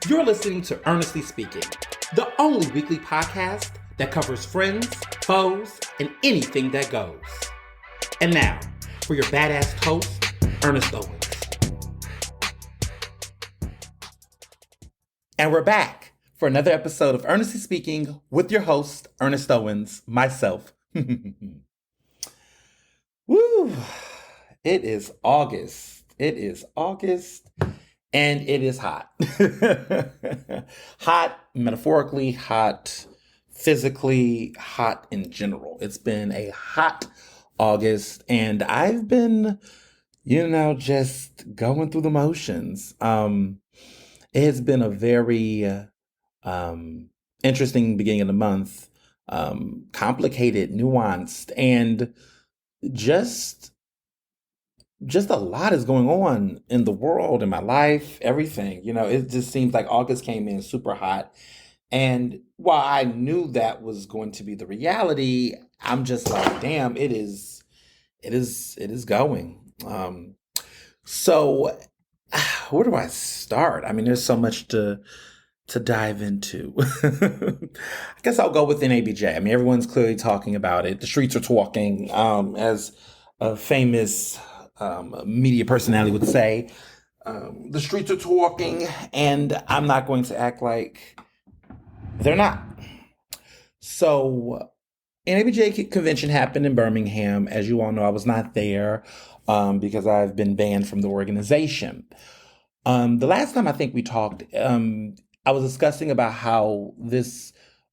You're listening to Ernestly Speaking, the only weekly podcast that covers friends, foes, and anything that goes. And now, for your badass host, Ernest Owens. And we're back for another episode of Ernestly Speaking with your host, Ernest Owens, myself. Woo! It is August. And it is hot. Hot metaphorically, hot physically, hot in general. It's been a hot August, and I've been, just going through the motions. It has been a very interesting beginning of the month, complicated, nuanced, and just a lot is going on in the world, in my life, everything. It just seems like August came in super hot. And while I knew that was going to be the reality, I'm just like, damn, it is going. So where do I start? I mean, there's so much to dive into. I guess I'll go with NABJ. I mean, everyone's clearly talking about it. The streets are talking, as a famous media personality would say. The streets are talking, and I'm not going to act like they're not. So, NABJ convention happened in Birmingham. As you all know, I was not there because I've been banned from the organization. The last time I think we talked, I was discussing about how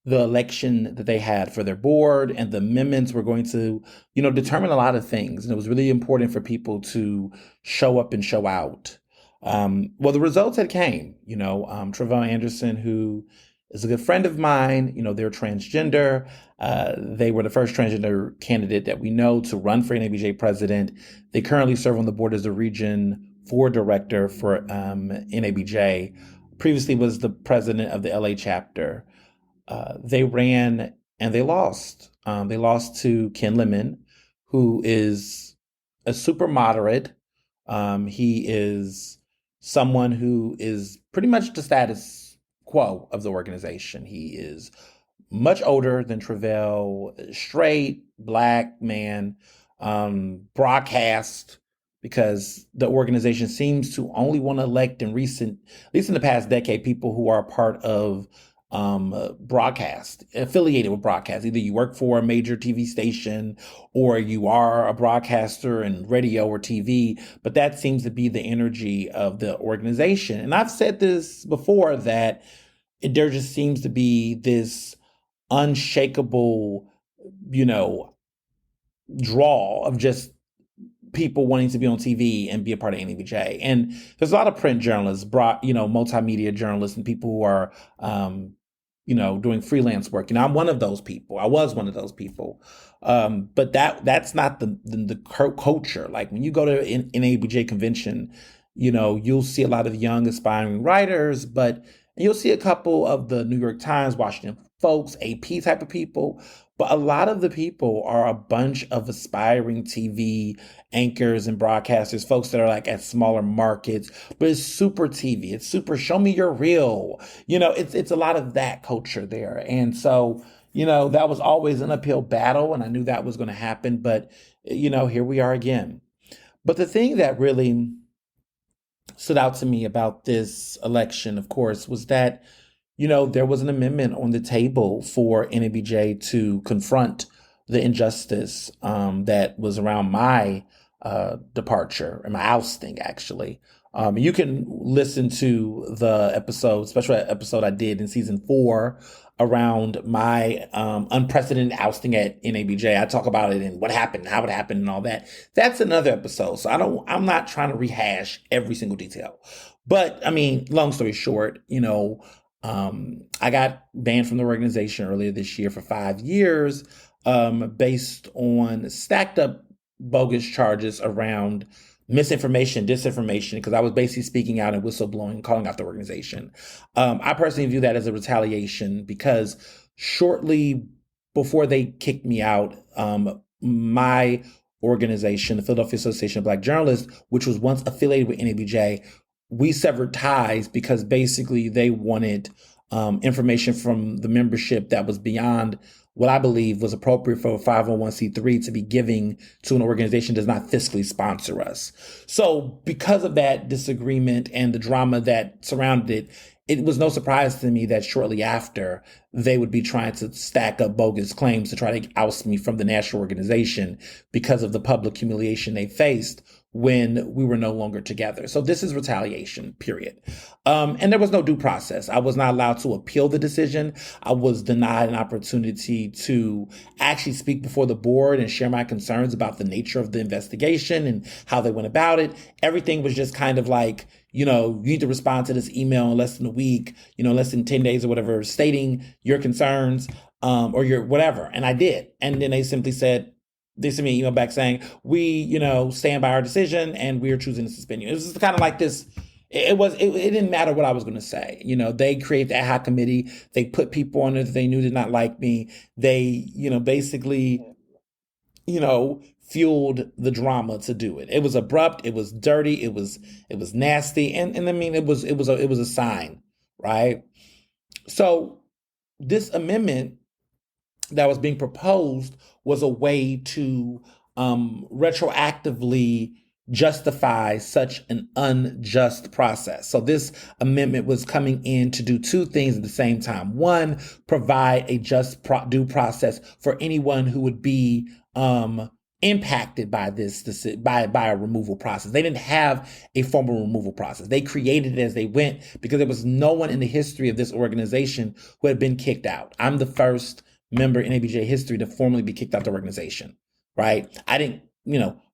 the election that they had for their board and the amendments were going to, determine a lot of things. And it was really important for people to show up and show out. Well, the results had came, Trevon Anderson, who is a good friend of mine, they're transgender. They were the first transgender candidate that we know to run for NABJ president. They currently serve on the board as the Region 4 director for NABJ. Previously was the president of the LA chapter. They ran and they lost. They lost to Ken Lemon, who is a super moderate. He is someone who is pretty much the status quo of the organization. He is much older than Travell, straight, black man, broadcast, because the organization seems to only want to elect at least in the past decade, people who are a part of broadcast, affiliated with broadcast. Either you work for a major TV station or you are a broadcaster in radio or TV, but that seems to be the energy of the organization. And I've said this before, that there just seems to be this unshakable, draw of just people wanting to be on TV and be a part of NABJ. And there's a lot of print journalists, multimedia journalists, and people who are, doing freelance work. I'm one of those people. I was one of those people. But that's not the culture. Like when you go to an NABJ convention, you'll see a lot of young aspiring writers, but you'll see a couple of the New York Times, Washington Folks, AP type of people. But a lot of the people are a bunch of aspiring TV anchors and broadcasters, folks that are like at smaller markets, but it's super TV. It's super show me your real, it's a lot of that culture there. And so, that was always an uphill battle, and I knew that was going to happen, but, here we are again. But the thing that really stood out to me about this election, of course, was that there was an amendment on the table for NABJ to confront the injustice that was around my departure and my ousting, actually. You can listen to the special episode I did in season 4 around my unprecedented ousting at NABJ. I talk about it and what happened, how it happened, and all that. That's another episode. So I'm not trying to rehash every single detail. But I mean, long story short, I got banned from the organization earlier this year for 5 years, based on stacked up bogus charges around misinformation, disinformation, because I was basically speaking out and whistleblowing, calling out the organization. I personally view that as a retaliation because shortly before they kicked me out, my organization, the Philadelphia Association of Black Journalists, which was once affiliated with NABJ, we severed ties because basically they wanted information from the membership that was beyond what I believe was appropriate for a 501c3 to be giving to an organization that does not fiscally sponsor us. So because of that disagreement and the drama that surrounded it, it was no surprise to me that shortly after they would be trying to stack up bogus claims to try to oust me from the national organization because of the public humiliation they faced when we were no longer together. So this is retaliation, period. And there was no due process. I was not allowed to appeal the decision. I was denied an opportunity to actually speak before the board and share my concerns about the nature of the investigation and how they went about it. Everything was just kind of like, you need to respond to this email in less than a week, less than 10 days or whatever, stating your concerns, or your whatever. And I did. And then they simply said, they sent me an email back saying, we, stand by our decision and we are choosing to suspend you. It was just kind of like this. It didn't matter what I was going to say. They created the ad hoc committee. They put people on it that they knew did not like me. They, basically, fueled the drama to do it. It was abrupt. It was dirty. It was nasty. And I mean, it was a sign, right? So this amendment that was being proposed was a way to retroactively justify such an unjust process. So this amendment was coming in to do two things at the same time. One, provide a just due process for anyone who would be impacted by by a removal process. They didn't have a formal removal process. They created it as they went because there was no one in the history of this organization who had been kicked out. I'm the first member in NABJ history to formally be kicked out the organization, right? I didn't,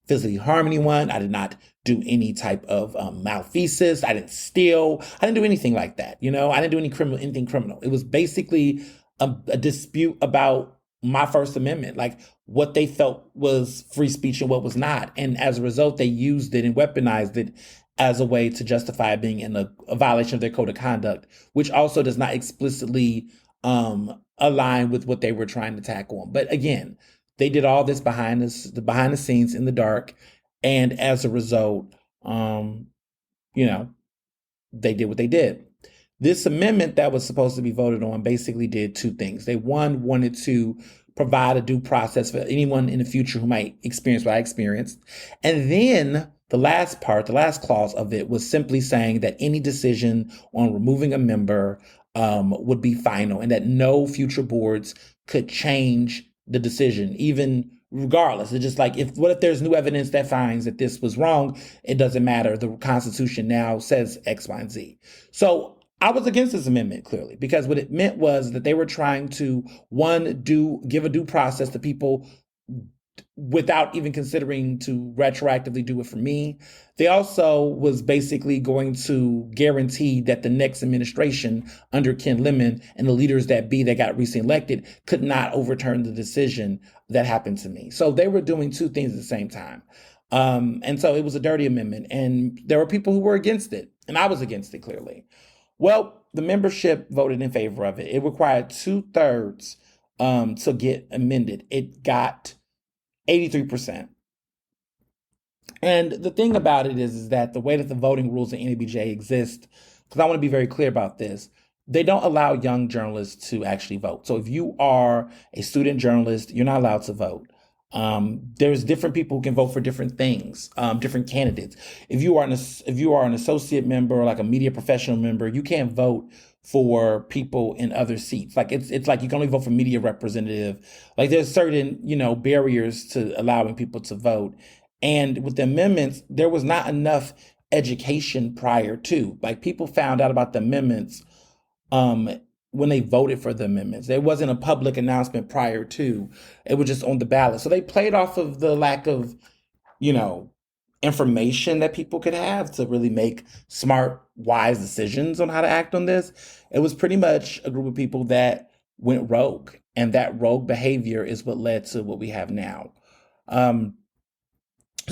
physically harm anyone. I did not do any type of malfeasance. I didn't steal. I didn't do anything like that. I didn't do anything criminal. It was basically a dispute about my First Amendment, like what they felt was free speech and what was not. And as a result, they used it and weaponized it as a way to justify being in a violation of their code of conduct, which also does not explicitly align with what they were trying to tackle on. But again, they did all this behind the scenes in the dark. And as a result, they did what they did. This amendment that was supposed to be voted on basically did two things. They, one, wanted to provide a due process for anyone in the future who might experience what I experienced. And then the last clause of it was simply saying that any decision on removing a member would be final and that no future boards could change the decision, even regardless. It's just like, what if there's new evidence that finds that this was wrong? It doesn't matter. The Constitution now says X, Y, and Z. So I was against this amendment, clearly, because what it meant was that they were trying to, one, give a due process to people without even considering to retroactively do it for me. They also was basically going to guarantee that the next administration under Ken Lemon and the leaders that got recently elected could not overturn the decision that happened to me. So they were doing two things at the same time. And so it was a dirty amendment, and there were people who were against it, and I was against it, clearly. Well, the membership voted in favor of it. It required 2/3 to get amended. It got 83%. And the thing about it is that the way that the voting rules in NABJ exist, because I want to be very clear about this, they don't allow young journalists to actually vote. So if you are a student journalist, you're not allowed to vote. There's different people who can vote for different things, different candidates. If you are an associate member or like a media professional member, you can't vote for people in other seats. Like it's like you can only vote for media representative. Like there's certain, barriers to allowing people to vote. And with the amendments, there was not enough education prior to. Like people found out about the amendments when they voted for the amendments. There wasn't a public announcement prior to. It was just on the ballot. So they played off of the lack of, information that people could have to really make smart, wise decisions on how to act on this. It was pretty much a group of people that went rogue, and that rogue behavior is what led to what we have now. So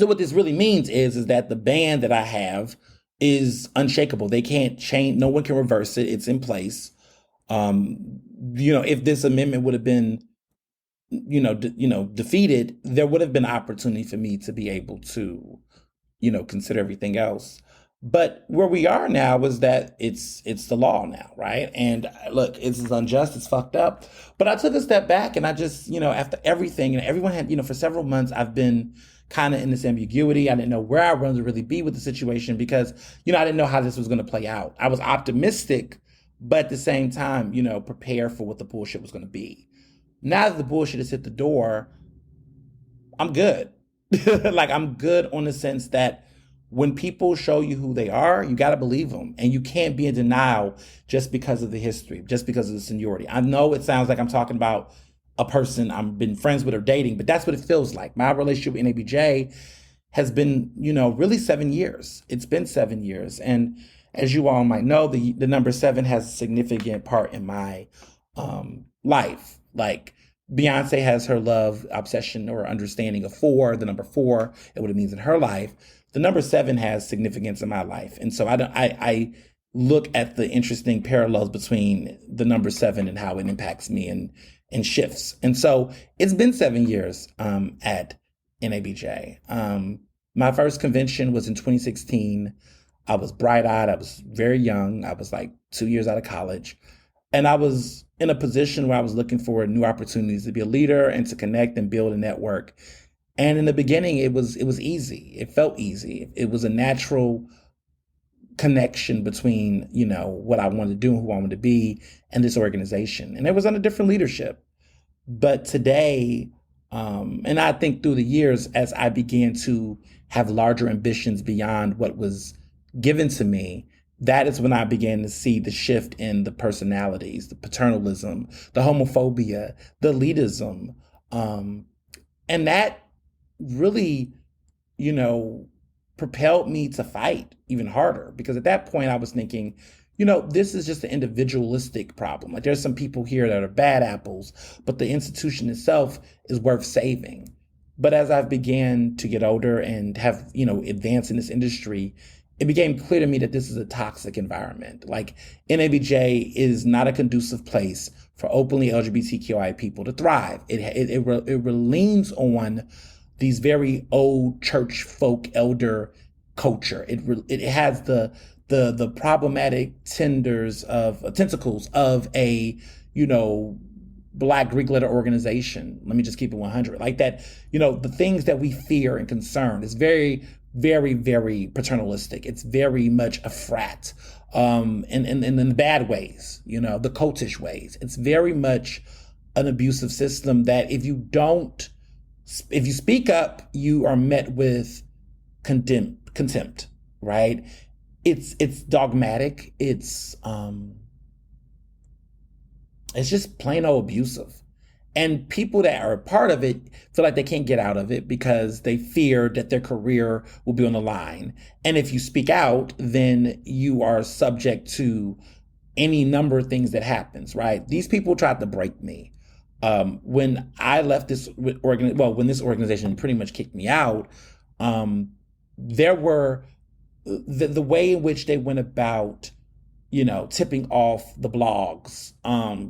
what this really means is that the ban that I have is unshakable. They can't change. No one can reverse it. It's in place. If this amendment would have been, defeated, there would have been opportunity for me to be able to, consider everything else. But where we are now is that it's the law now, right? And look, it's unjust, it's fucked up. But I took a step back and I just, after everything, and everyone had, for several months, I've been kind of in this ambiguity. I didn't know where I wanted to really be with the situation because, I didn't know how this was going to play out. I was optimistic, but at the same time, prepare for what the bullshit was going to be. Now that the bullshit has hit the door, I'm good. Like I'm good on the sense that when people show you who they are, you got to believe them. And you can't be in denial just because of the history, just because of the seniority. I know it sounds like I'm talking about a person I've been friends with or dating, but that's what it feels like. My relationship with NABJ has been, really 7 years. It's been 7 years. And as you all might know, the number seven has a significant part in my life. Like Beyonce has her love, obsession, or understanding of four, the number four, and what it means in her life. The number seven has significance in my life. And so I look at the interesting parallels between the number seven and how it impacts me and shifts. And so it's been 7 years at NABJ. My first convention was in 2016. I was bright-eyed. I was very young. I was like 2 years out of college. And I was in a position where I was looking for new opportunities to be a leader and to connect and build a network. And in the beginning, it was easy. It felt easy. It was a natural connection between, what I wanted to do and who I wanted to be and this organization. And it was under different leadership. But today, and I think through the years, as I began to have larger ambitions beyond what was given to me, that is when I began to see the shift in the personalities, the paternalism, the homophobia, the elitism. And that really, propelled me to fight even harder. Because at that point I was thinking, this is just an individualistic problem. Like there's some people here that are bad apples, but the institution itself is worth saving. But as I began to get older and have, advance in this industry, it became clear to me that this is a toxic environment. Like NABJ is not a conducive place for openly LGBTQI people to thrive. It leans on these very old church folk elder culture. It has the problematic tentacles of a, Black Greek letter organization. Let me just keep it 100. Like that, the things that we fear and concern is very, very, very paternalistic. It's very much a frat, in the bad ways, the cultish ways. It's very much an abusive system that if you speak up, you are met with contempt, right? It's dogmatic. It's just plain old abusive. And people that are a part of it feel like they can't get out of it because they fear that their career will be on the line. And if you speak out, then you are subject to any number of things that happens, right? These people tried to break me. When I left when this organization pretty much kicked me out, there were the way in which they went about, tipping off the blogs,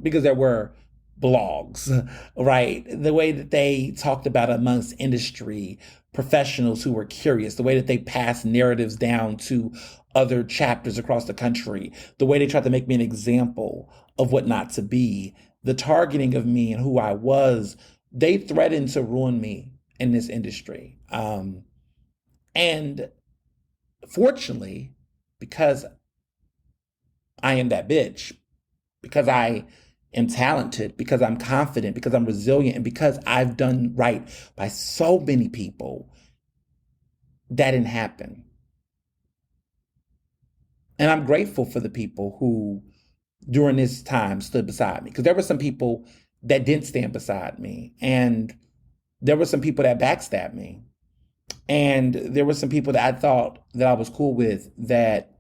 because there were blogs, right? The way that they talked about amongst industry professionals who were curious, the way that they passed narratives down to other chapters across the country, the way they tried to make me an example of what not to be, the targeting of me and who I was, they threatened to ruin me in this industry. And fortunately, because I am that bitch, because I am talented, because I'm confident, because I'm resilient, and because I've done right by so many people, that didn't happen. And I'm grateful for the people who, during this time, stood beside me. Because there were some people that didn't stand beside me. And there were some people that backstabbed me. And there were some people that I thought that I was cool with that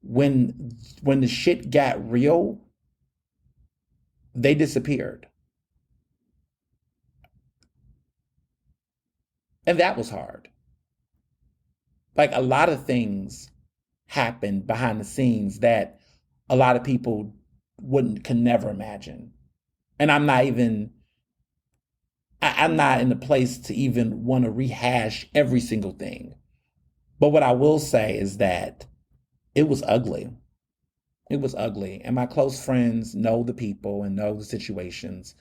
when the shit got real, they disappeared. And that was hard. Like a lot of things happened behind the scenes that a lot of people could never imagine. And I'm not in the place to even want to rehash every single thing. But what I will say is that it was ugly. It was ugly. And my close friends know the people and know the situations.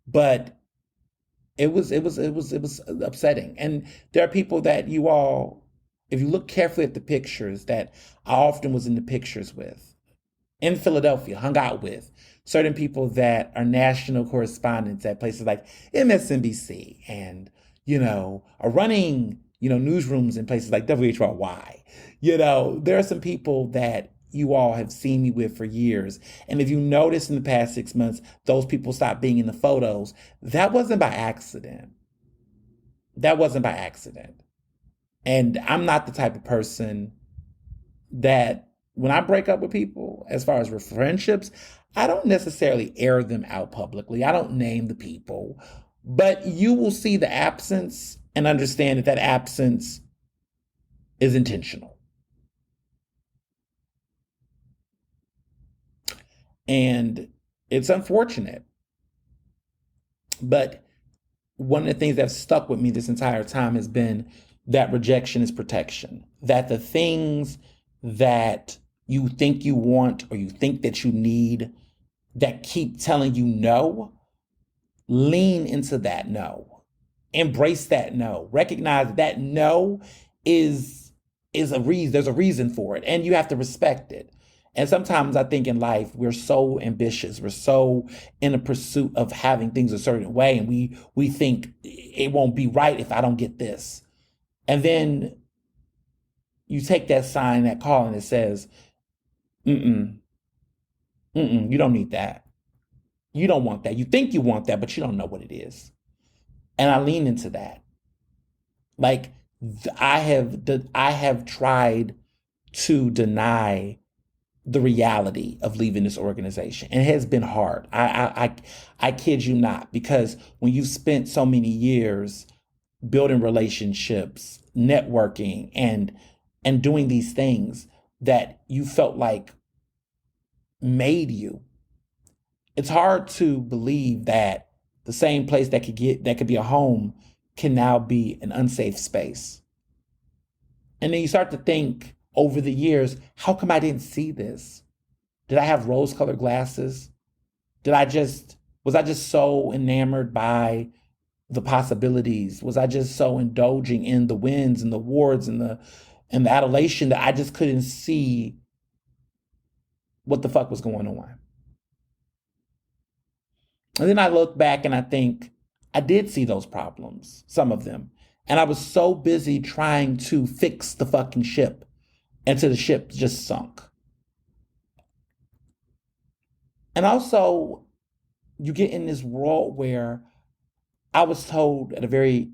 But it was upsetting. And there are people that you all, if you look carefully at the pictures that I often was in the pictures with in Philadelphia, hung out with certain people that are national correspondents at places like MSNBC and, are running, newsrooms in places like WHYY. There are some people that you all have seen me with for years. And if you notice in the past 6 months, those people stopped being in the photos. That wasn't by accident. That wasn't by accident. And I'm not the type of person that when I break up with people, as far as with friendships, I don't necessarily air them out publicly. I don't name the people, but you will see the absence and understand that that absence is intentional. And it's unfortunate. But one of the things that's stuck with me this entire time has been that rejection is protection. That the things that you think you want or you think that you need that keep telling you no, lean into that no. Embrace that no. Recognize that no is a reason. There's a reason for it, and you have to respect it. And sometimes I think in life we're so ambitious, we're so in a pursuit of having things a certain way, and we think it won't be right if I don't get this. And then you take that sign, that call, and it says, mm-mm, mm-mm, you don't need that. You don't want that. You think you want that, but you don't know what it is. And I lean into that. Like I have tried to deny the reality of leaving this organization, and it has been hard. I kid you not, because when you've spent so many years building relationships, networking, and doing these things that you felt like made you, it's hard to believe that the same place that could be a home can now be an unsafe space. And then you start to think over the years, how come I didn't see this? Did I have rose-colored glasses? Was I just so enamored by the possibilities? Was I just so indulging in the wins and the awards and the adulation that I just couldn't see what the fuck was going on? And then I look back and I think I did see those problems, some of them. And I was so busy trying to fix the fucking ship until the ship just sunk. And also, you get in this world where I was told at a very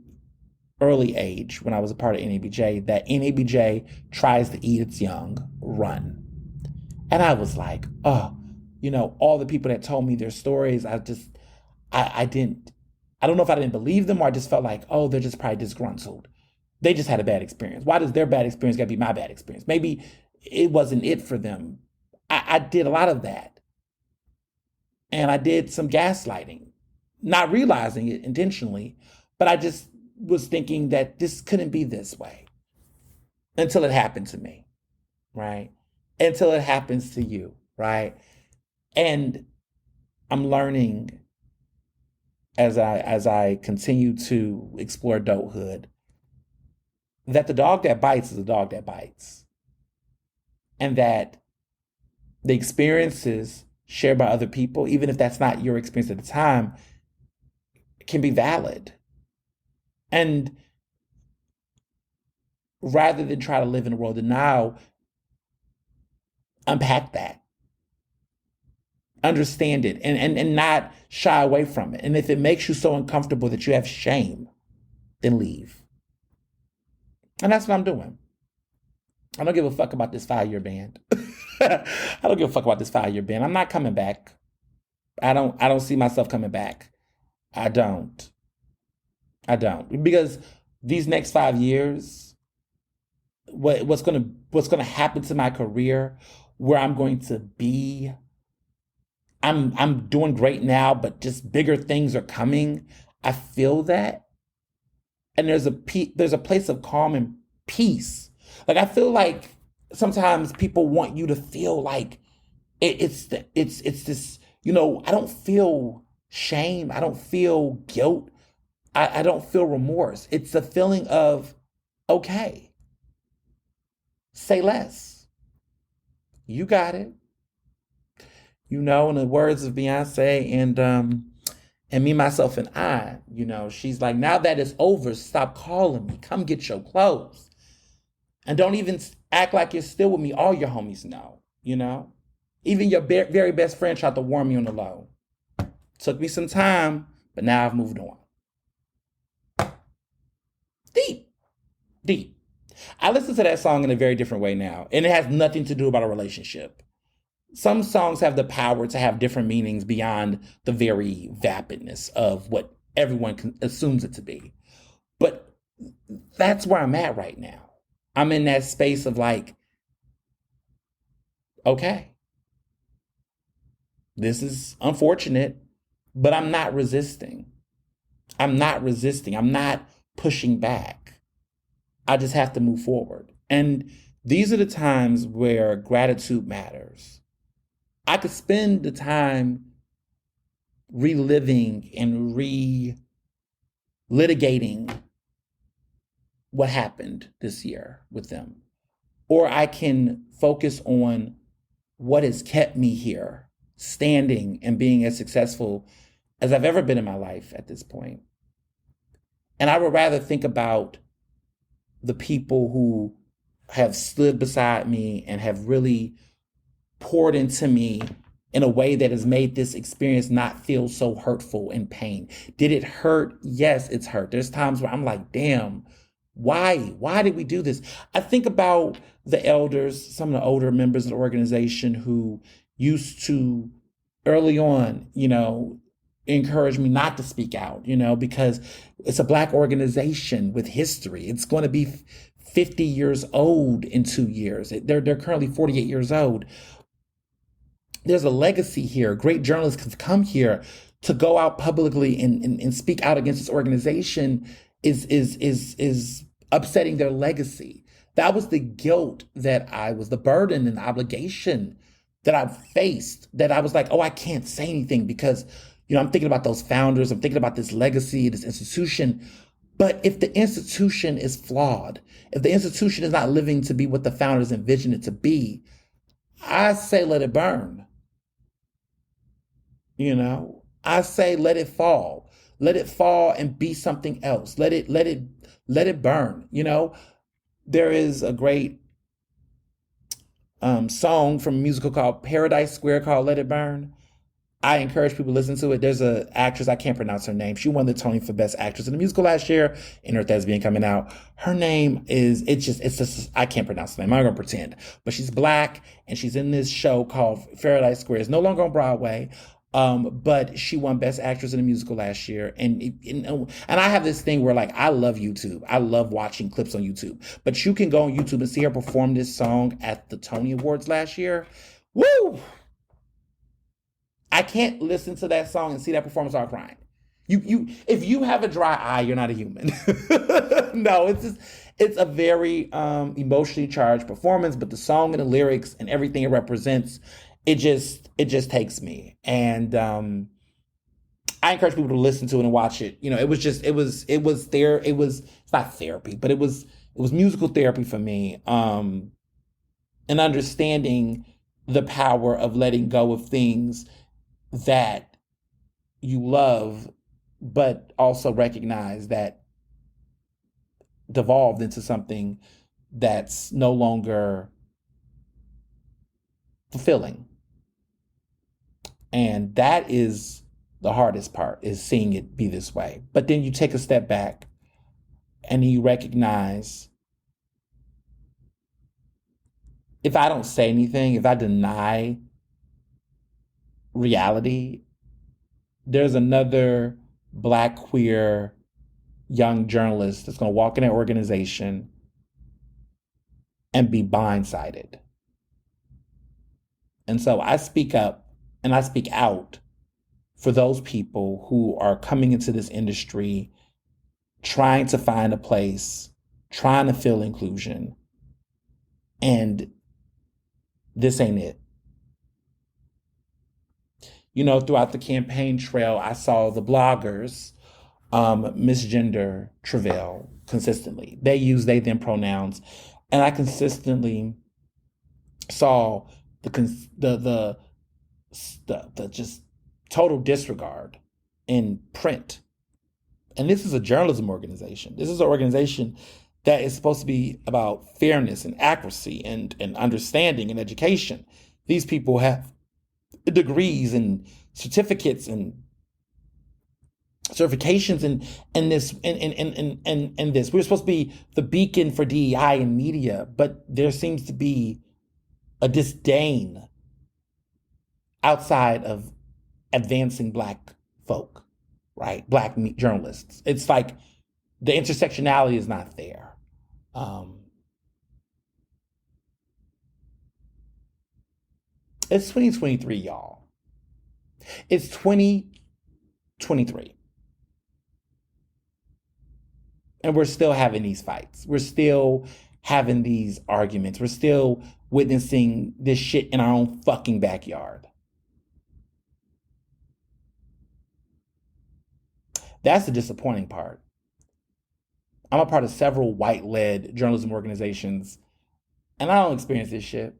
early age when I was a part of NABJ that NABJ tries to eat its young, run. And I was like, oh, all the people that told me their stories, I don't know if I didn't believe them or I just felt like, oh, they're just probably disgruntled. They just had a bad experience. Why does their bad experience got to be my bad experience? Maybe it wasn't it for them. I did a lot of that. And I did some gaslighting, not realizing it intentionally, but I just was thinking that this couldn't be this way until it happened to me, right? Until it happens to you, right? And I'm learning as I continue to explore adulthood that the dog that bites is a dog that bites. And that the experiences shared by other people, even if that's not your experience at the time, can be valid. And rather than try to live in a world of denial, unpack that. Understand it and not shy away from it. And if it makes you so uncomfortable that you have shame, then leave. And that's what I'm doing. I don't give a fuck about this 5-year ban. I don't give a fuck about this 5-year ban. I'm not coming back. I don't see myself coming back. I don't. Because these next 5 years, what's gonna happen to my career, where I'm going to be, I'm doing great now, but just bigger things are coming. I feel that. And there's a place of calm and peace. Like I feel like sometimes people want you to feel like it's this, I don't feel shame. I don't feel guilt. I don't feel remorse. It's a feeling of, okay, say less. You got it. In the words of Beyonce and Me, Myself, and I, she's like, now that it's over, stop calling me. Come get your clothes. And don't even act like you're still with me. All your homies know. Even your very best friend tried to warn me on the low. Took me some time, but now I've moved on. Deep, deep. I listen to that song in a very different way now, and it has nothing to do about a relationship. Some songs have the power to have different meanings beyond the very vapidness of what everyone assumes it to be. But that's where I'm at right now. I'm in that space of like, okay, this is unfortunate, but I'm not resisting. I'm not pushing back. I just have to move forward. And these are the times where gratitude matters. I could spend the time reliving and relitigating what happened this year with them. Or I can focus on what has kept me here, standing and being as successful as I've ever been in my life at this point. And I would rather think about the people who have stood beside me and have really poured into me in a way that has made this experience not feel so hurtful and pain. Did it hurt? Yes, it's hurt. There's times where I'm like, damn, why? Why did we do this? I think about the elders, some of the older members of the organization who used to early on, encourage me not to speak out, because it's a Black organization with history. It's going to be 50 years old in 2 years. They're currently 48 years old. There's a legacy here. Great journalists have come here to go out publicly and speak out against this organization is upsetting their legacy. That was the guilt the burden and the obligation that I faced, that I was like, oh, I can't say anything because, I'm thinking about those founders. I'm thinking about this legacy, this institution. But if the institution is flawed, if the institution is not living to be what the founders envisioned it to be, I say let it burn. I say let it fall. Let it fall and be something else. Let it burn. There is a great song from a musical called Paradise Square called Let It Burn. I encourage people to listen to it. There's an actress, I can't pronounce her name. She won the Tony for Best Actress in the Musical last year in her Thespian coming out. Her name is, it's just, I can't pronounce the name. I'm going to pretend. But she's Black and she's in this show called Paradise Square. It's no longer on Broadway. But she won Best Actress in a Musical last year. And I have this thing where I love YouTube. I love watching clips on YouTube. But you can go on YouTube and see her perform this song at the Tony Awards last year. Woo! I can't listen to that song and see that performance without crying. If you have a dry eye, you're not a human. No, it's a very emotionally charged performance, but the song and the lyrics and everything it represents, it just takes me. And I encourage people to listen to it and watch it. It's not therapy, but it was musical therapy for me. And understanding the power of letting go of things that you love, but also recognize that devolved into something that's no longer fulfilling. And that is the hardest part, is seeing it be this way. But then you take a step back and you recognize, if I don't say anything, if I deny reality, there's another Black queer young journalist that's going to walk in that organization and be blindsided. And so I speak up and I speak out for those people who are coming into this industry, trying to find a place, trying to feel inclusion, and This ain't it. You know, throughout the campaign trail, I saw the bloggers misgender travail consistently. They use they them pronouns, and I consistently saw the the just total disregard in print. And this is a journalism organization. This is an organization that is supposed to be about fairness and accuracy and understanding and education. These people have degrees and certificates and certifications and this and this. We're supposed to be the beacon for DEI in media, but there seems to be a disdain outside of advancing Black folk, right? Black journalists. It's like the intersectionality is not there. It's 2023, y'all. It's 2023. And we're still having these fights. We're still having these arguments. We're still witnessing this shit in our own fucking backyard. That's the disappointing part. I'm a part of several white-led journalism organizations, and I don't experience this shit.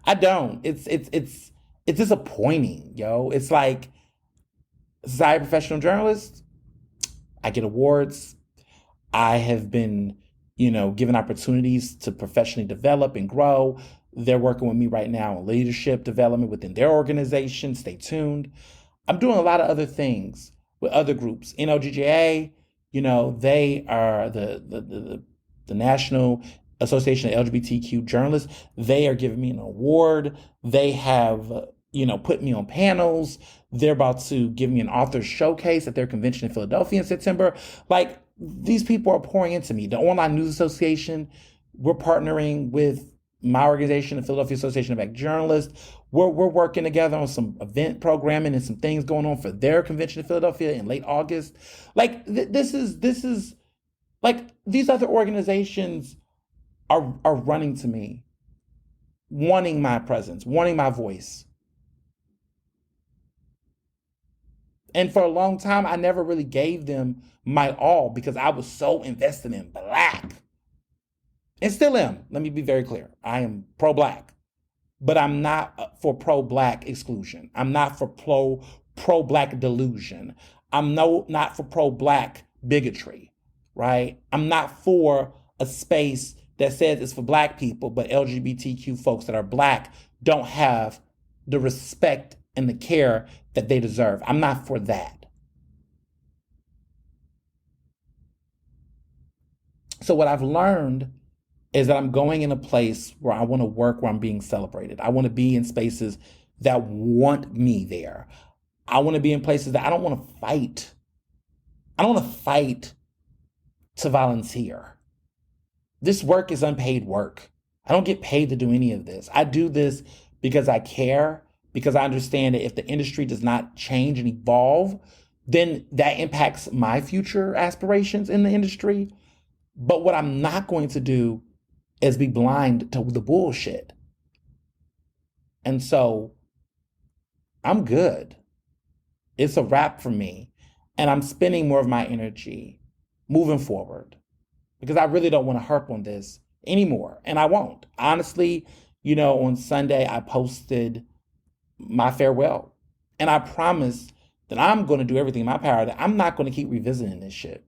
I don't. It's disappointing, yo. It's like Society of Professional Journalists, I get awards. I have been, given opportunities to professionally develop and grow. They're working with me right now on leadership development within their organization. Stay tuned. I'm doing a lot of other things with other groups. NABJ, they are the National Association of LGBTQ Journalists. They are giving me an award. They have, put me on panels. They're about to give me an author showcase at their convention in Philadelphia in September. Like, these people are pouring into me. The Online News Association, we're partnering with my organization, the Philadelphia Association of Black Journalists. We're working together on some event programming and some things going on for their convention in Philadelphia in late August. Like, this is like, these other organizations are running to me, wanting my presence, wanting my voice. And for a long time, I never really gave them my all because I was so invested in Black. And still am. Let me be very clear. I am pro-Black. But I'm not for pro-Black exclusion. I'm not for pro-Black delusion. I'm not for pro-Black bigotry, right? I'm not for a space that says it's for Black people, but LGBTQ folks that are Black don't have the respect and the care that they deserve. I'm not for that. So what I've learned is that I'm going in a place where I want to work, where I'm being celebrated. I want to be in spaces that want me there. I want to be in places that I don't want to fight. I don't want to fight to volunteer. This work is unpaid work. I don't get paid to do any of this. I do this because I care, because I understand that if the industry does not change and evolve, then that impacts my future aspirations in the industry. But what I'm not going to do is be blind to the bullshit. And so I'm good. It's a wrap for me. And I'm spending more of my energy moving forward because I really don't want to harp on this anymore. And I won't. Honestly, on Sunday, I posted my farewell. And I promise that I'm going to do everything in my power that I'm not going to keep revisiting this shit.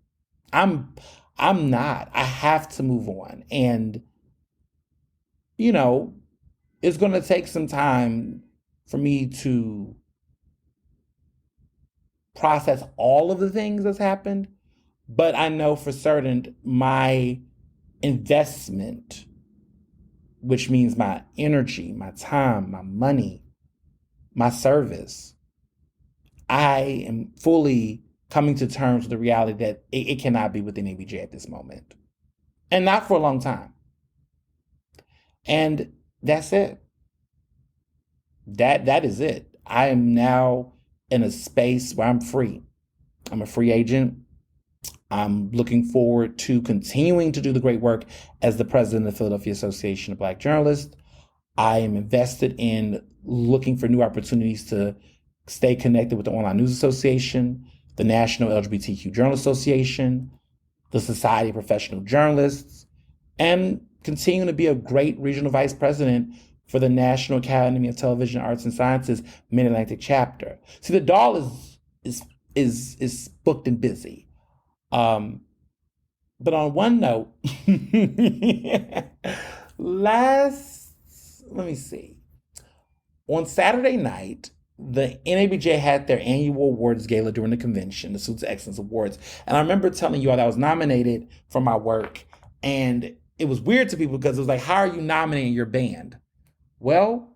I'm not. I have to move on. And, it's going to take some time for me to process all of the things that's happened. But I know for certain my investment, which means my energy, my time, my money, my service, I am fully coming to terms with the reality that it cannot be within NABJ at this moment. And not for a long time. And that's it. That is it. I am now in a space where I'm free. I'm a free agent. I'm looking forward to continuing to do the great work as the president of the Philadelphia Association of Black Journalists. I am invested in looking for new opportunities to stay connected with the Online News Association, the National LGBTQ Journal Association, the Society of Professional Journalists, and continuing to be a great regional vice president for the National Academy of Television Arts and Sciences Mid-Atlantic chapter. See, the doll is booked and busy. But on one note, let me see. On Saturday night, the NABJ had their annual awards gala during the convention, the Suits of Excellence Awards. And I remember telling you all that I was nominated for my work. And it was weird to people because it was like, how are you nominating your band? Well,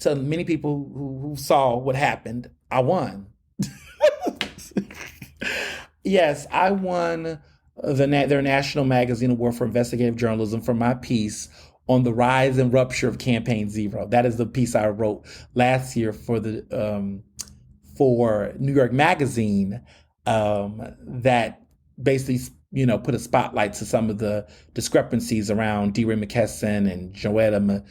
to many people who saw what happened, I won. Yes, I won their National Magazine Award for Investigative Journalism for my piece on the rise and rupture of Campaign Zero. That is the piece I wrote last year for New York Magazine that basically put a spotlight to some of the discrepancies around D. Ray McKesson and Janetta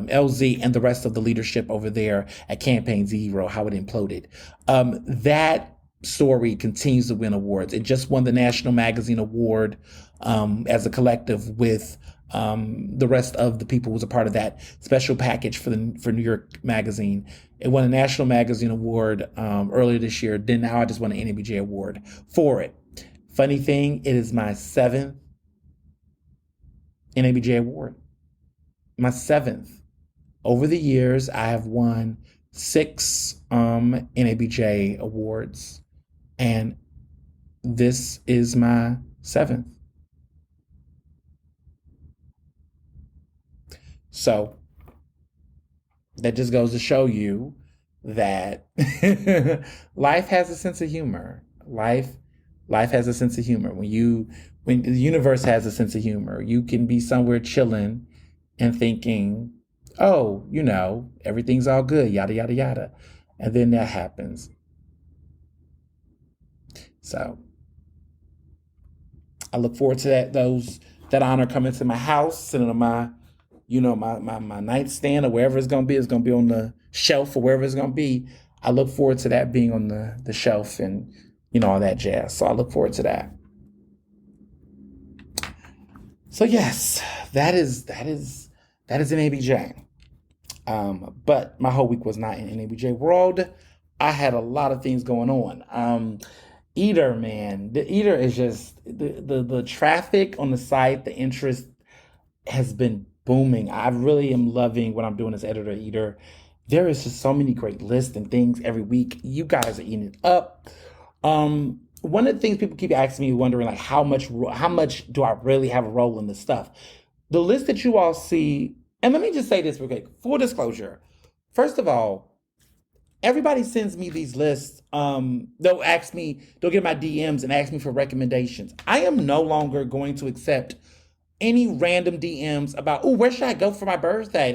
LZ and the rest of the leadership over there at Campaign Zero, how it imploded. That story continues to win awards. It just won the National Magazine Award as a collective with the rest of the people who was a part of that special package for New York Magazine. It won a National Magazine Award earlier this year. Then now I just won an NABJ award for it. Funny thing, it is my 7th NABJ award. My 7th. Over the years, I have won 6 NABJ awards, and this is my 7th. So that just goes to show you that life has a sense of humor. Life has a sense of humor. When the universe has a sense of humor, you can be somewhere chilling and thinking, oh, everything's all good, yada, yada, yada. And then that happens. So I look forward to that honor coming to my house, sitting on my nightstand or wherever it's going to be on the shelf or wherever it's going to be. I look forward to that being on the shelf and, all that jazz. So I look forward to that. So yes, that is NABJ. But my whole week was not in NABJ world. I had a lot of things going on. Eater, man, the Eater is just the traffic on the site, the interest has been booming. I really am loving what I'm doing as editor of Eater. There is just so many great lists and things every week. You guys are eating it up. One of the things people keep asking me, wondering like how much do I really have a role in this stuff? The list that you all see, and let me just say this real quick, full disclosure. First of all, everybody sends me these lists. They'll get my DMs and ask me for recommendations. I am no longer going to accept any random DMs about, where should I go for my birthday?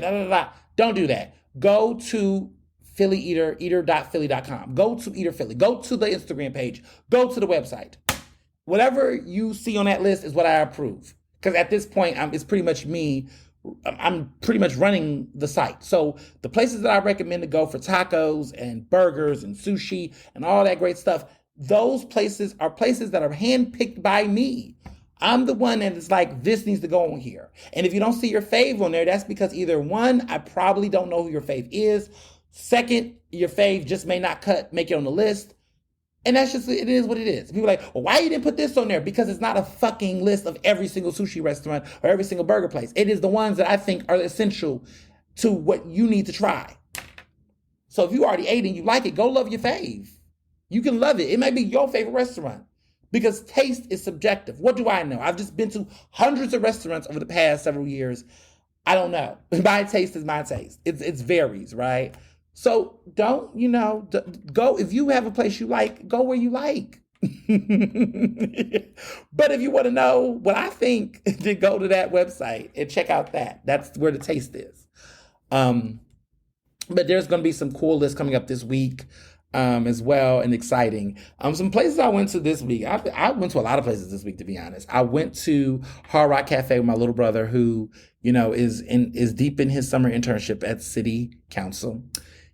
Don't do that. Go to Philly Eater, eater.philly.com. Go to Eater Philly. Go to the Instagram page. Go to the website. Whatever you see on that list is what I approve. Because at this point, it's pretty much me. I'm pretty much running the site. So the places that I recommend to go for tacos and burgers and sushi and all that great stuff, those places are places that are handpicked by me. I'm the one that is like, this needs to go on here. And if you don't see your fave on there, that's because either one, I probably don't know who your fave is. Second, your fave just may not make it on the list. And that's just, it is what it is. People are like, well, why you didn't put this on there? Because it's not a fucking list of every single sushi restaurant or every single burger place. It is the ones that I think are essential to what you need to try. So if you already ate and you like it, go love your fave. You can love it. It may be your favorite restaurant. Because taste is subjective. What do I know? I've just been to hundreds of restaurants over the past several years. I don't know. My taste is my taste. It varies, right? So don't, go, if you have a place you like, go where you like. But if you want to know what I think, then go to that website and check out that. That's where the taste is. But there's going to be some cool lists coming up this week. as well, and exciting. Some places I went to this week. I went to a lot of places this week, to be honest. I went to Hard Rock Cafe with my little brother, who is deep in his summer internship at City Council.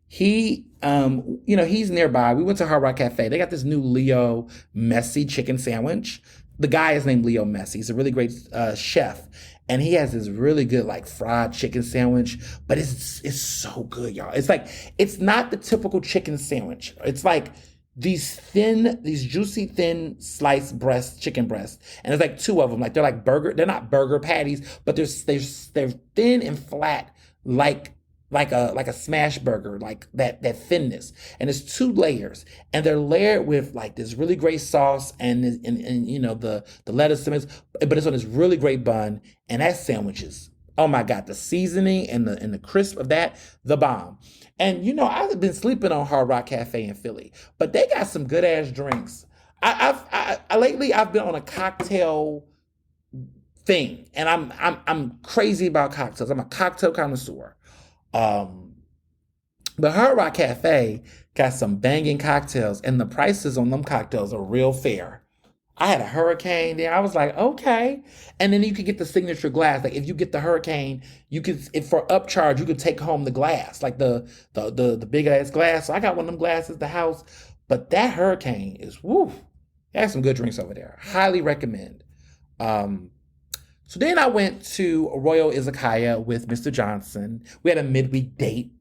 He's nearby. We went to Hard Rock Cafe. They got this new Leo Messy chicken sandwich. The guy is named Leo Messy. He's a really great chef, and he has this really good like fried chicken sandwich. But it's so good, y'all. It's not the typical chicken sandwich. It's like these juicy thin sliced chicken breasts, and there's like two of them. Like they're like burger. They're not burger patties, but they're thin and flat like a smash burger, like that thinness. And it's two layers, and they're layered with like this really great sauce and the lettuce, but it's on this really great bun. And that sandwich is, oh my God, the seasoning and the crisp of that, the bomb. And I've been sleeping on Hard Rock Cafe in Philly, but they got some good ass drinks. Lately I've been on a cocktail thing, and I'm crazy about cocktails. I'm a cocktail connoisseur. Um, but Hard Rock Cafe got some banging cocktails, and the prices on them cocktails are real fair. I had a hurricane there. I was like, okay. And then you could get the signature glass. Like if you get the hurricane, you could, if for upcharge, you could take home the glass, like the big ass glass. So I got one of them glasses at the house. But that hurricane is woo. They have some good drinks over there. Highly recommend. Um, so then I went to Royal Izakaya with Mr. Johnson. We had a midweek date.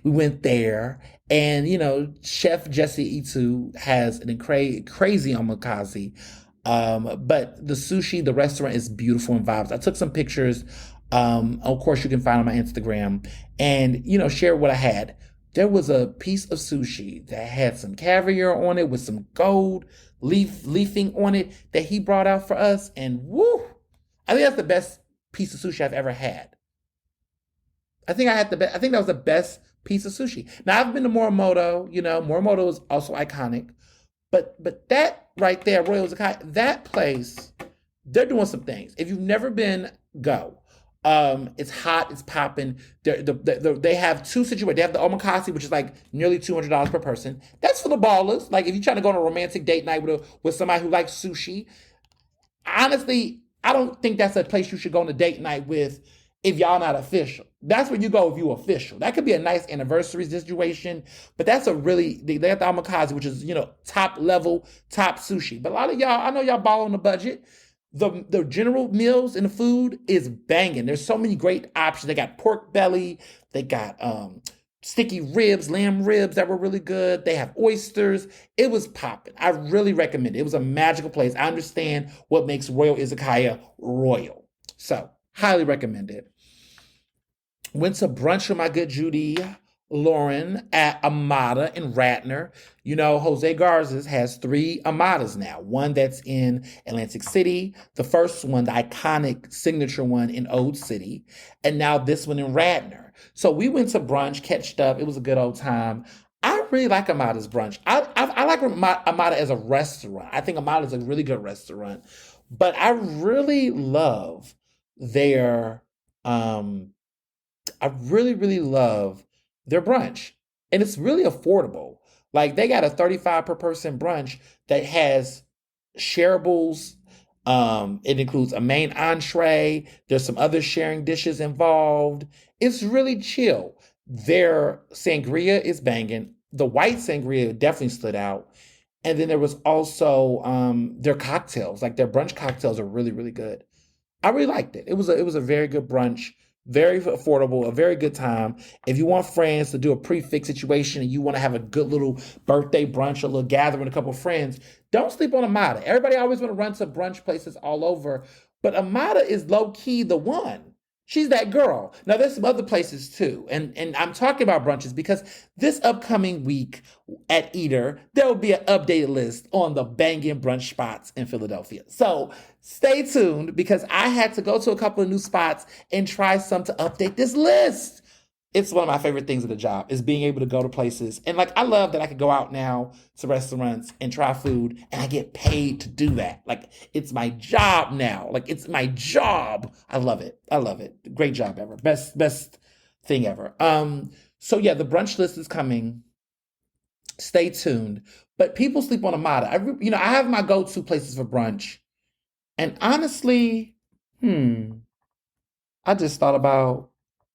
We went there, and Chef Jesse Itu has an crazy omakase. But the sushi, the restaurant is beautiful in vibes. I took some pictures. Of course, you can find on my Instagram, and share what I had. There was a piece of sushi that had some caviar on it with some gold leafing on it that he brought out for us, and woo! I think that's the best piece of sushi I've ever had. I think that was the best piece of sushi. Now I've been to Morimoto. Morimoto is also iconic, but that right there, Royal Zakai, that place, they're doing some things. If you've never been, go. It's hot, it's popping. They have two situations. They have the omakase, which is like nearly $200 per person. That's for the ballers. Like if you're trying to go on a romantic date night with somebody who likes sushi. Honestly, I don't think that's a place you should go on a date night with if y'all not official. That's where you go if you official. That could be a nice anniversary situation, but that's they have the omakase, which is, top level, top sushi. But a lot of y'all, I know y'all ball on the budget. The general meals and the food is banging. There's so many great options. They got pork belly. They got sticky ribs, lamb ribs that were really good. They have oysters. It was popping. I really recommend it. It was a magical place. I understand what makes Royal Izakaya royal. So, highly recommend it. Went to brunch with my good Judy Lauren at Amada in Radnor. Jose Garza's has 3 Amadas now. One that's in Atlantic City, the first one, the iconic signature one in Old City, and now this one in Radnor. So we went to brunch, catched up. It was a good old time. I really like Amada's brunch. I like Amada as a restaurant. I think Amada is a really good restaurant, but I really love their I really, really love their brunch. And it's really affordable. Like they got a 35 per person brunch that has shareables. It includes a main entree. There's some other sharing dishes involved. It's really chill. Their sangria is banging. The white sangria definitely stood out. And then there was also their cocktails. Like their brunch cocktails are really, really good. I really liked it. It was a very good brunch, very affordable, a very good time. If you want friends to do a prefix situation and you want to have a good little birthday brunch, a little gathering with a couple of friends, don't sleep on Amada. Everybody always want to run to brunch places all over, but Amada is low key the one. She's that girl. Now there's some other places too, and I'm talking about brunches because this upcoming week at Eater there will be an updated list on the banging brunch spots in Philadelphia. So stay tuned because I had to go to a couple of new spots and try some to update this list. It's one of my favorite things of the job is being able to go to places. And like, I love that I could go out now to restaurants and try food and I get paid to do that. Like it's my job now. Like it's my job. I love it. I love it. Great job ever. Best thing ever. So yeah, the brunch list is coming. Stay tuned. But people sleep on Amada. I have my go-to places for brunch, and honestly, hmm, I just thought about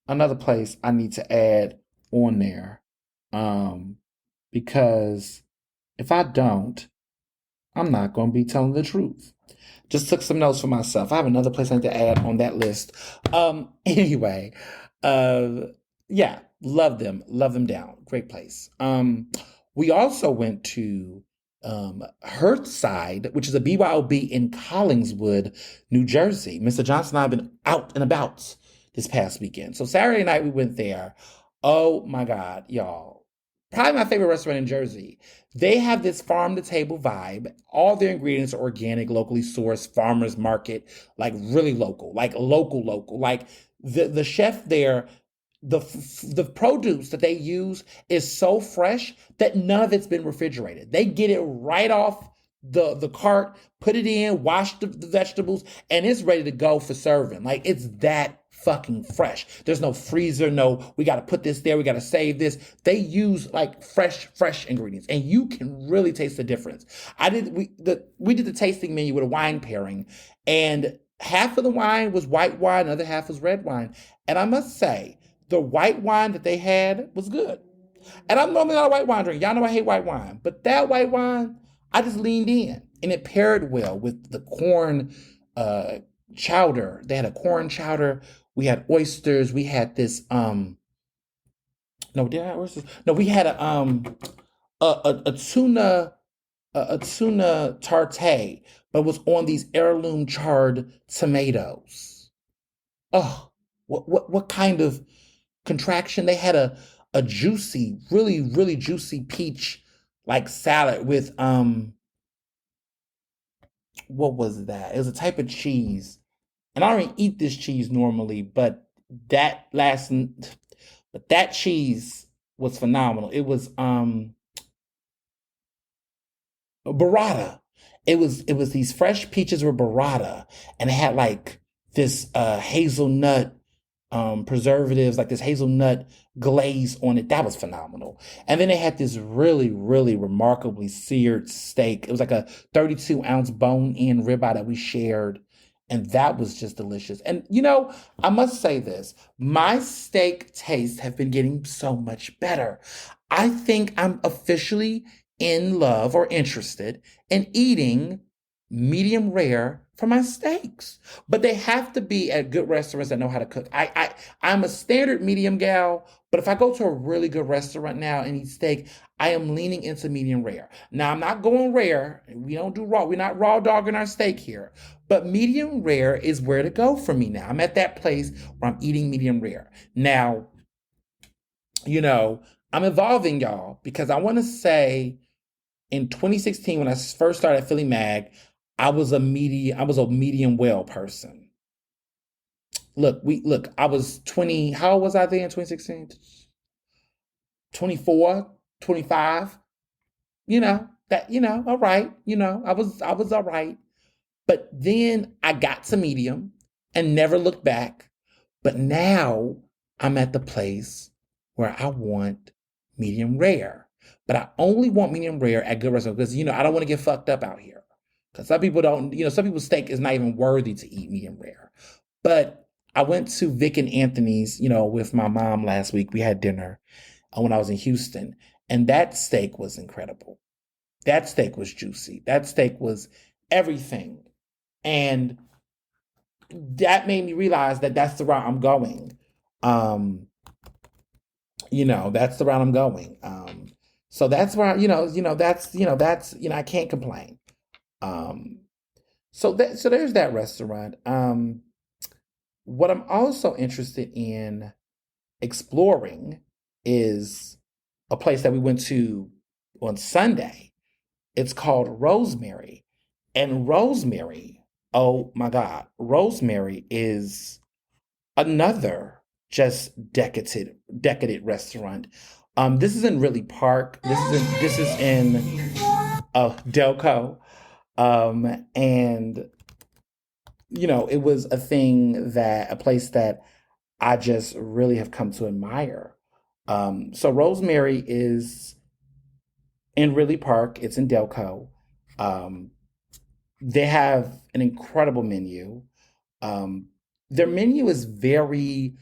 another place I need to add on there, um, because if I don't, I'm not going to be telling the truth. Just took some notes for myself. I have another place I need to add on that list. Anyway, uh, yeah, love them down. Great place. We also went to Hearthside, which is a BYOB in Collingswood, New Jersey. Mr. Johnson and I have been out and about this past weekend. So Saturday night we went there. Oh my God, y'all. Probably my favorite restaurant in Jersey. They have this farm to table vibe. All their ingredients are organic, locally sourced, farmers market, like really local, like local. Like the chef there, the produce that they use is so fresh that none of it's been refrigerated. They get it right off the cart, put it in, wash the vegetables, and it's ready to go for serving. Like it's that fucking fresh. There's no freezer, no, we got to put this there, we got to save this. They use like fresh ingredients, and you can really taste the difference. We did the tasting menu with a wine pairing, and half of the wine was white wine, another half was red wine. And I must say, the white wine that they had was good. And I'm normally not a white wine drinker. Y'all know I hate white wine. But that white wine, I just leaned in. And it paired well with the corn chowder. They had a corn chowder. We had oysters. We had this no, did I have oysters? No, we had a tuna a tuna tarte, but it was on these heirloom charred tomatoes. Oh, what kind of contraction? They had a juicy, really juicy peach like salad with what was that? It was a type of cheese. And I don't eat this cheese normally, but that last but that cheese was phenomenal. It was burrata. It was these fresh peaches with burrata, and it had like this hazelnut preservatives, like this hazelnut glaze on it. That was phenomenal. And then they had this really remarkably seared steak. It was like a 32-ounce bone-in ribeye that we shared. And that was just delicious. And I must say this, my steak tastes have been getting so much better. I think I'm officially in love or interested in eating medium rare for my steaks. But they have to be at good restaurants that know how to cook. I'm a standard medium gal, but if I go to a really good restaurant now and eat steak, I am leaning into medium rare. Now I'm not going rare. We don't do raw. We're not raw dogging our steak here. But medium rare is where to go for me now. I'm at that place where I'm eating medium rare. Now, I'm evolving, y'all, because I want to say in 2016, when I first started at Philly Mag, I was a medium well person. Look, I was 20. How old was I then in 2016? 24, 25. All right. I was all right. But then I got to medium and never looked back. But now I'm at the place where I want medium rare. But I only want medium rare at good restaurants because, I don't want to get fucked up out here. Because some people don't, some people's steak is not even worthy to eat medium rare. But I went to Vic and Anthony's, with my mom last week. We had dinner when I was in Houston. And that steak was incredible. That steak was juicy. That steak was everything. And that made me realize that that's the route I'm going. That's the route I'm going. So that's where, I can't complain. So there's that restaurant. What I'm also interested in exploring is a place that we went to on Sunday. It's called Rosemary. And Rosemary, oh my God, Rosemary is another just decadent restaurant. This is in Ridley Park. This is in Delco. And it was a place that I just really have come to admire. So Rosemary is in Ridley Park. It's in Delco. Um, they have an incredible menu. Um, their menu is very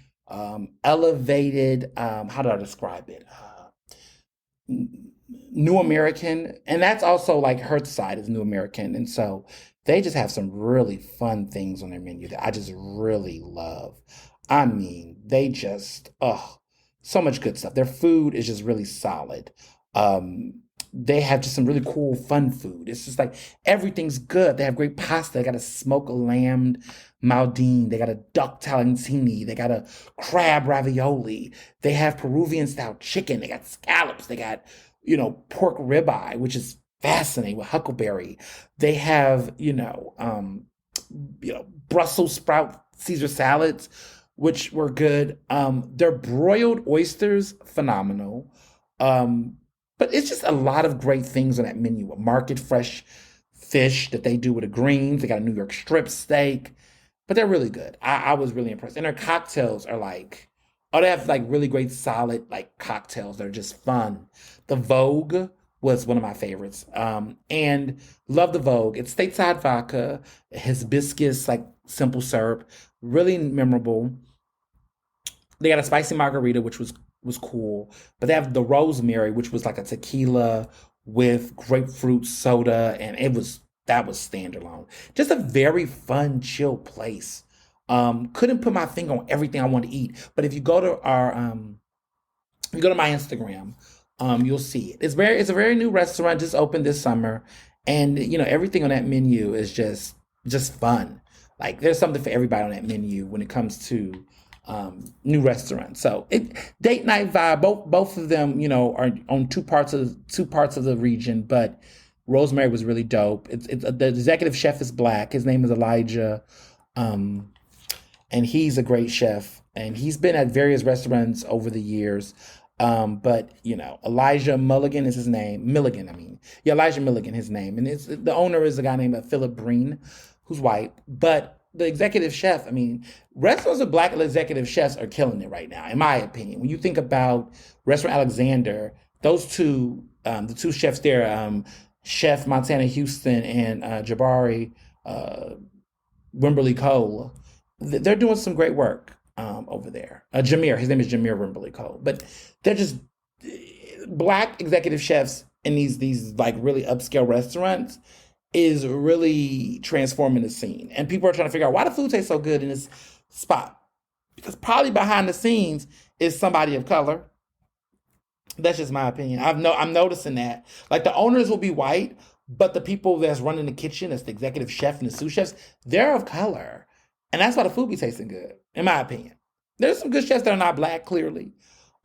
elevated. How do I describe it? New American, and that's also like her side is New American, and so they just have some really fun things on their menu that I just really love. I mean, they just so much good stuff. Their food is just really solid. They have just some really cool fun food. It's just like everything's good. They have great pasta. They got a smoked lamb Maldine. They got a duck talentini. They got a crab ravioli. They have Peruvian style chicken. They got scallops. They got, pork ribeye, which is fascinating with huckleberry. They have, Brussels sprout Caesar salads, which were good. Their broiled oysters, phenomenal. But it's just a lot of great things on that menu. A market fresh fish that they do with the greens. They got a New York strip steak, but they're really good. I was really impressed. And their cocktails are like, oh, they have like really great solid like cocktails that are just fun. The Vogue was one of my favorites. And love the Vogue. It's stateside vodka, hibiscus, like simple syrup, really memorable. They got a spicy margarita, which was cool. But they have the rosemary, which was like a tequila with grapefruit soda, and that was standalone. Just a very fun, chill place. Couldn't put my finger on everything I want to eat, but if you go to my Instagram, you'll see it. It's a very new restaurant, just opened this summer, and everything on that menu is just fun. Like there's something for everybody on that menu when it comes to new restaurants. So date night vibe. Both of them, are on two parts of the region. But Rosemary was really dope. It's the executive chef is black. His name is Elijah, and he's a great chef. And he's been at various restaurants over the years. But Elijah Mulligan is his name. Milligan, I mean, yeah, Elijah Milligan, his name, and the owner is a guy named Philip Breen, who's white, but the executive chef, I mean, restaurants with black executive chefs are killing it right now, in my opinion. When you think about Restaurant Alexander, those two, the two chefs there, Chef Montana Houston and Jabari uh, Wimberly Cole, they're doing some great work over there. Jameer, his name is Jameer Wimberly Cole, but they're just black executive chefs in these like really upscale restaurants is really transforming the scene. And people are trying to figure out why the food tastes so good in this spot. Because probably behind the scenes is somebody of color. That's just my opinion. I'm noticing that. Like the owners will be white, but the people that's running the kitchen, that's the executive chef and the sous chefs, they're of color. And that's why the food be tasting good, in my opinion. There's some good chefs that are not black, clearly.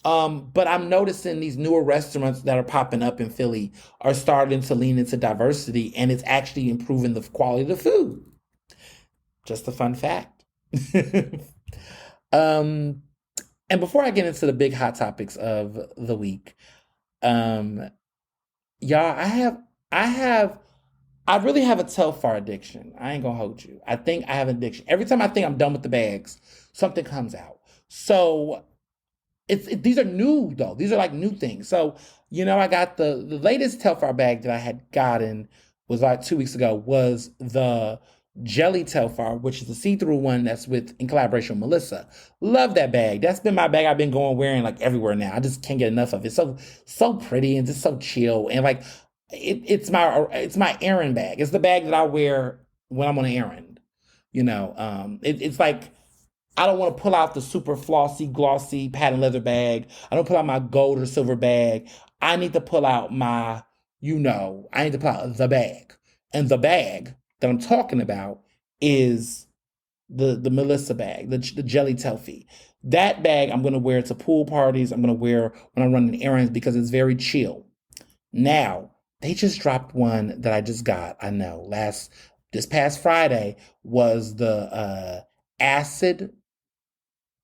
But I'm noticing these newer restaurants that are popping up in Philly are starting to lean into diversity, and it's actually improving the quality of the food. Just a fun fact. um, and before I get into the big hot topics of the week, um, y'all, I have, I really have a Telfar addiction. I ain't gonna hold you. I think I have an addiction. Every time I think I'm done with the bags, something comes out. So these are new though. These are like new things. So I got the latest Telfar bag that I had gotten was like 2 weeks ago was the Jelly Telfar, which is the see-through one that's with in collaboration with Melissa. Love that bag. That's been my bag I've been going wearing like everywhere now. I just can't get enough of it. So pretty and just so chill and like it's my errand bag. It's the bag that I wear when I'm on an errand. It's like I don't want to pull out the super flossy, glossy patent leather bag. I don't pull out my gold or silver bag. I need to pull out I need to pull out the bag. And the bag that I'm talking about is the Melissa bag, the Jelly Telfie. That bag I'm going to wear to pool parties. I'm going to wear when I'm running errands because it's very chill. Now, they just dropped one that I just got. I know. This past Friday was the acid,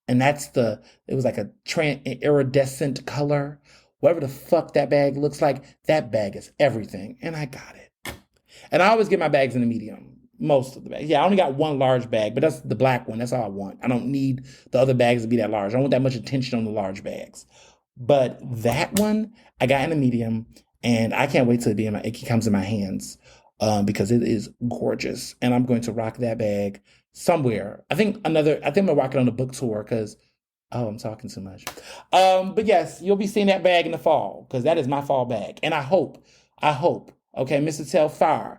and it was like a iridescent color. Whatever the fuck that bag looks like, that bag is everything. And I got it. And I always get my bags in the medium. Most of the bags. Yeah, I only got one large bag, but that's the black one. That's all I want. I don't need the other bags to be that large. I don't want that much attention on the large bags. But that one, I got in a medium. and I can't wait till it comes in my hands, because it is gorgeous, and I'm going to rock that bag somewhere. I think I'm gonna rock it on the book tour because oh, I'm talking too much. But yes, you'll be seeing that bag in the fall because that is my fall bag, and I hope, okay, Mr. Telfar,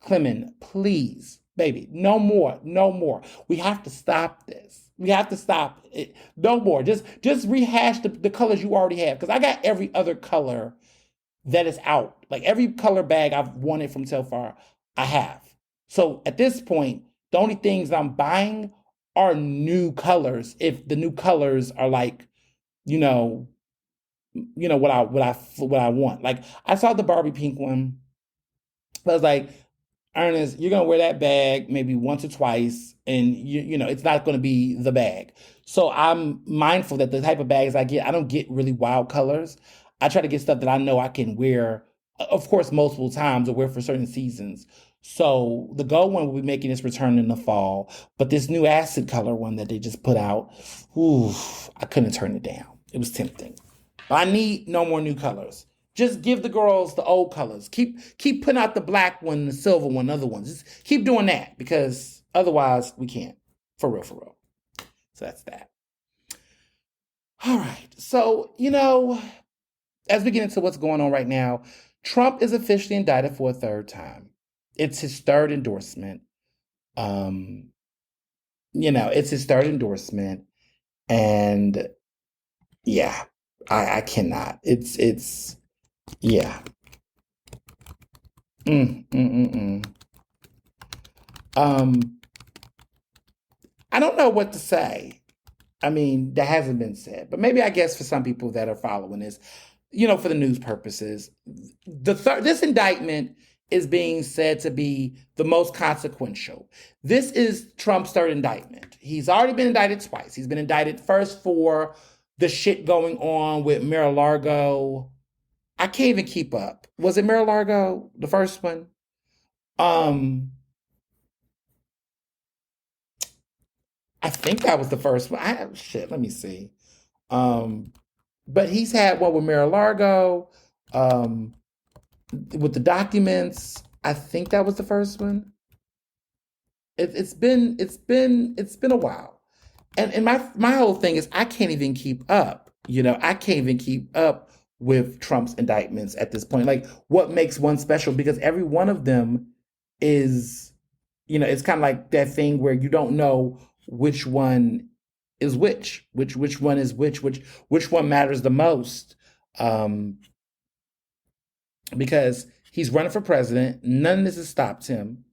Clement, please, baby, no more, no more. We have to stop this. We have to stop it. No more. Just rehash the colors you already have. Because I got every other color that is out. Like every color bag I've wanted from Telfar, I have. So at this point, the only things I'm buying are new colors. If the new colors are like, you know, what I want. Like I saw the Barbie pink one. I was like, Ernest, you're gonna wear that bag maybe once or twice, and it's not gonna be the bag. So I'm mindful that the type of bags I get, I don't get really wild colors. I try to get stuff that I know I can wear, of course, multiple times or wear for certain seasons. So the gold one will be making its return in the fall, but this new acid color one that they just put out, ooh, I couldn't turn it down. It was tempting. But I need no more new colors. Just give the girls the old colors. Keep putting out the black one, the silver one, other ones. Just keep doing that because otherwise we can't. For real, for real. So that's that. All right. So, as we get into what's going on right now, Trump is officially indicted for a third time. It's his third endorsement. It's his third endorsement. And yeah, I cannot. It's yeah. Mm, mm, mm, mm. Um, I don't know what to say. I mean, that hasn't been said, but maybe I guess for some people that are following this, for the news purposes, this indictment is being said to be the most consequential. This is Trump's third indictment. He's already been indicted twice. He's been indicted first for the shit going on with Mar-a-Lago. I can't even keep up. Was it Mar-a-Lago, the first one? Um, I think that was the first one. Let me see. Um, but he's had one with Mar-a-Lago, with the documents. I think that was the first one. It's been a while, and my whole thing is I can't even keep up. I can't even keep up with Trump's indictments at this point. Like, what makes one special? Because every one of them is, it's kind of like that thing where you don't know which one is which one is which one matters the most. Um, because he's running for president. None of this has stopped him.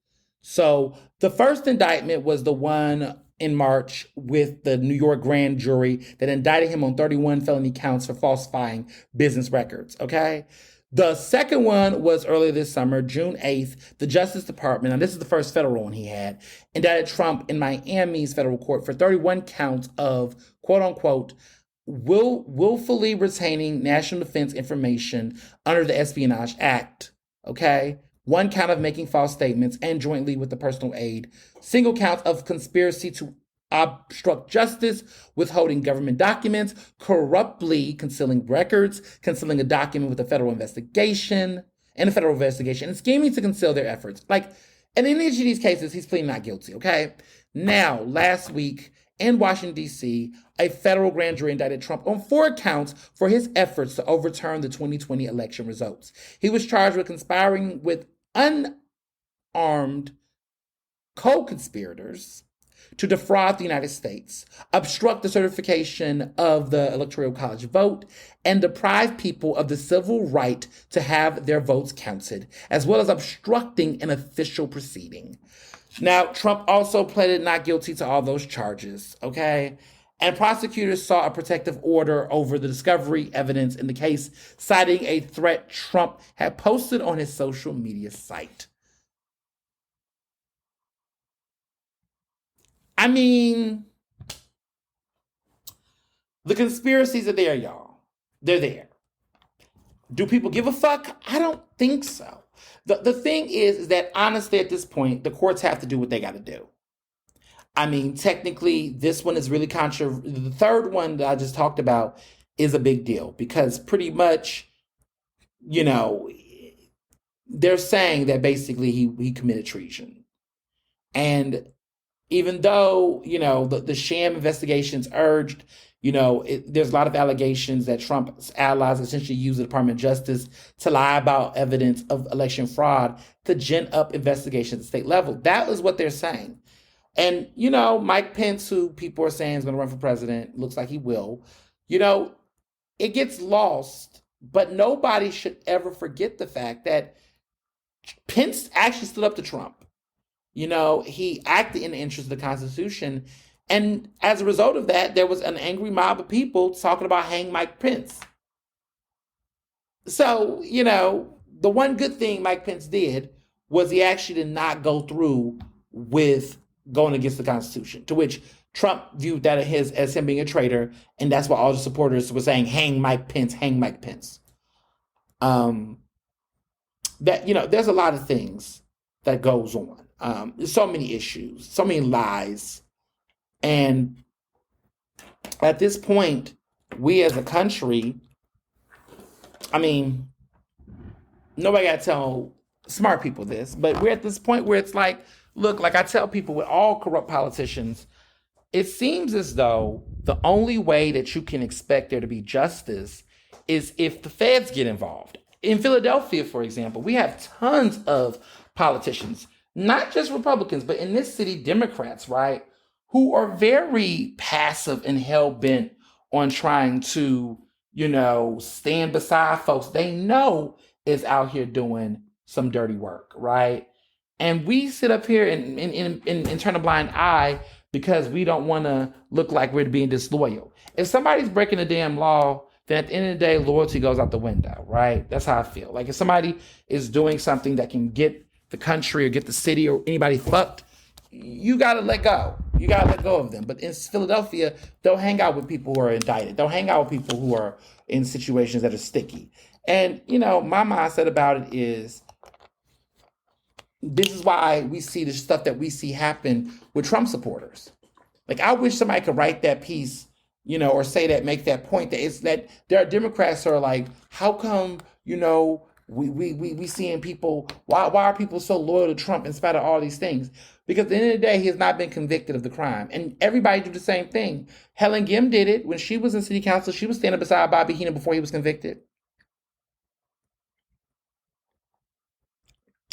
So the first indictment was the one in March with the New York grand jury that indicted him on 31 felony counts for falsifying business records. Okay. The second one was earlier this summer, June 8th. The Justice Department, and this is the first federal one he had, indicted Trump in Miami's federal court for 31 counts of, quote unquote, willfully retaining national defense information under the Espionage Act. Okay. One count of making false statements and jointly with the personal aid. Single count of conspiracy to obstruct justice, withholding government documents, corruptly concealing records, concealing a document with a federal investigation, and scheming to conceal their efforts. Like, and in each of these cases, he's pleading not guilty, okay? Now, last week in Washington, D.C., a federal grand jury indicted Trump on 4 counts for his efforts to overturn the 2020 election results. He was charged with conspiring with unarmed co-conspirators to defraud the United States, obstruct the certification of the Electoral College vote, and deprive people of the civil right to have their votes counted, as well as obstructing an official proceeding. Now, Trump also pleaded not guilty to all those charges, okay? And prosecutors sought a protective order over the discovery evidence in the case, citing a threat Trump had posted on his social media site. I mean, the conspiracies are there, y'all. They're there. Do people give a fuck? I don't think so. The thing is that honestly, at this point, the courts have to do what they got to do. I mean, technically, this one is really controversial. The third one that I just talked about is a big deal because pretty much you know, they're saying that basically he committed treason. And even though, the sham investigations urged, there's a lot of allegations that Trump's allies essentially used the Department of Justice to lie about evidence of election fraud to gin up investigations at the state level. That is what they're saying. And, Mike Pence, who people are saying is going to run for president, looks like he will, it gets lost, but nobody should ever forget the fact that Pence actually stood up to Trump. He acted in the interest of the Constitution. And as a result of that, there was an angry mob of people talking about hang Mike Pence. So, the one good thing Mike Pence did was he actually did not go through with going against the Constitution, to which Trump viewed that as him being a traitor. And that's why all the supporters were saying, hang Mike Pence, hang Mike Pence. There's a lot of things that goes on. There's so many issues, so many lies. And at this point, we as a country, nobody got to tell smart people this, but we're at this point where it's like, look, like I tell people with all corrupt politicians, it seems as though the only way that you can expect there to be justice is if the feds get involved. In Philadelphia, for example, we have tons of politicians, not just Republicans, but in this city, Democrats, right, who are very passive and hell-bent on trying to, stand beside folks they know is out here doing some dirty work, right? And we sit up here and turn a blind eye because we don't want to look like we're being disloyal. If somebody's breaking the damn law, then at the end of the day, loyalty goes out the window, right? That's how I feel. Like if somebody is doing something that can get the country or get the city or anybody fucked, you got to let go. You got to let go of them. But in Philadelphia, they'll hang out with people who are indicted. They'll hang out with people who are in situations that are sticky. And, my mindset about it is this is why we see the stuff that we see happen with Trump supporters. Like, I wish somebody could write that piece, or say that, make that point, that it's that there are Democrats who are like, how come, we seeing people, why are people so loyal to Trump in spite of all these things? Because at the end of the day, he has not been convicted of the crime. And everybody do the same thing. Helen Gim did it when she was in city council. She was standing beside Bobby Heenan before he was convicted.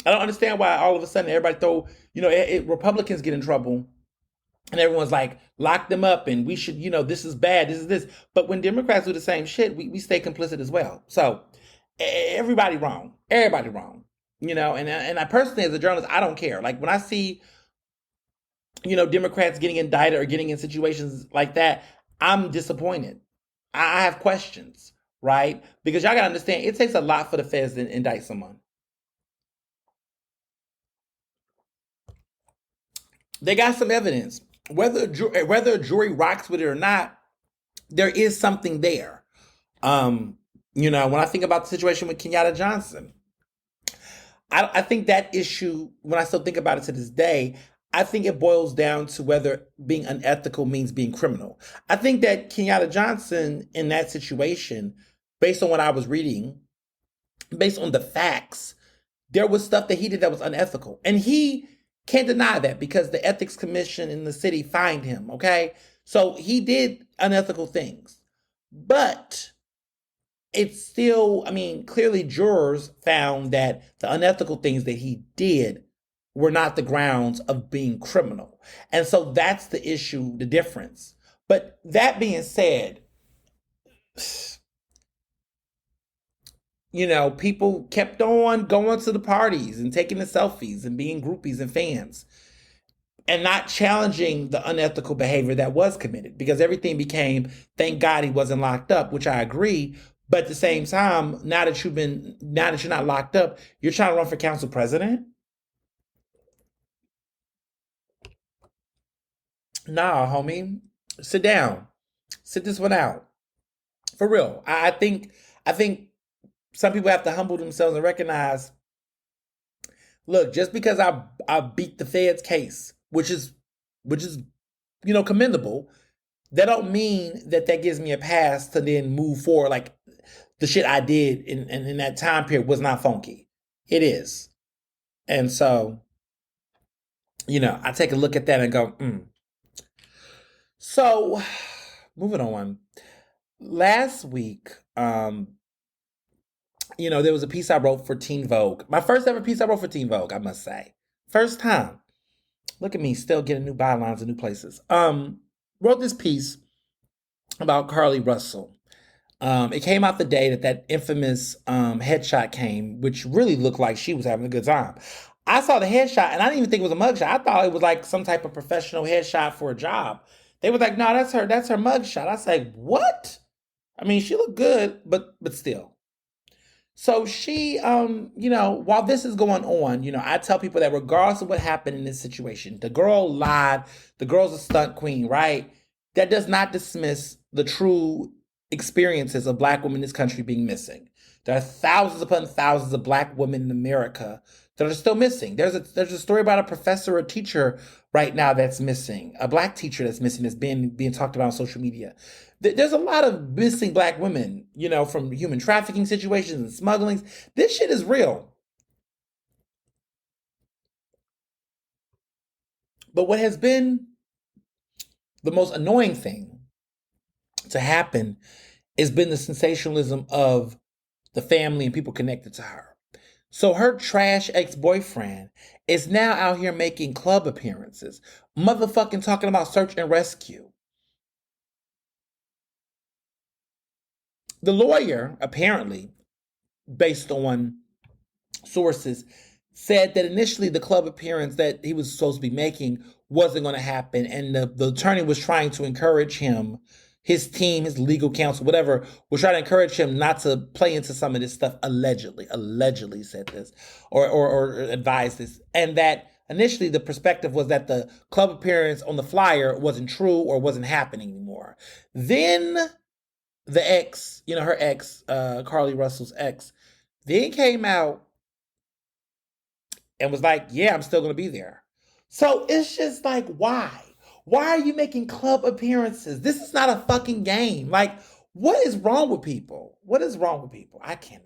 I don't understand why all of a sudden everybody throw, Republicans get in trouble and everyone's like, lock them up and we should, this is bad, this is this. But when Democrats do the same shit, we stay complicit as well. So everybody wrong. Everybody wrong. And I personally, as a journalist, I don't care. Like when I see, Democrats getting indicted or getting in situations like that, I'm disappointed. I have questions, right? Because y'all got to understand, it takes a lot for the feds to indict someone. They got some evidence. Whether a jury rocks with it or not, there is something there. When I think about the situation with Kenyatta Johnson, I think that issue, when I still think about it to this day, I think it boils down to whether being unethical means being criminal. I think that Kenyatta Johnson in that situation, based on what I was reading, based on the facts, there was stuff that he did that was unethical. And he can't deny that because the ethics commission in the city fined him, okay? So he did unethical things. But it's still, clearly jurors found that the unethical things that he did were not the grounds of being criminal. And so that's the issue, the difference. But that being said, people kept on going to the parties and taking the selfies and being groupies and fans and not challenging the unethical behavior that was committed because everything became, thank God he wasn't locked up, which I agree. But at the same time, now that you're not locked up, you're trying to run for council president? Nah, homie. Sit down. Sit this one out. For real. I think some people have to humble themselves and recognize, look, just because I beat the Fed's case, which is commendable, that don't mean that gives me a pass to then move forward. Like the shit I did in that time period was not funky. It is. And so, I take a look at that and go, So, moving on. Last week, there was a piece I wrote for Teen Vogue. My first ever piece I wrote for Teen Vogue, I must say. First time. Look at me, still getting new bylines in new places. Wrote this piece about Carly Russell. It came out the day that infamous headshot came, which really looked like she was having a good time. I saw the headshot, and I didn't even think it was a mugshot. I thought it was like some type of professional headshot for a job. They were like, "No, that's her. That's her mugshot." I was like, "What?" I mean, she looked good, but still. So she, while this is going on, I tell people that regardless of what happened in this situation, the girl lied, the girl's a stunt queen, right? That does not dismiss the true experiences of Black women in this country being missing. There are thousands upon thousands of Black women in America that are still missing. There's a story about a professor or teacher right now that's missing, a Black teacher that's missing, that's being talked about on social media. There's a lot of missing Black women, from human trafficking situations and smugglings. This shit is real. But what has been the most annoying thing to happen has been the sensationalism of the family and people connected to her. So her trash ex-boyfriend is now out here making club appearances, motherfucking talking about search and rescue. The lawyer, apparently, based on sources, said that initially the club appearance that he was supposed to be making wasn't going to happen, and the attorney was trying to encourage him, his team, his legal counsel, whatever, was trying to encourage him not to play into some of this stuff, allegedly said this, or advised this, and that initially the perspective was that the club appearance on the flyer wasn't true or wasn't happening anymore. Then the ex, her ex, Carly Russell's ex, then came out and was like, yeah, I'm still going to be there. So it's just like, why? Why are you making club appearances? This is not a fucking game. Like, what is wrong with people? What is wrong with people? I cannot.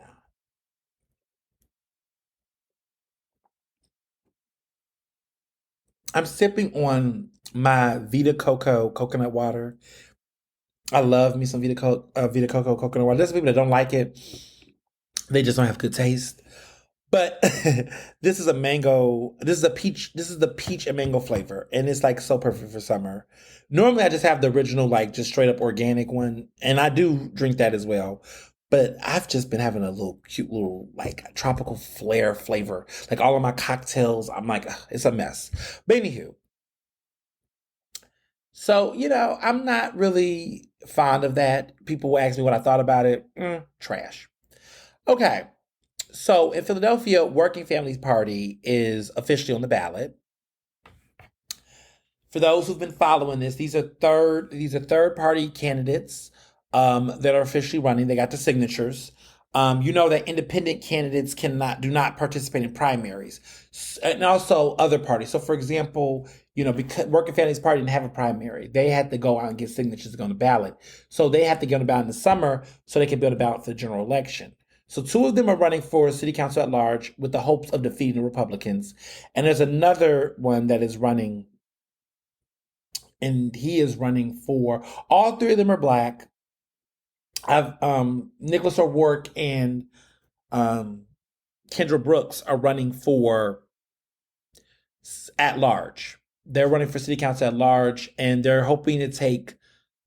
I'm sipping on my Vita Coco coconut water. I love me some Vita Coco coconut water. There's people that don't like it. They just don't have good taste. But this is a mango, this is a peach, this is the peach and mango flavor. And it's like so perfect for summer. Normally I just have the original, like just straight up organic one. And I do drink that as well. But I've just been having a little cute little like tropical flair flavor. Like all of my cocktails, I'm like, ugh, it's a mess. But anywho, so, I'm not really fond of that. People will ask me what I thought about it. Trash. Okay. So in Philadelphia, Working Families Party is officially on the ballot. For those who've been following this, these are third party candidates that are officially running. They got the signatures. You know that independent candidates do not participate in primaries, and also other parties. So, for example, because Working Families Party didn't have a primary, they had to go out and get signatures to go on the ballot. So they have to get on the ballot in the summer so they can be on the ballot for the general election. So two of them are running for city council at large with the hopes of defeating the Republicans. And there's another one that is running, and he is running for, all three of them are Black. I've Nicholas O'Rourke and Kendra Brooks are running for at large. They're running for city council at large, and they're hoping to take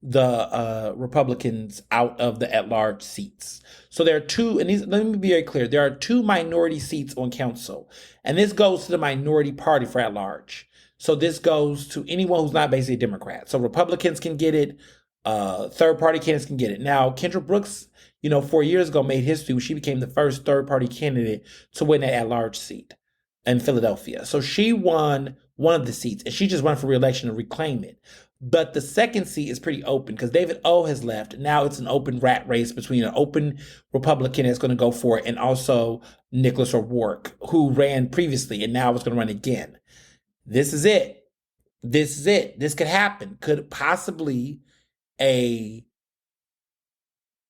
the Republicans out of the at-large seats. So there are two, and let me be very clear, there are two minority seats on council, and this goes to the minority party for at-large. So this goes to anyone who's not basically a Democrat. So Republicans can get it, third-party candidates can get it. Now, Kendra Brooks, 4 years ago made history when she became the first third-party candidate to win that at-large seat in Philadelphia. So she won one of the seats, and she just ran for re-election to reclaim it. But the second seat is pretty open because David O has left. Now it's an open rat race between an open Republican that's going to go for it and also Nicholas O'Rourke, who ran previously and now is going to run again. This is it. This is it. This could happen. Could possibly the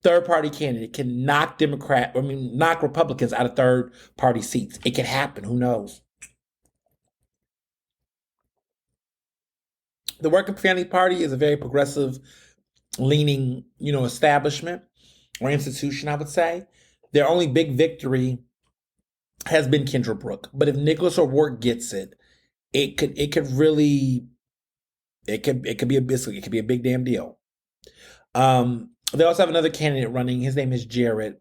third party candidate can knock Republicans out of third party seats. It can happen. Who knows? The Working Families Party is a very progressive leaning, establishment or institution, I would say. Their only big victory has been Kendra Brooke. But if Nicholas O'Rourke gets it, it could really it could be a big damn deal. They also have another candidate running. His name is Jared,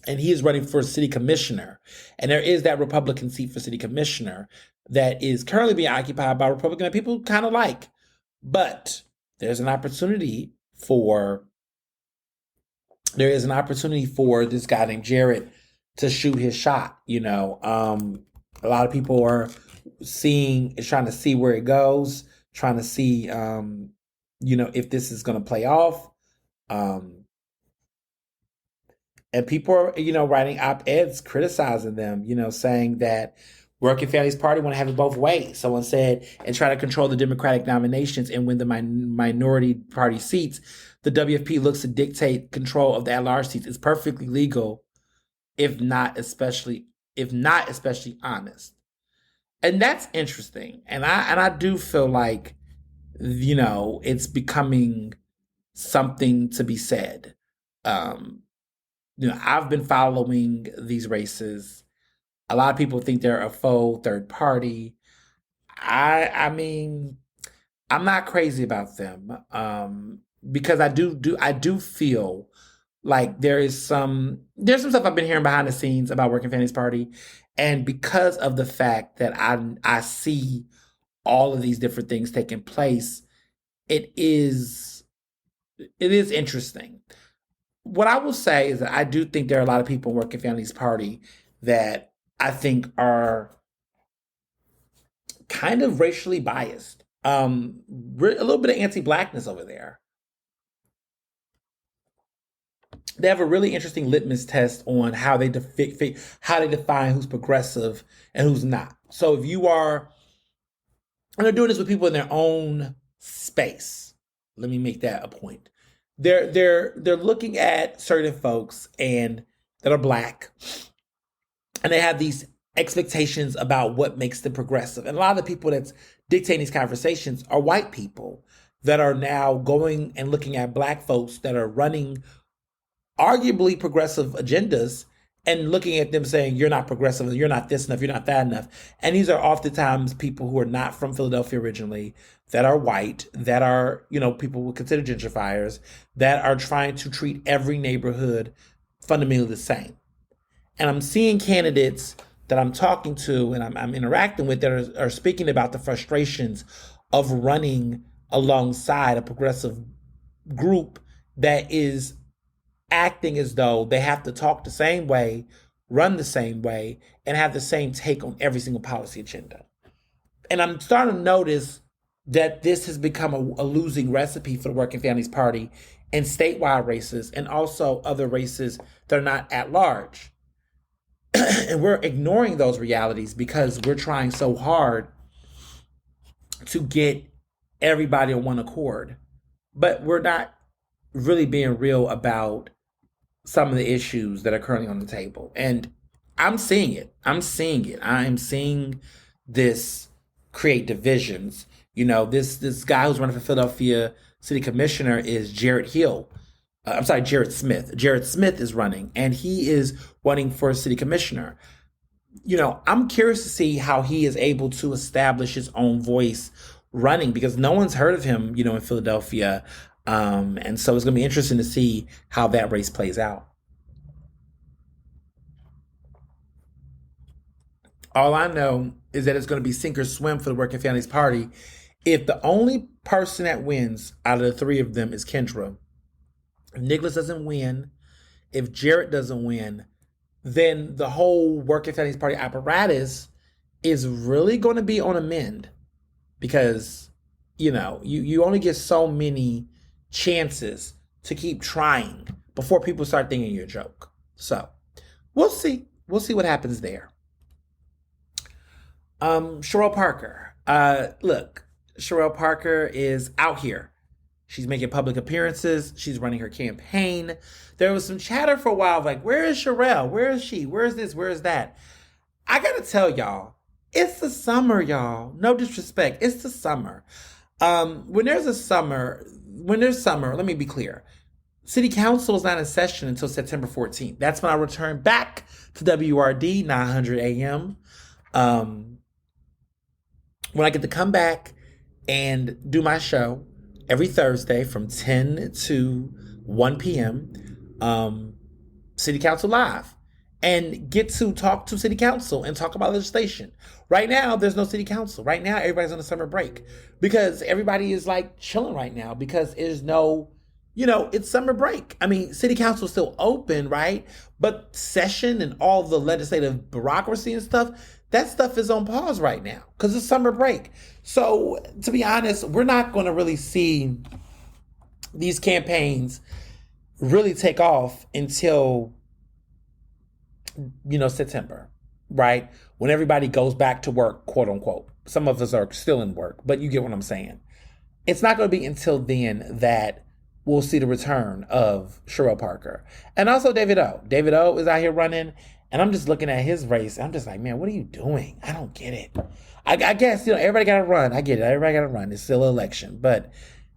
and he is running for city commissioner. And there is that Republican seat for city commissioner that is currently being occupied by Republican that people kind of like. But there's an opportunity for this guy named Jared to shoot his shot. A lot of people are trying to see where it goes, trying to see, if this is going to play off. And people are, writing op-eds criticizing them, saying that Working Families Party want to have it both ways. Someone said, and try to control the Democratic nominations and win the minority party seats. The WFP looks to dictate control of the at-large seats. It's perfectly legal, if not especially honest. And that's interesting. And I do feel like, it's becoming something to be said. I've been following these races. A lot of people think they're a faux third party. I mean, I'm not crazy about them, because I do feel like there's some stuff I've been hearing behind the scenes about Working Families Party, and because of the fact that I see all of these different things taking place, it is interesting. What I will say is that I do think there are a lot of people in Working Families Party that I think are kind of racially biased. A little bit of anti-blackness over there. They have a really interesting litmus test on how they define who's progressive and who's not. So if you are, and they're doing this with people in their own space. Let me make that a point. They're looking at certain folks and that are Black, and they have these expectations about what makes them progressive. And a lot of the people that's dictating these conversations are white people that are now going and looking at Black folks that are running arguably progressive agendas and looking at them saying, you're not progressive, you're not this enough, you're not that enough. And these are oftentimes people who are not from Philadelphia originally, that are white, that are, people would consider gentrifiers, that are trying to treat every neighborhood fundamentally the same. And I'm seeing candidates that I'm talking to and I'm interacting with that are speaking about the frustrations of running alongside a progressive group that is acting as though they have to talk the same way, run the same way, and have the same take on every single policy agenda. And I'm starting to notice that this has become a losing recipe for the Working Families Party in statewide races and also other races that are not at large. And we're ignoring those realities because we're trying so hard to get everybody on one accord. But we're not really being real about some of the issues that are currently on the table. And I'm seeing it. I'm seeing this create divisions. This guy who's running for Philadelphia City Commissioner is Jared Smith. Jared Smith is running, and he is running for city commissioner. I'm curious to see how he is able to establish his own voice running, because no one's heard of him, in Philadelphia. And so it's going to be interesting to see how that race plays out. All I know is that it's going to be sink or swim for the Working Families Party. If the only person that wins out of the three of them is Kendra, if Nicholas doesn't win, if Jared doesn't win, then the whole Working Families Party apparatus is really going to be on a mend, because, you only get so many chances to keep trying before people start thinking you're a joke. So we'll see what happens there. Sherelle Parker. Look, Sherelle Parker is out here She's making public appearances. She's running her campaign. There was some chatter for a while of like, where is Sherelle? Where is she? Where is this? Where is that? I gotta tell y'all, it's the summer, y'all. No disrespect. It's the summer. When there's summer, let me be clear. City Council is not in session until September 14th. That's when I return back to WRD 900 AM. Um, when I get to come back and do my show every Thursday from 10 to 1 p.m. City Council Live, and get to talk to City Council and talk about legislation. Right now, there's no City Council. Right now, everybody's on a summer break because everybody is like chilling right now because there's no, it's summer break. I mean, City Council is still open, right? But session and all the legislative bureaucracy and stuff, that stuff is on pause right now because it's summer break. So, to be honest, we're not going to really see these campaigns really take off until September, right? When everybody goes back to work, quote unquote. Some of us are still in work, but you get what I'm saying. It's not going to be until then that we'll see the return of Sherelle Parker. And also David O. David O is out here running, and I'm just looking at his race. And I'm just like, man, what are you doing? I don't get it. I guess, everybody got to run. I get it. Everybody got to run. It's still an election. But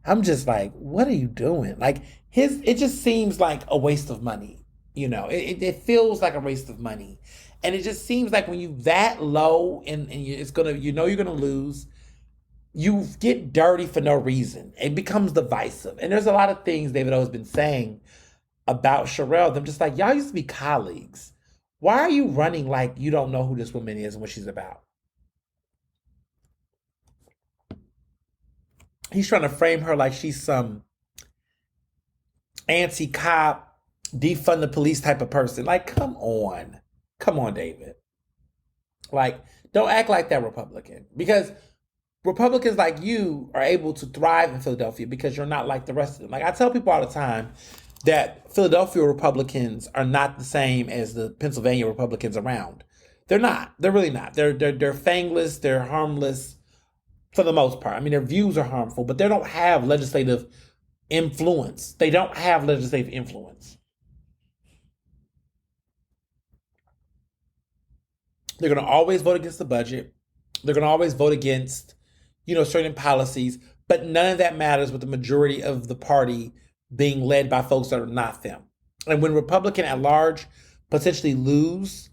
I'm just like, what are you doing? Like, it just seems like a waste of money. It feels like a waste of money. And it just seems like when you that low and it's gonna, you're gonna lose, you get dirty for no reason. It becomes divisive. And there's a lot of things David O has been saying about Sherelle. I'm just like, y'all used to be colleagues. Why are you running like you don't know who this woman is and what she's about? He's trying to frame her like she's some anti-cop, defund the police type of person. Like, come on, David. Like, don't act like that, Republican, because Republicans like you are able to thrive in Philadelphia because you're not like the rest of them. Like, I tell people all the time that Philadelphia Republicans are not the same as the Pennsylvania Republicans around. They're not. They're really not. They're fangless. They're harmless for the most part. I mean, their views are harmful, but they don't have legislative influence. They don't have legislative influence. They're going to always vote against the budget. They're going to always vote against, certain policies, but none of that matters with the majority of the party being led by folks that are not them. And when Republican at large potentially lose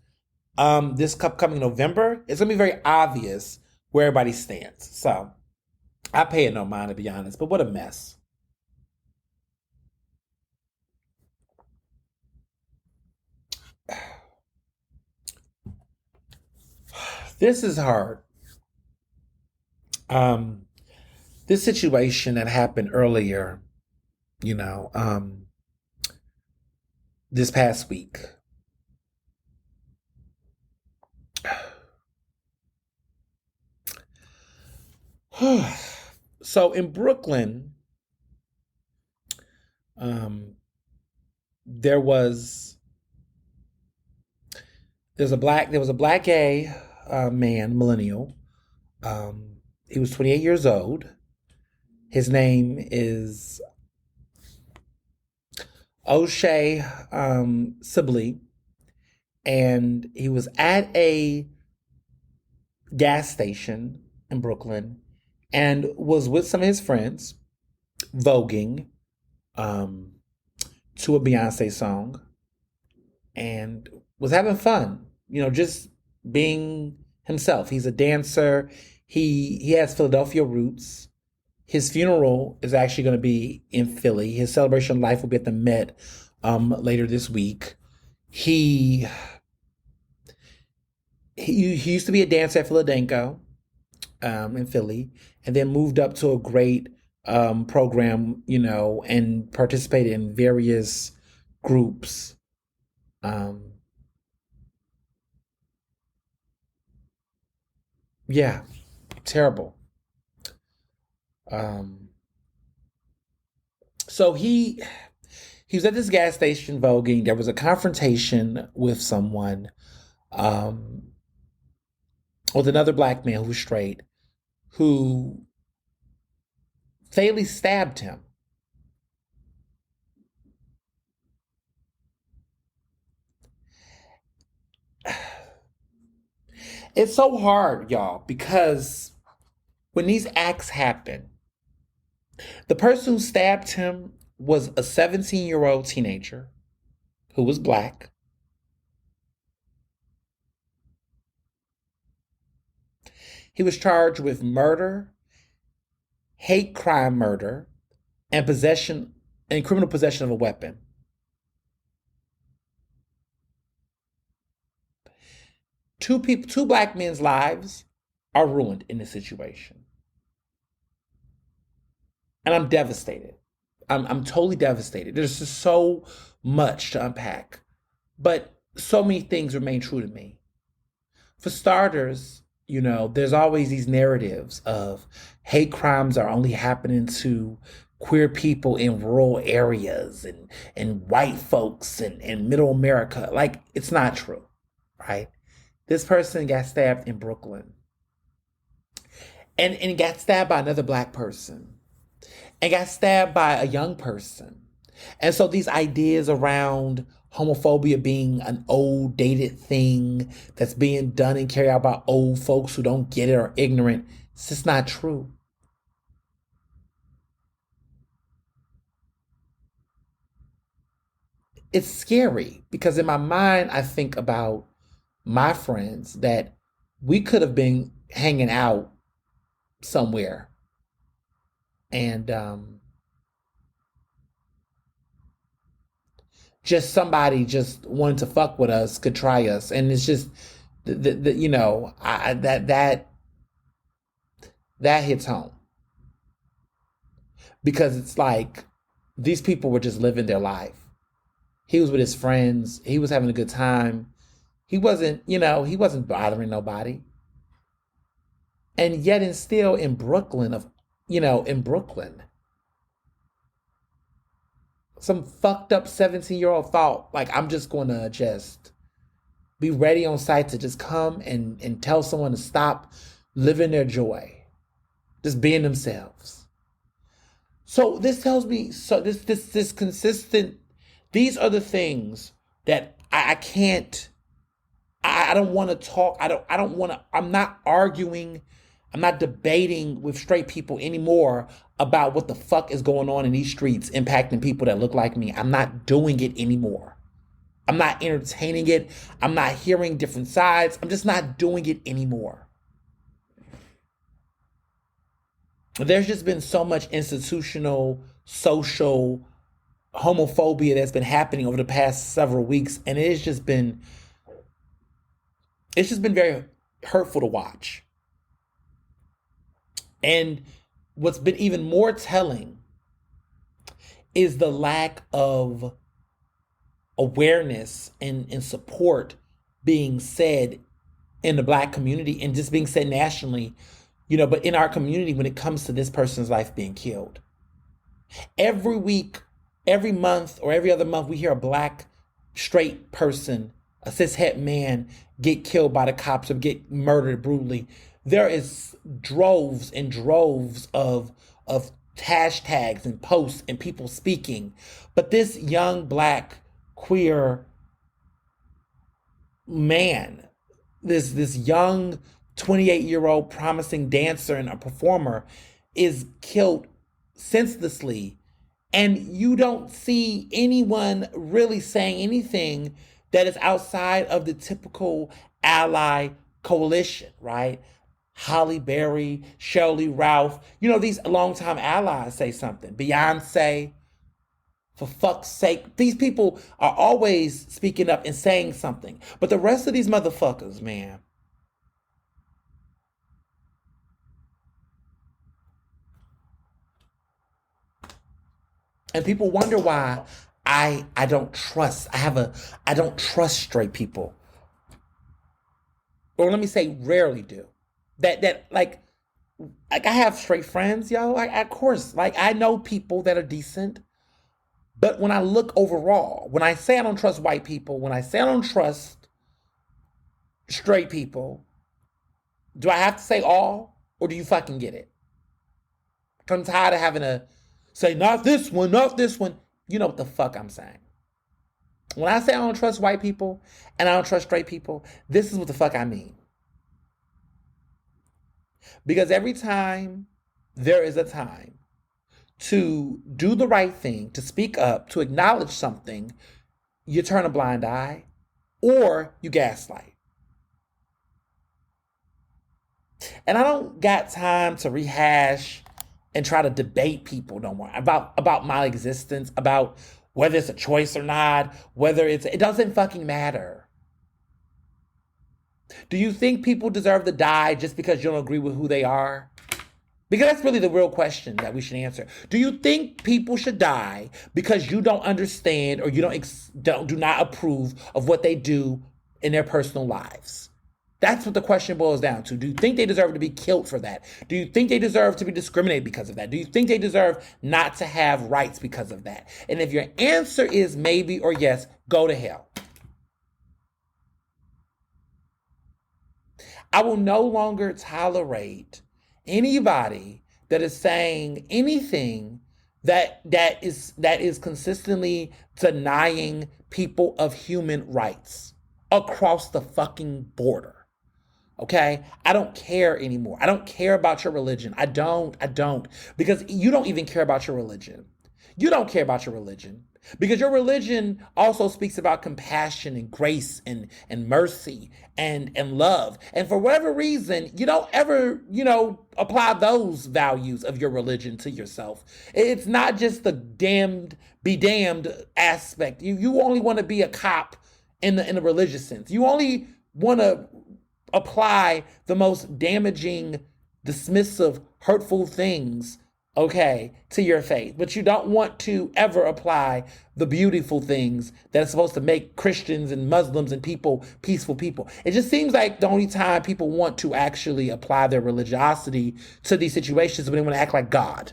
this upcoming November, it's going to be very obvious where everybody stands. So I pay it no mind, to be honest, but what a mess. This is hard. This situation that happened earlier, this past week. So in Brooklyn, there was a black gay man, millennial. He was 28 years old. His name is O'Shea Sibley, and he was at a gas station in Brooklyn and was with some of his friends voguing to a Beyonce song and was having fun, just being himself. He's a dancer. He has Philadelphia roots. His funeral is actually going to be in Philly. His celebration of life will be at the Met later this week. He used to be a dancer at Philadelphia in Philly, and then moved up to a great program, and participated in various groups. Yeah, terrible. So he was at this gas station voguing. There was a confrontation with someone, with another black man who was straight, who fatally stabbed him. It's so hard, y'all, because when these acts happen, the person who stabbed him was a 17-year-old teenager who was black. He was charged with murder, hate crime murder, and possession and criminal possession of a weapon. Two black men's lives are ruined in this situation. And I'm devastated. I'm totally devastated. There's just so much to unpack. But so many things remain true to me. For starters, there's always these narratives of hate crimes are only happening to queer people in rural areas and white folks and middle America. Like, it's not true, right? This person got stabbed in Brooklyn and got stabbed by another black person and got stabbed by a young person. And so these ideas around homophobia being an old, dated thing that's being done and carried out by old folks who don't get it or ignorant, it's just not true. It's scary because in my mind, I think about my friends that we could have been hanging out somewhere and just somebody just wanted to fuck with us could try us, and it's just that hits home because it's like these people were just living their life. He was with his friends, he was having a good time, he wasn't bothering nobody, and yet and still in Brooklyn, some fucked up 17-year-old thought, like, I'm just going to just be ready on site to just come and tell someone to stop living their joy, just being themselves. So this tells me, so this consistent, these are the things that I can't, I don't want to talk, I don't want to, I'm not arguing, I'm not debating with straight people anymore about what the fuck is going on in these streets impacting people that look like me. I'm not doing it anymore. I'm not entertaining it. I'm not hearing different sides. I'm just not doing it anymore. There's just been so much institutional, social homophobia that's been happening over the past several weeks, and it's just been very hurtful to watch. And what's been even more telling is the lack of awareness and support being said in the black community and just being said nationally, but in our community when it comes to this person's life being killed. Every week, every month, or every other month, we hear a black straight person, a cishet man, get killed by the cops or get murdered brutally. There is droves and droves of hashtags and posts and people speaking. But this young black queer man, this young 28-year-old promising dancer and a performer is killed senselessly. And you don't see anyone really saying anything that is outside of the typical ally coalition, right? Holly Berry, Shirley Ralph, these longtime allies say something. Beyonce, for fuck's sake. These people are always speaking up and saying something. But the rest of these motherfuckers, man, and people wonder why I don't trust. I don't trust straight people. Or let me say rarely do. That like I have straight friends, yo. Of course, like I know people that are decent. But when I look overall, when I say I don't trust white people, when I say I don't trust straight people, do I have to say all, or do you fucking get it? I'm tired of having to say, not this one, not this one. You know what the fuck I'm saying. When I say I don't trust white people and I don't trust straight people, this is what the fuck I mean. Because every time there is a time to do the right thing, to speak up, to acknowledge something, you turn a blind eye or you gaslight. And I don't got time to rehash and try to debate people no more about my existence, about whether it's a choice or not, it doesn't fucking matter. Do you think people deserve to die just because you don't agree with who they are? Because that's really the real question that we should answer. Do you think people should die because you don't understand or you do not approve of what they do in their personal lives? That's what the question boils down to. Do you think they deserve to be killed for that? Do you think they deserve to be discriminated because of that? Do you think they deserve not to have rights because of that? And if your answer is maybe or yes, go to hell. I will no longer tolerate anybody that is saying anything that is consistently denying people of human rights across the fucking border. Okay? I don't care anymore. I don't care about your religion. I don't. Because you don't even care about your religion. You don't care about your religion. Because your religion also speaks about compassion and grace and mercy and love. And for whatever reason, you don't ever, apply those values of your religion to yourself. It's not just the be damned aspect. You only want to be a cop in the religious sense. You only want to apply the most damaging, dismissive, hurtful things, okay, to your faith. But you don't want to ever apply the beautiful things that are supposed to make Christians and Muslims and people peaceful people. It just seems like the only time people want to actually apply their religiosity to these situations is when they want to act like God.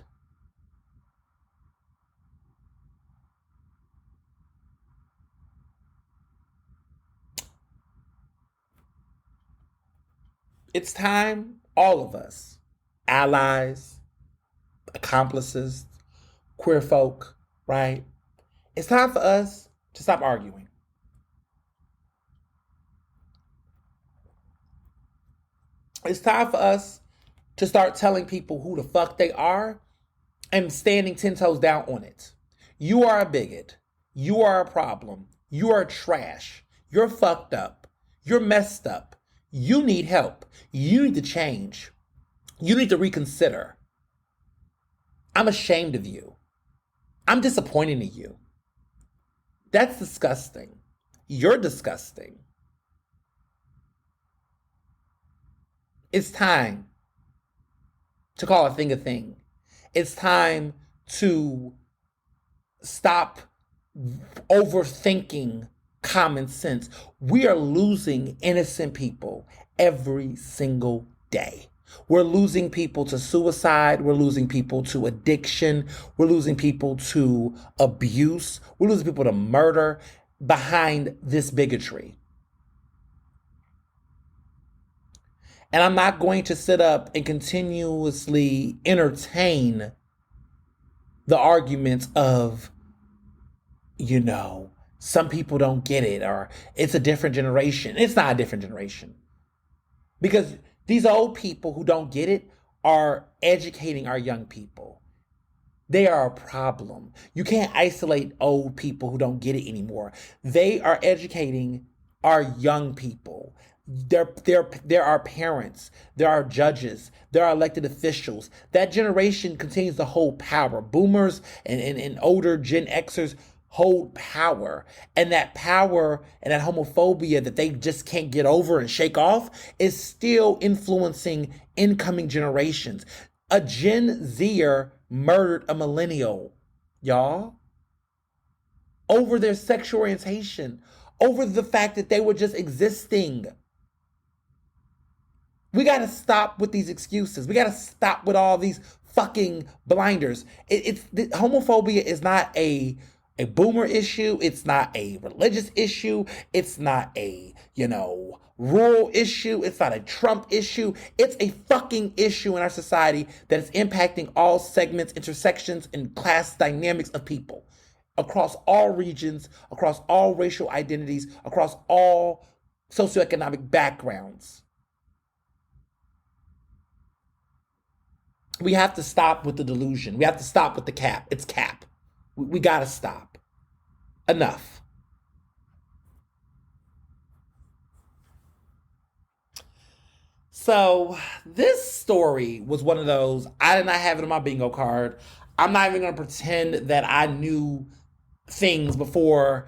It's time, all of us, allies, accomplices, queer folk, right? It's time for us to stop arguing. It's time for us to start telling people who the fuck they are and standing 10 toes down on it. You are a bigot. You are a problem. You are trash. You're fucked up. You're messed up. You need help. You need to change. You need to reconsider. I'm ashamed of you. I'm disappointed in you. That's disgusting. You're disgusting. It's time to call a thing. It's time to stop overthinking common sense. We are losing innocent people every single day. We're losing people to suicide. We're losing people to addiction. We're losing people to abuse. We're losing people to murder behind this bigotry. And I'm not going to sit up and continuously entertain the arguments of, some people don't get it, or it's a different generation. It's not a different generation. Because these old people who don't get it are educating our young people. They are a problem. You can't isolate old people who don't get it anymore. They are educating our young people. There are parents, there are judges, there are elected officials. That generation continues to hold power. Boomers and older Gen Xers hold power. And that power and that homophobia that they just can't get over and shake off is still influencing incoming generations. A Gen Zer murdered a millennial, y'all, over their sexual orientation, over the fact that they were just existing. We got to stop with these excuses. We got to stop with all these fucking blinders. Homophobia is not a boomer issue. It's not a religious issue. It's not a, rural issue. It's not a Trump issue. It's a fucking issue in our society that is impacting all segments, intersections, and class dynamics of people across all regions, across all racial identities, across all socioeconomic backgrounds. We have to stop with the delusion. We have to stop with the cap. It's cap. We got to stop. Enough. So this story was one of those. I did not have it on my bingo card. I'm not even going to pretend that I knew things before,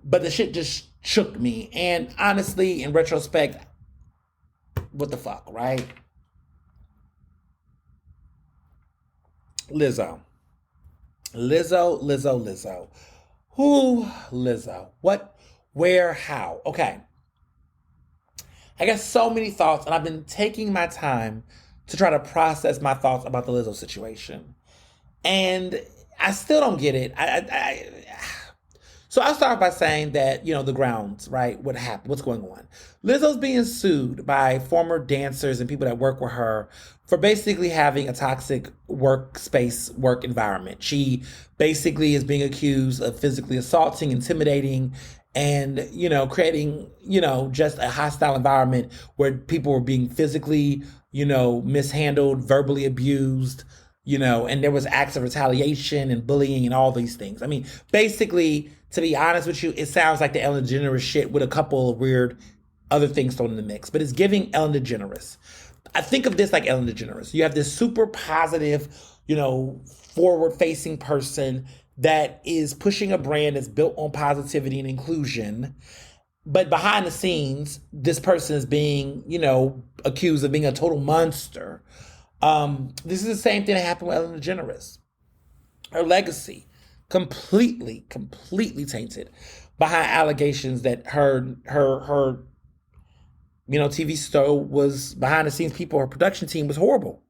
but the shit just shook me. And honestly, in retrospect, what the fuck, right? Lizzo. Lizzo. Who? Lizzo. What? Where? How? Okay. I got so many thoughts, and I've been taking my time to try to process my thoughts about the Lizzo situation. And I still don't get it. So I'll start by saying that, the grounds, right? What happened? What's going on? Lizzo's being sued by former dancers and people that work with her for basically having a toxic work environment. She basically is being accused of physically assaulting, intimidating, and, creating, just a hostile environment where people were being physically, mishandled, verbally abused, and there was acts of retaliation and bullying and all these things. I mean, basically, to be honest with you, it sounds like the Ellen DeGeneres shit with a couple of weird other things thrown in the mix, but it's giving Ellen DeGeneres. I think of this like Ellen DeGeneres. You have this super positive, forward-facing person that is pushing a brand that's built on positivity and inclusion, but behind the scenes, this person is being, accused of being a total monster. This is the same thing that happened with Ellen DeGeneres. Her legacy completely tainted behind allegations that her TV show was behind the scenes people, her production team was horrible.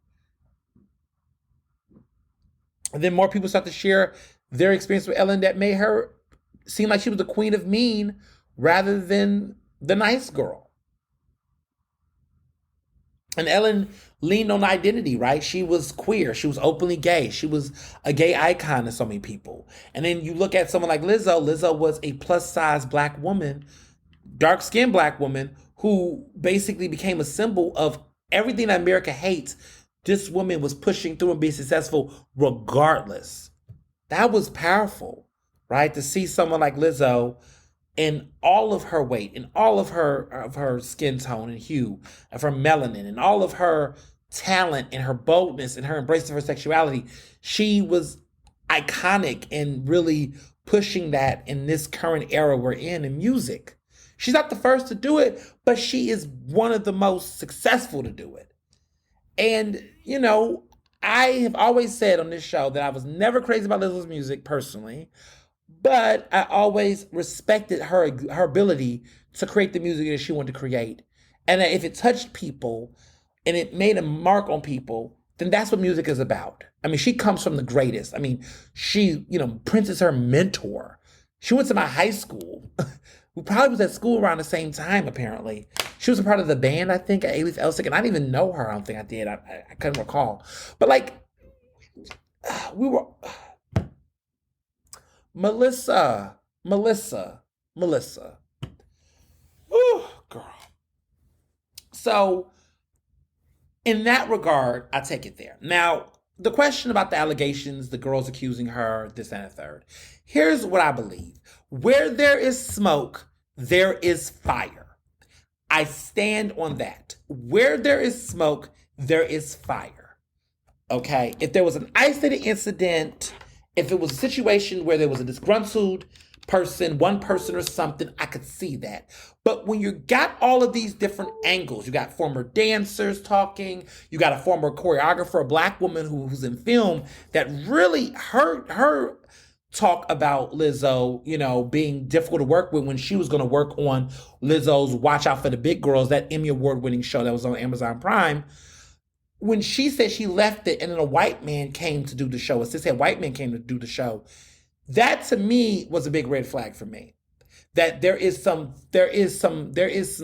And then more people start to share their experience with Ellen that made her seem like she was the queen of mean rather than the nice girl. And Ellen leaned on identity, right? She was queer. She was openly gay. She was a gay icon to so many people. And then you look at someone like Lizzo. Lizzo was a plus-size black woman, dark-skinned black woman, who basically became a symbol of everything that America hates. This woman was pushing through and being successful regardless. That was powerful, right? To see someone like Lizzo in all of her weight, in all of her skin tone and hue, of her melanin, and all of her talent and her boldness and her embrace of her sexuality, she was iconic in really pushing that in this current era we're in music. She's not the first to do it, but she is one of the most successful to do it. And, I have always said on this show that I was never crazy about Lizzo's music personally, but I always respected her ability to create the music that she wanted to create. And that if it touched people and it made a mark on people, then that's what music is about. I mean, she comes from the greatest. I mean, she, Prince is her mentor. She went to my high school. We probably was at school around the same time, apparently. She was a part of the band, I think, at Alice Elsick, and I didn't even know her. I don't think I did. I couldn't recall. But, we were... Melissa. Ooh, girl. So, in that regard, I take it there. Now, the question about the allegations, the girls accusing her, this and a third. Here's what I believe. Where there is smoke, there is fire. I stand on that. Where there is smoke, there is fire. Okay? If there was an isolated incident, if it was a situation where there was a disgruntled person, one person or something, I could see that. But when you got all of these different angles, you got former dancers talking, you got a former choreographer, a black woman who's in film that really her talk about Lizzo, being difficult to work with when she was going to work on Lizzo's Watch Out for the Big Girls, that Emmy Award-winning show that was on Amazon Prime. When she said she left it and then a white man came to do the show, a cishet white man came to do the show, that to me was a big red flag for me. That there is some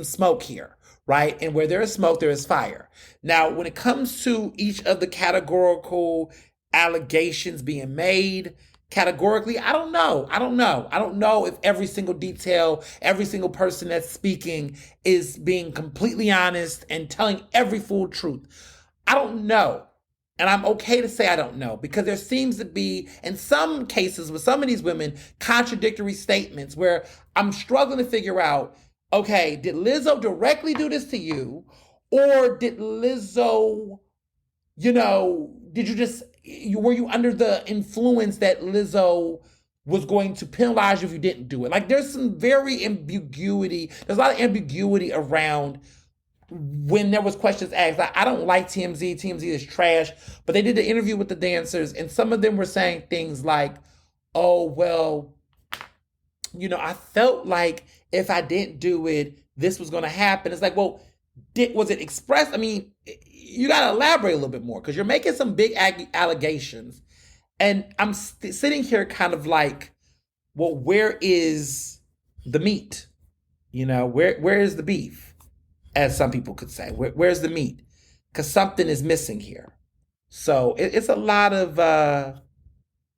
smoke here, right? And where there is smoke, there is fire. Now, when it comes to each of the categorical allegations being made, categorically, I don't know. I don't know if every single detail, every single person that's speaking is being completely honest and telling every full truth. I don't know. And I'm okay to say I don't know because there seems to be, in some cases with some of these women, contradictory statements where I'm struggling to figure out, okay, did Lizzo directly do this to you? Or did Lizzo, did you just, were you under the influence that Lizzo was going to penalize you if you didn't do it? Like there's some very ambiguity. There's a lot of ambiguity around when there was questions asked. I don't like TMZ. TMZ is trash. But they did the interview with the dancers, and some of them were saying things like, oh, well, I felt like if I didn't do it, this was going to happen. It's like, well, was it expressed? I mean, you got to elaborate a little bit more because you're making some big allegations. And I'm sitting here kind of like, well, where is the meat? Where is the beef? As some people could say. Where's the meat? Because something is missing here. So it's a lot of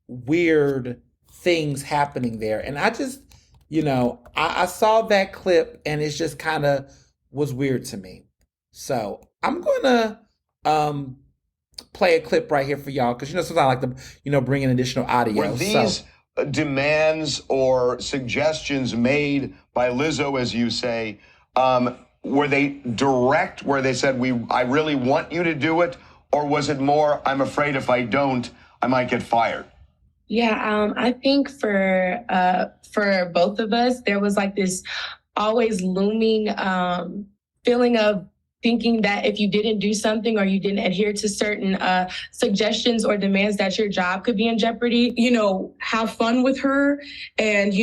weird things happening there. And I just, I saw that clip and it's just kind of was weird to me. So I'm going to play a clip right here for y'all because, sometimes I like to, bring in additional audio. Were these demands or suggestions made by Lizzo, as you say, were they direct, where they said, I really want you to do it? Or was it more, I'm afraid if I don't, I might get fired? Yeah, I think for both of us, there was like this always looming feeling of thinking that if you didn't do something or you didn't adhere to certain suggestions or demands that your job could be in jeopardy, have fun with her and,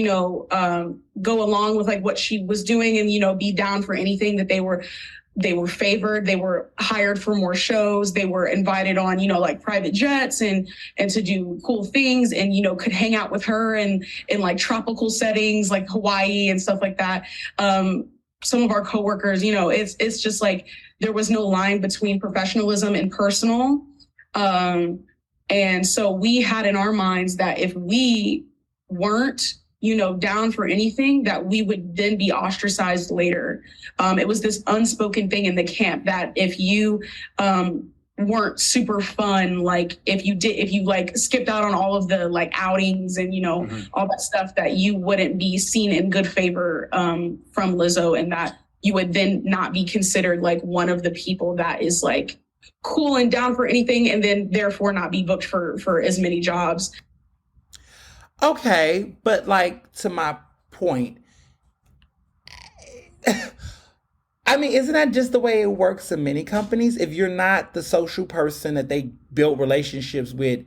go along with like what she was doing and, be down for anything that they were favored. They were hired for more shows. They were invited on, like private jets and to do cool things and, could hang out with her in like tropical settings like Hawaii and stuff like that. Some of our coworkers, it's just like there was no line between professionalism and personal. And so we had in our minds that if we weren't, down for anything, that we would then be ostracized later. It was this unspoken thing in the camp that if you weren't super fun, like if you like skipped out on all of the like outings and all that stuff, that you wouldn't be seen in good favor from Lizzo, and that you would then not be considered like one of the people that is like cool and down for anything, and then therefore not be booked for as many jobs. Okay, but like to my point, I mean, isn't that just the way it works in many companies? If you're not the social person that they build relationships with,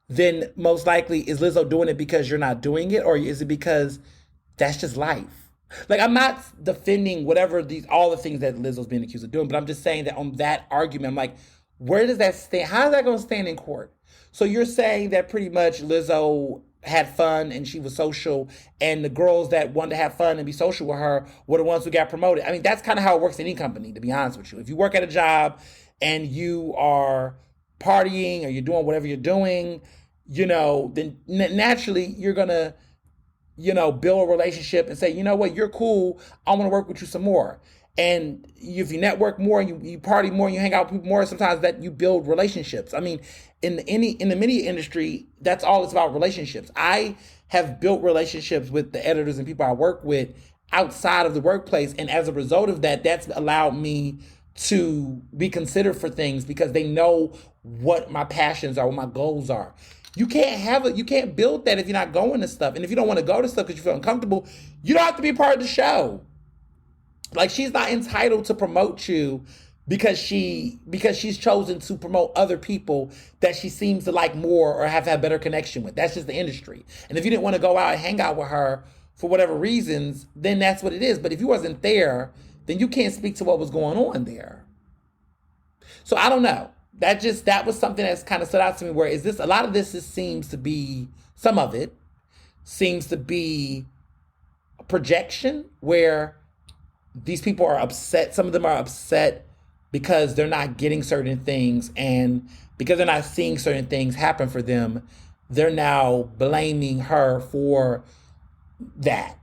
then most likely is Lizzo doing it because you're not doing it, or is it because that's just life? Like, I'm not defending all the things that Lizzo's being accused of doing, but I'm just saying that on that argument, I'm like, where does that stand? How is that going to stand in court? So you're saying that pretty much Lizzo had fun and she was social, and the girls that wanted to have fun and be social with her were the ones who got promoted. I mean, that's kind of how it works in any company, to be honest with you. If you work at a job and you are partying or you're doing whatever you're doing, then naturally you're going to, build a relationship and say, you know what, you're cool. I want to work with you some more. And if you network more, you party more, you hang out with people more, sometimes that you build relationships. I mean, in the media industry, that's all it's about, relationships. I have built relationships with the editors and people I work with outside of the workplace. And as a result of that, that's allowed me to be considered for things because they know what my passions are, what my goals are. You can't build that if you're not going to stuff. And if you don't want to go to stuff because you feel uncomfortable, you don't have to be a part of the show. Like, she's not entitled to promote you because she's chosen to promote other people that she seems to like more or have had better connection with. That's just the industry. And if you didn't want to go out and hang out with her for whatever reasons, then that's what it is. But if you wasn't there, then you can't speak to what was going on there. So I don't know. That was something that's kind of stood out to me, where a lot of this seems to be, some of it seems to be a projection where these people are upset. Some of them are upset because they're not getting certain things, and because they're not seeing certain things happen for them, they're now blaming her for that.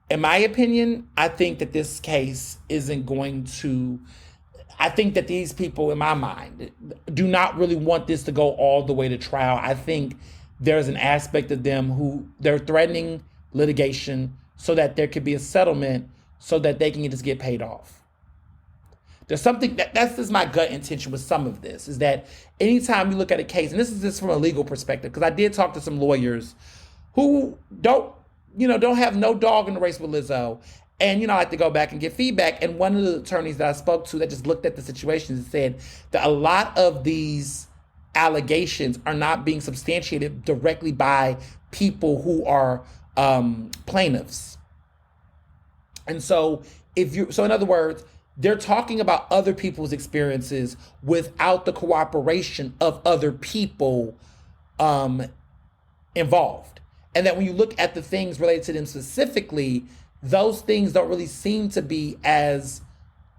In my opinion, I think that this case isn't going to, I think that these people, in my mind, do not really want this to go all the way to trial. I think there's an aspect of them who they're threatening litigation so that there could be a settlement so that they can just get paid off. There's something that's just my gut intention with some of this, is that anytime you look at a case, and this is just from a legal perspective, because I did talk to some lawyers who don't have no dog in the race with Lizzo. And, I like to go back and get feedback. And one of the attorneys that I spoke to that just looked at the situation and said that a lot of these allegations are not being substantiated directly by people who are plaintiffs. And so in other words, they're talking about other people's experiences without the cooperation of other people involved. And that when you look at the things related to them specifically, those things don't really seem to be as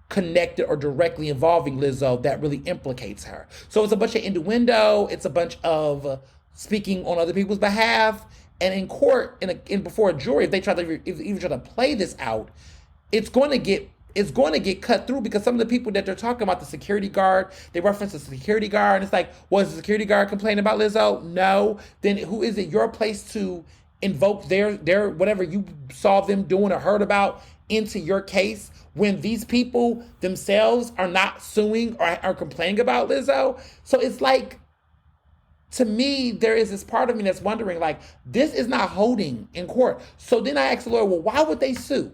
connected or directly involving Lizzo that really implicates her. So it's a bunch of innuendo. It's a bunch of speaking on other people's behalf. And in court, before a jury, if they even try to play this out, it's going to get cut through, because some of the people that they're talking about, the security guard, they reference the security guard, and it's like, was the security guard complaining about Lizzo? No. Then who is it your place to invoke their whatever you saw them doing or heard about into your case when these people themselves are not suing or are complaining about Lizzo? So it's like, to me, there is this part of me that's wondering, like, this is not holding in court. So then I asked the lawyer, well, why would they sue?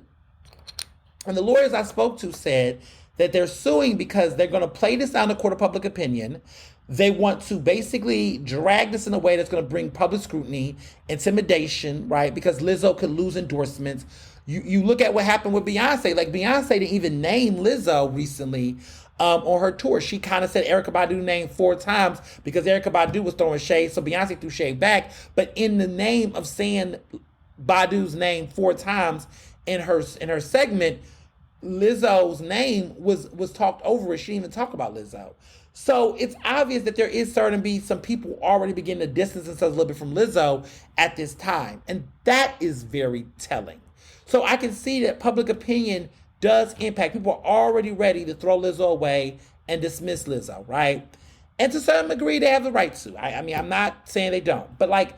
And the lawyers I spoke to said that they're suing because they're going to play this down to court of public opinion. They want to basically drag this in a way that's going to bring public scrutiny, intimidation, right? Because Lizzo could lose endorsements. You look at what happened with Beyonce. Like, Beyonce didn't even name Lizzo recently on her tour. She kind of said Erykah Badu's name 4 times because Erykah Badu was throwing shade, so Beyonce threw shade back. But in the name of saying Badu's name 4 times in her segment, Lizzo's name was talked over. She didn't even talk about Lizzo. So it's obvious that there is starting to be some people already beginning to distance themselves a little bit from Lizzo at this time. And that is very telling. So I can see that public opinion does impact. People are already ready to throw Lizzo away and dismiss Lizzo, right? And to some degree, they have the right to. I mean, I'm not saying they don't. But like,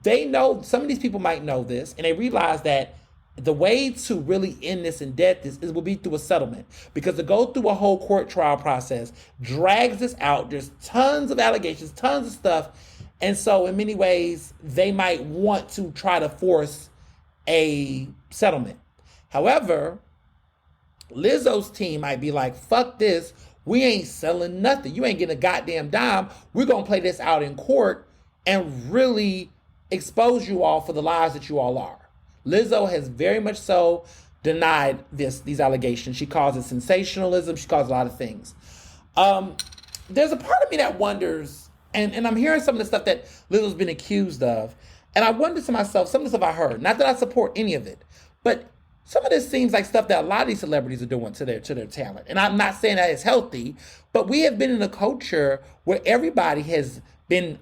they know, some of these people might know this, and they realize that the way to really end this and death will be through a settlement, because to go through a whole court trial process drags this out. There's tons of allegations, tons of stuff. And so in many ways, they might want to try to force a settlement. However, Lizzo's team might be like, fuck this. We ain't selling nothing. You ain't getting a goddamn dime. We're going to play this out in court and really expose you all for the lies that you all are. Lizzo has very much so denied these allegations. She calls it sensationalism. She calls a lot of things. There's a part of me that wonders, and I'm hearing some of the stuff that Lizzo's been accused of, and I wonder to myself, some of the stuff I heard, not that I support any of it, but some of this seems like stuff that a lot of these celebrities are doing to their talent. And I'm not saying that it's healthy, but we have been in a culture where everybody has been,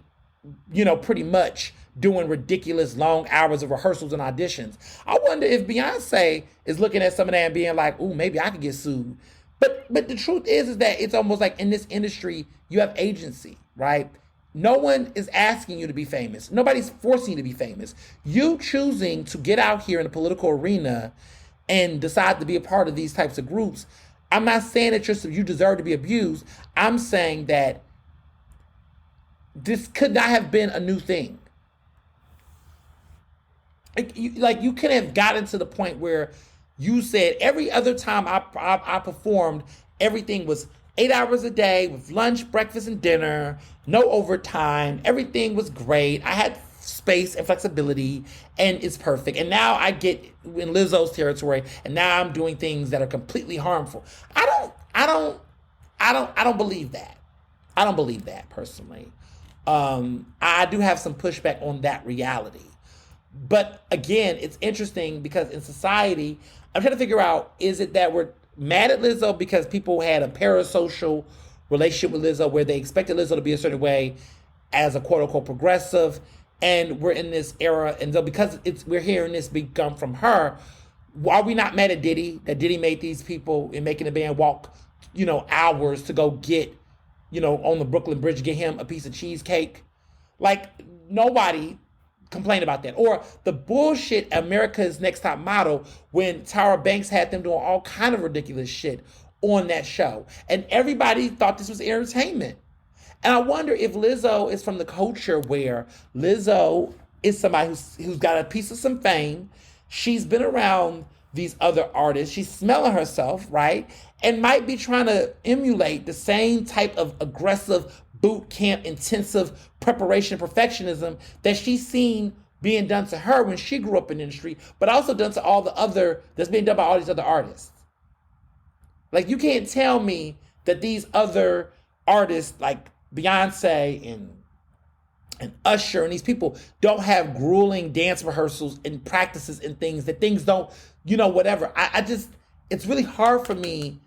pretty much doing ridiculous long hours of rehearsals and auditions. I wonder if Beyonce is looking at some of that and being like, ooh, maybe I could get sued. But the truth is that it's almost like in this industry, you have agency, right? No one is asking you to be famous. Nobody's forcing you to be famous. You choosing to get out here in the political arena and decide to be a part of these types of groups. I'm not saying that you deserve to be abused. I'm saying that this could not have been a new thing. You could have gotten to the point where you said every other time I performed, everything was 8 hours a day with lunch, breakfast, and dinner, no overtime. Everything was great. I had space and flexibility, and it's perfect. And now I get in Lizzo's territory, and now I'm doing things that are completely harmful. I don't believe that. I don't believe that personally. I do have some pushback on that reality. But again, it's interesting because in society, I'm trying to figure out, is it that we're mad at Lizzo because people had a parasocial relationship with Lizzo where they expected Lizzo to be a certain way as a quote unquote progressive, and we're in this era, and so because we're hearing this come from her, are we not mad at Diddy, that Diddy made these people in making the band walk hours to go get, on the Brooklyn Bridge, get him a piece of cheesecake. Like, nobody complained about that. Or the bullshit America's Next Top Model, when Tyra Banks had them doing all kind of ridiculous shit on that show. And everybody thought this was entertainment. And I wonder if Lizzo is from the culture where Lizzo is somebody who's got a piece of some fame. She's been around these other artists. She's smelling herself, right? And might be trying to emulate the same type of aggressive boot camp, intensive preparation, perfectionism that she's seen being done to her when she grew up in the industry, but also done to all the other, that's being done by all these other artists. Like, you can't tell me that these other artists like Beyonce and Usher and these people don't have grueling dance rehearsals and practices and things don't, whatever. I just, it's really hard for me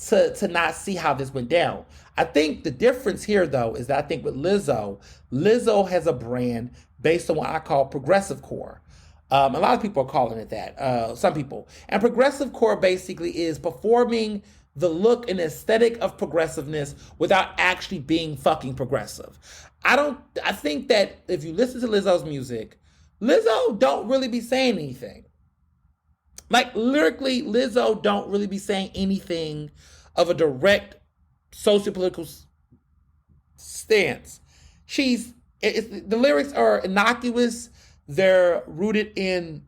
to not see how this went down. I think the difference here, though, is that I think with Lizzo has a brand based on what I call progressive core. A lot of people are calling it that, some people. And progressive core basically is performing the look and aesthetic of progressiveness without actually being fucking progressive. I think that if you listen to Lizzo's music, Lizzo don't really be saying anything. Like, lyrically, Lizzo don't really be saying anything of a direct sociopolitical stance. The lyrics are innocuous. They're rooted in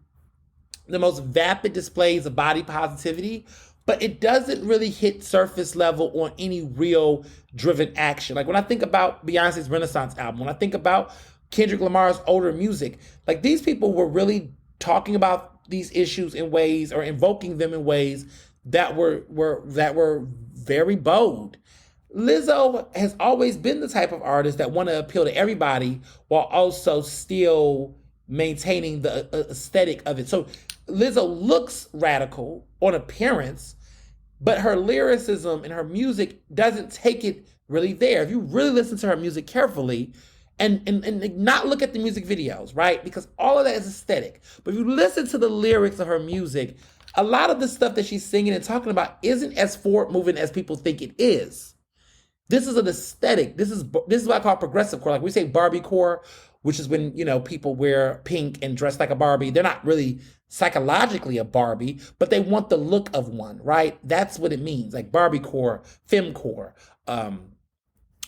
the most vapid displays of body positivity, but it doesn't really hit surface level on any real driven action. Like, when I think about Beyonce's Renaissance album, when I think about Kendrick Lamar's older music, like, these people were really talking about these issues in ways, or invoking them in ways that were very bold. Lizzo has always been the type of artist that want to appeal to everybody while also still maintaining the aesthetic of it. So Lizzo looks radical on appearance, but her lyricism and her music doesn't take it really there. If you really listen to her music carefully, and not look at the music videos, right? Because all of that is aesthetic. But if you listen to the lyrics of her music, a lot of the stuff that she's singing and talking about isn't as forward-moving as people think it is. This is an aesthetic. This is what I call progressive core. Like, we say Barbie core, which is when, people wear pink and dress like a Barbie. They're not really psychologically a Barbie, but they want the look of one, right? That's what it means. Like Barbie core, femme core,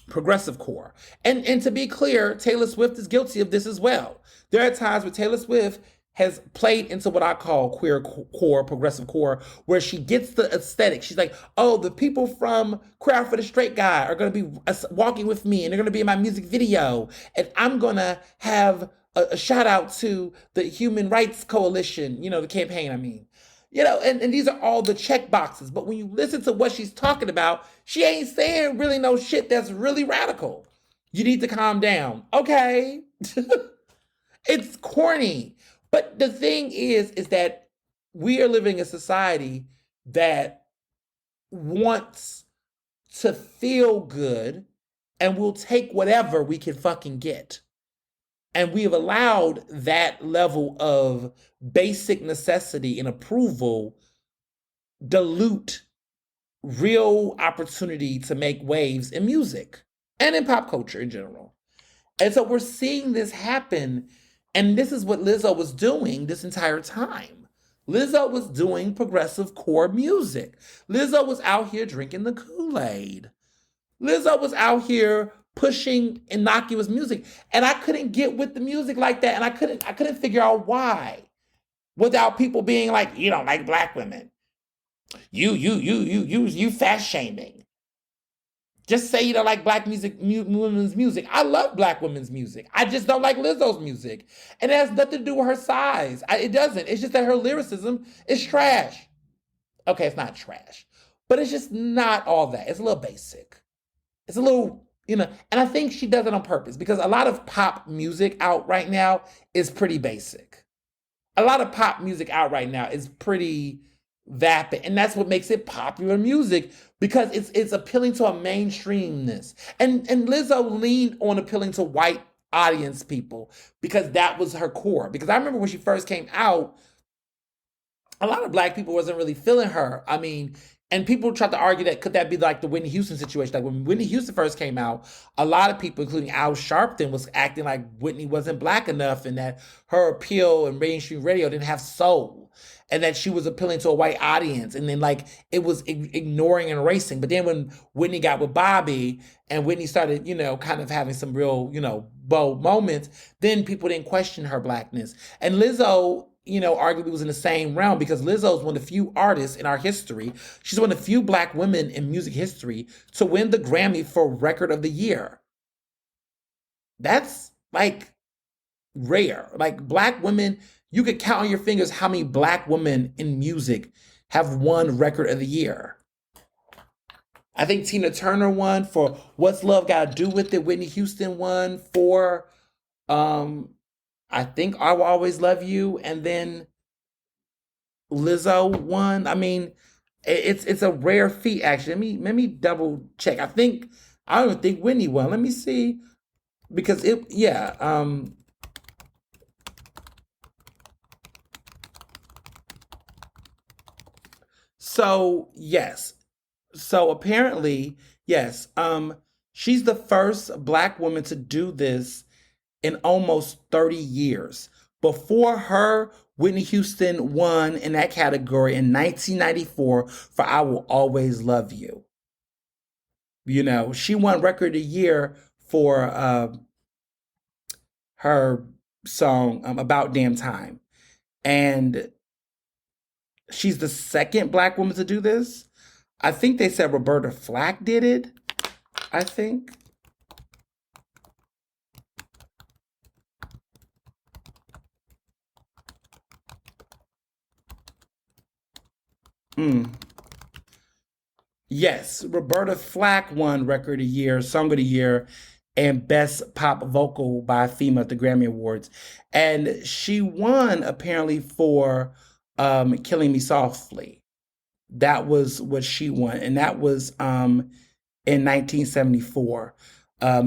progressive core. And to be clear, Taylor Swift is guilty of this as well. There are times where Taylor Swift has played into what I call queer core, progressive core, where she gets the aesthetic. She's like, oh, the people from Queer Eye for the Straight Guy are going to be walking with me, and they're going to be in my music video, and I'm going to have a shout out to the Human Rights Coalition, the campaign, I mean. And these are all the check boxes. But when you listen to what she's talking about, she ain't saying really no shit that's really radical. You need to calm down. Okay. It's corny. But the thing is that we are living in a society that wants to feel good and will take whatever we can fucking get. And we have allowed that level of basic necessity and approval dilute real opportunity to make waves in music and in pop culture in general. And so we're seeing this happen. And this is what Lizzo was doing this entire time. Lizzo was doing progressive core music. Lizzo was out here drinking the Kool-Aid. Lizzo was out here pushing innocuous music. And I couldn't get with the music like that. And I couldn't figure out why. Without people being like, you don't like black women. You fat shaming. Just say you don't like black music, women's music. I love black women's music. I just don't like Lizzo's music. And it has nothing to do with her size. It doesn't. It's just that her lyricism is trash. Okay, it's not trash. But it's just not all that. It's a little basic. It's a little, and I think she does it on purpose because a lot of pop music out right now is pretty basic. A lot of pop music out right now is pretty vapid, and that's what makes it popular music because it's appealing to a mainstreamness. And Lizzo leaned on appealing to white audience people because that was her core. Because I remember when she first came out, a lot of black people wasn't really feeling her. I mean, And people try to argue that could that be like the Whitney Houston situation? Like when Whitney Houston first came out, a lot of people, including Al Sharpton, was acting like Whitney wasn't black enough and that her appeal in mainstream radio didn't have soul and that she was appealing to a white audience. And then like it was ignoring and erasing. But then when Whitney got with Bobby and Whitney started, kind of having some real, bold moments, then people didn't question her blackness. And Lizzo, arguably was in the same realm because Lizzo is one of the few artists in our history. She's one of the few black women in music history to win the Grammy for Record of the Year. That's like rare. Like black women, you could count on your fingers how many black women in music have won Record of the Year. I think Tina Turner won for What's Love Got to Do with It. Whitney Houston won for I think I Will Always Love You, and then Lizzo won. I mean, it's a rare feat actually. Let me double check. I don't even think Whitney won. Let me see. Because so yes. So apparently, yes, she's the first black woman to do this in almost 30 years. Before her, Whitney Houston won in that category in 1994 for I Will Always Love You. She won Record of the Year for her song About Damn Time. And she's the second black woman to do this. I think they said Roberta Flack did it, I think. Yes, Roberta Flack won Record of the Year, Song of the Year, and Best Pop Vocal by a Female at the Grammy Awards. And she won apparently for Killing Me Softly. That was what she won. And that was in 1974.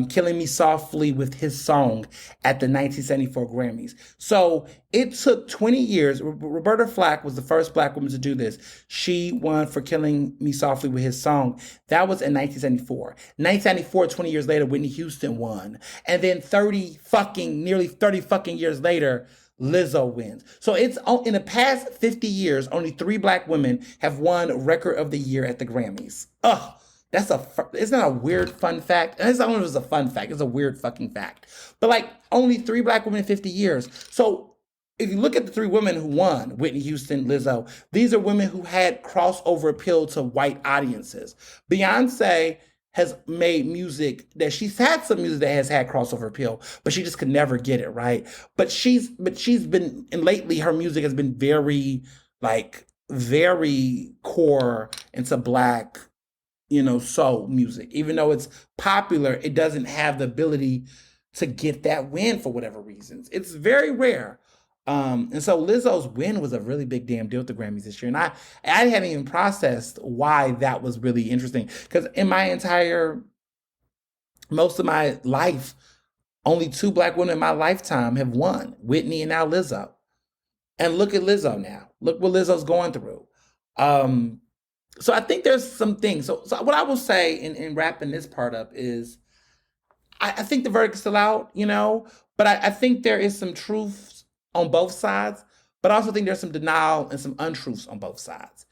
Killing Me Softly with his song at the 1974 Grammys. So it took 20 years. Roberta Flack was the first black woman to do this. She won for Killing Me Softly with his song. That was in 1974. 1994, 20 years later, Whitney Houston won. And then nearly 30 fucking years later, Lizzo wins. So it's in the past 50 years, only 3 black women have won Record of the Year at the Grammys. Ugh. It's not a weird fun fact. And it's not only was a fun fact, it's a weird fucking fact. But like only 3 black women in 50 years. So if you look at the 3 women who won, Whitney Houston, Lizzo, these are women who had crossover appeal to white audiences. Beyonce has made music that she's had some music that has had crossover appeal, but she just could never get it right. But she's been, and lately her music has been very core into black soul music. Even though it's popular, it doesn't have the ability to get that win for whatever reasons. It's very rare. And so Lizzo's win was a really big damn deal at the Grammys this year. And I hadn't even processed why that was really interesting. Because in most of my life, only 2 black women in my lifetime have won, Whitney and now Lizzo. And look at Lizzo now. Look what Lizzo's going through. So I think there's some things. So what I will say in wrapping this part up is I think the verdict is still out, but I think there is some truth on both sides, but I also think there's some denial and some untruths on both sides.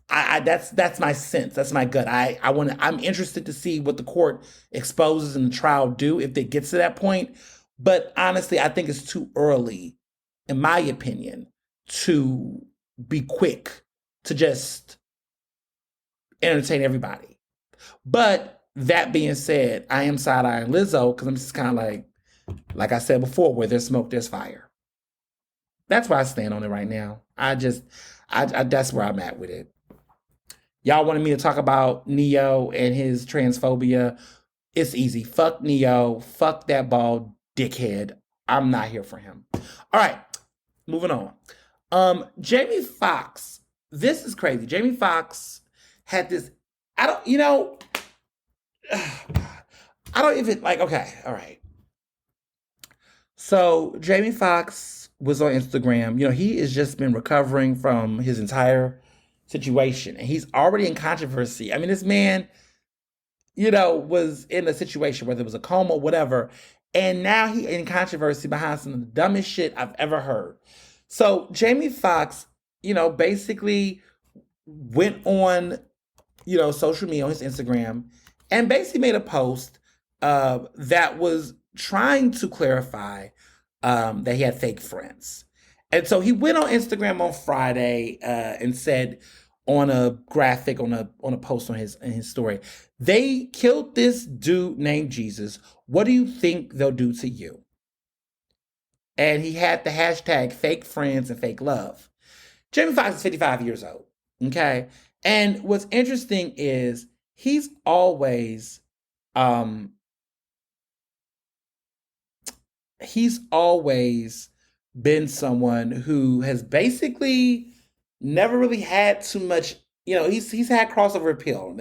That's my sense. That's my gut. I'm interested to see what the court exposes and the trial do if it gets to that point. But honestly, I think it's too early, in my opinion, to be quick to just entertain everybody. But that being said, I am side-eyeing Lizzo because I'm just kind of like I said before, where there's smoke, there's fire. That's where I stand on it right now. I that's where I'm at with it. Y'all wanted me to talk about Neo and his transphobia. It's easy. Fuck Neo. Fuck that bald dickhead. I'm not here for him. All right, moving on. Jamie Foxx. This is crazy. Jamie Foxx had this. I don't even okay, all right. So Jamie Foxx was on Instagram. He has just been recovering from his entire situation, and he's already in controversy. I mean, this man, was in a situation, whether it was a coma or whatever, and now he in controversy behind some of the dumbest shit I've ever heard. So Jamie Foxx, basically went on, social media on his Instagram and basically made a post that was trying to clarify that he had fake friends. And so he went on Instagram on Friday and said on a graphic, on a post on his story, they killed this dude named Jesus. What do you think they'll do to you? And he had the hashtag fake friends and fake love. Jamie Foxx is 55 years old. Okay. And what's interesting is he's always been someone who has basically never really had too much. He's had crossover appeal.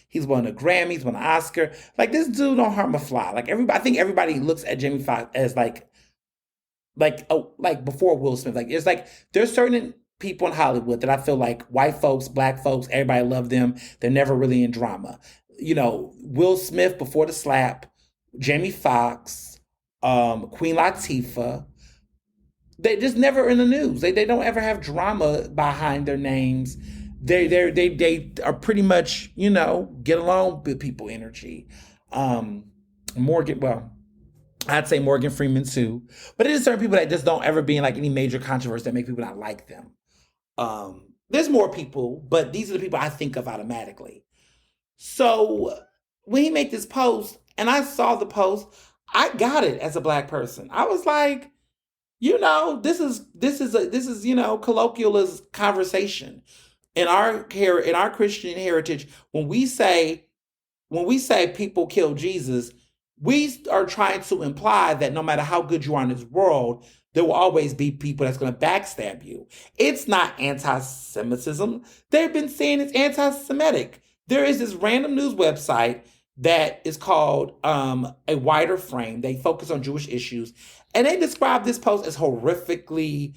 He's won a Grammy, he's won an Oscar. Like, this dude don't harm a fly. Like, I think everybody looks at Jamie Foxx as like before Will Smith. Like, it's like there's certain people in Hollywood that I feel like white folks, black folks, everybody love them. They're never really in drama. Will Smith before the slap, Jamie Foxx, Queen Latifah. They just never in the news. They don't ever have drama behind their names. They are pretty much, get along with people energy. I'd say Morgan Freeman too. But there's certain people that just don't ever be in like any major controversy that make people not like them. There's more people, but these are the people I think of automatically. So when he made this post and I saw the post, I got it as a black person. I was like, this is colloquial conversation. In our Christian heritage, when we say people kill Jesus, we are trying to imply that no matter how good you are in this world, there will always be people that's going to backstab you. It's not anti-Semitism. They've been saying it's anti-Semitic. There is this random news website that is called A Wider Frame. They focus on Jewish issues. And they describe this post as horrifically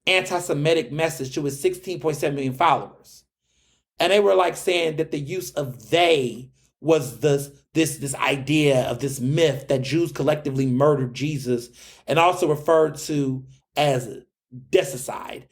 anti-Semitic message to its 16.7 million followers. And they were like saying that the use of they was this idea of this myth that Jews collectively murdered Jesus, and also referred to as decicide.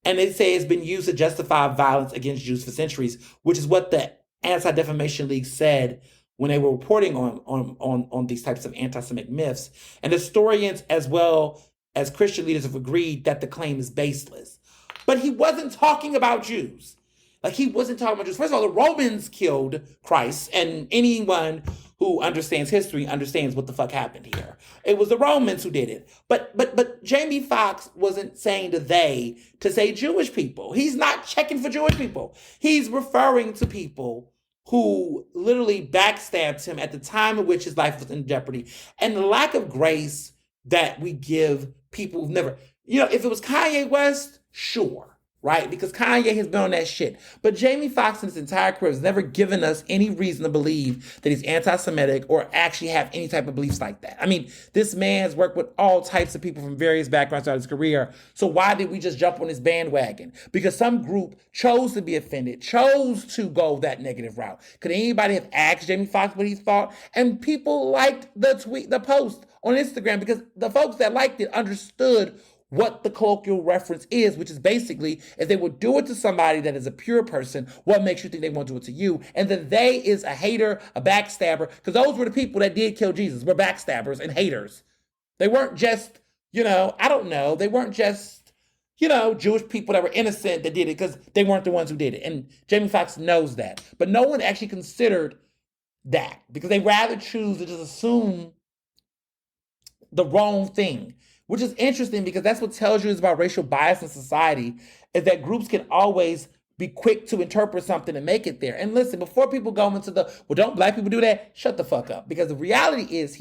And they say it's been used to justify violence against Jews for centuries, which is what the Anti-Defamation League said when they were reporting on these types of anti-Semitic myths. And historians as well as Christian leaders have agreed that the claim is baseless. But he wasn't talking about Jews. Like, he wasn't talking about Jews. First of all, the Romans killed Christ, and anyone who understands history understands what the fuck happened here. It was the Romans who did it. But Jamie Foxx wasn't saying they to say Jewish people. He's not checking for Jewish people. He's referring to people who literally backstabbed him at the time in which his life was in jeopardy. And the lack of grace that we give people who've never, if it was Kanye West, sure. Right? Because Kanye has been on that shit. But Jamie Foxx in his entire career has never given us any reason to believe that he's anti-Semitic or actually have any type of beliefs like that. I mean, this man has worked with all types of people from various backgrounds throughout his career. So why did we just jump on his bandwagon? Because some group chose to be offended, chose to go that negative route. Could anybody have asked Jamie Foxx what he thought? And people liked the post on Instagram because the folks that liked it understood what the colloquial reference is, which is basically, if they would do it to somebody that is a pure person, what makes you think they won't do it to you? And then they is a hater, a backstabber, because those were the people that did kill Jesus, were backstabbers and haters. They weren't just, they weren't just, Jewish people that were innocent that did it, because they weren't the ones who did it. And Jamie Foxx knows that. But no one actually considered that, because they rather choose to just assume the wrong thing. Which is interesting because that's what tells you is about racial bias in society, is that groups can always be quick to interpret something and make it there. And listen, before people go into don't black people do that? Shut the fuck up. Because the reality is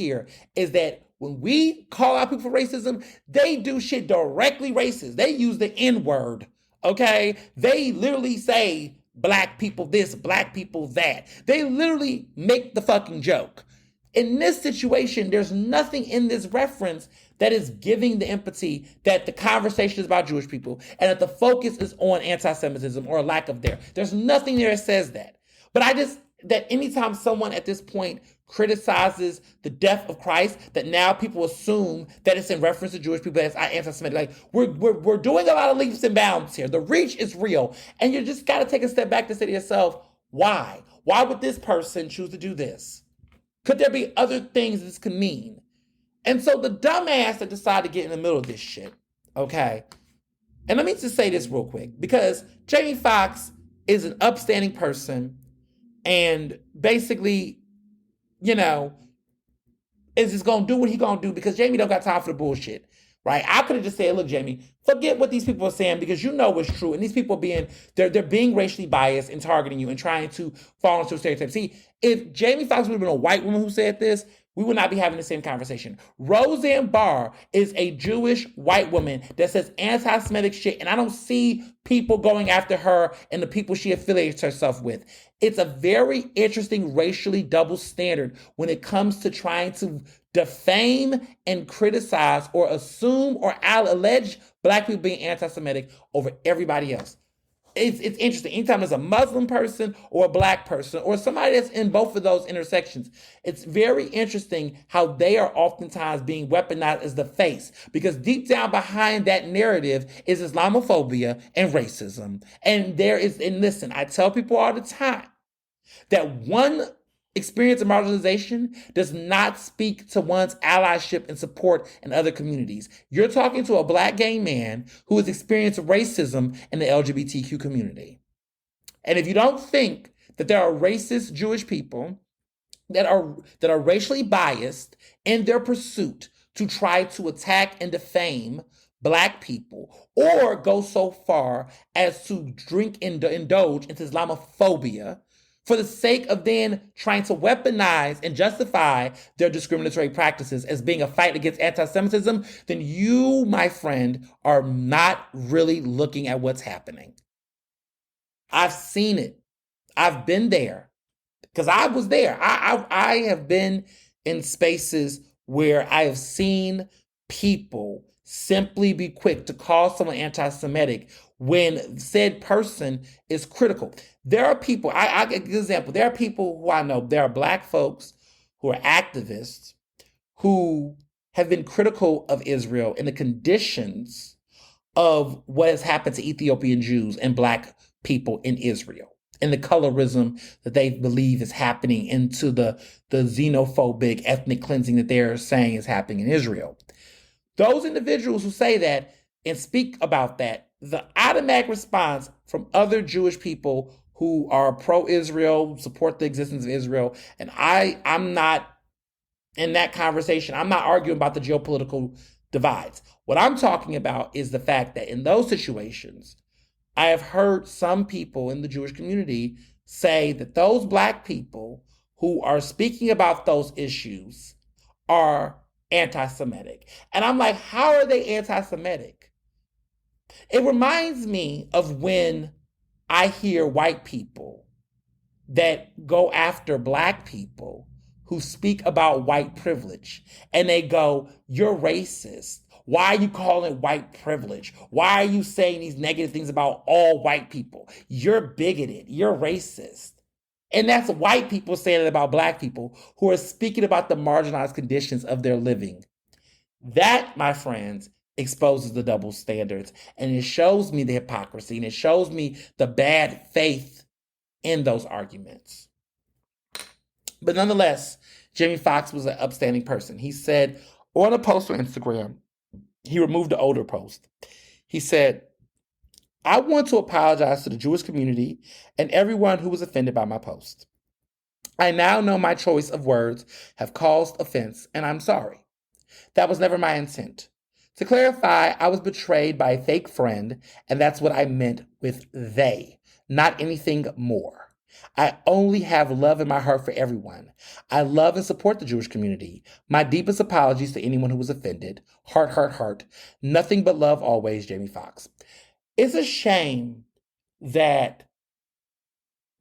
that when we call out people for racism, they do shit directly racist. They use the N-word, okay? They literally say black people this, black people that. They literally make the fucking joke. In this situation, there's nothing in this reference that is giving the empathy that the conversation is about Jewish people and that the focus is on anti-Semitism or a lack of there. There's nothing there that says that. But that anytime someone at this point criticizes the death of Christ, that now people assume that it's in reference to Jewish people as anti-Semitic. Like we're doing a lot of leaps and bounds here. The reach is real. And you just got to take a step back to say to yourself, why? Why would this person choose to do this? Could there be other things this could mean? And so the dumbass that decided to get in the middle of this shit, okay? And let me just say this real quick, because Jamie Foxx is an upstanding person and basically, is just going to do what he going to do because Jamie don't got time for the bullshit, right? I could have just said, look, Jamie, forget what these people are saying because you know what's true. And these people they're being racially biased and targeting you and trying to fall into a stereotype. See, if Jamie Foxx would have been a white woman who said this, we would not be having the same conversation. Roseanne Barr is a Jewish white woman that says anti-Semitic shit, and I don't see people going after her and the people she affiliates herself with. It's a very interesting racially double standard when it comes to trying to defame and criticize or assume or allege Black people being anti-Semitic over everybody else. It's interesting. Anytime there's a Muslim person or a Black person or somebody that's in both of those intersections, it's very interesting how they are oftentimes being weaponized as the face, because deep down behind that narrative is Islamophobia and racism. And listen, I tell people all the time that one experience of marginalization does not speak to one's allyship and support in other communities. You're talking to a Black gay man who has experienced racism in the LGBTQ community. And if you don't think that there are racist Jewish people that are racially biased in their pursuit to try to attack and defame Black people, or go so far as to drink and indulge into Islamophobia, for the sake of then trying to weaponize and justify their discriminatory practices as being a fight against anti-Semitism, then you, my friend, are not really looking at what's happening. I've seen it. I've been there because I was there. I have been in spaces where I have seen people simply be quick to call someone anti-Semitic when said person is critical. There are people, I'll give an example. There are people who I know, there are Black folks who are activists who have been critical of Israel and the conditions of what has happened to Ethiopian Jews and Black people in Israel, and the colorism that they believe is happening into the xenophobic ethnic cleansing that they're saying is happening in Israel. Those individuals who say that and speak about that, the automatic response from other Jewish people who are pro-Israel, support the existence of Israel, and I'm not in that conversation. I'm not arguing about the geopolitical divides. What I'm talking about is the fact that in those situations, I have heard some people in the Jewish community say that those Black people who are speaking about those issues are anti-Semitic. And I'm like, how are they anti-Semitic? It reminds me of when I hear white people that go after Black people who speak about white privilege, and they go, you're racist. Why are you calling it white privilege? Why are you saying these negative things about all white people? You're bigoted. You're racist. And that's white people saying it about Black people who are speaking about the marginalized conditions of their living. That, my friends, exposes the double standards, and it shows me the hypocrisy, and it shows me the bad faith in those arguments. But nonetheless, Jamie Foxx was an upstanding person. He said on a post on Instagram, he removed the older post. He said, I want to apologize to the Jewish community and everyone who was offended by my post. I now know my choice of words have caused offense, and I'm sorry. That was never my intent. To clarify, I was betrayed by a fake friend, and that's what I meant with they, not anything more. I only have love in my heart for everyone. I love and support the Jewish community. My deepest apologies to anyone who was offended. Heart, heart, heart. Nothing but love always, Jamie Foxx. It's a shame that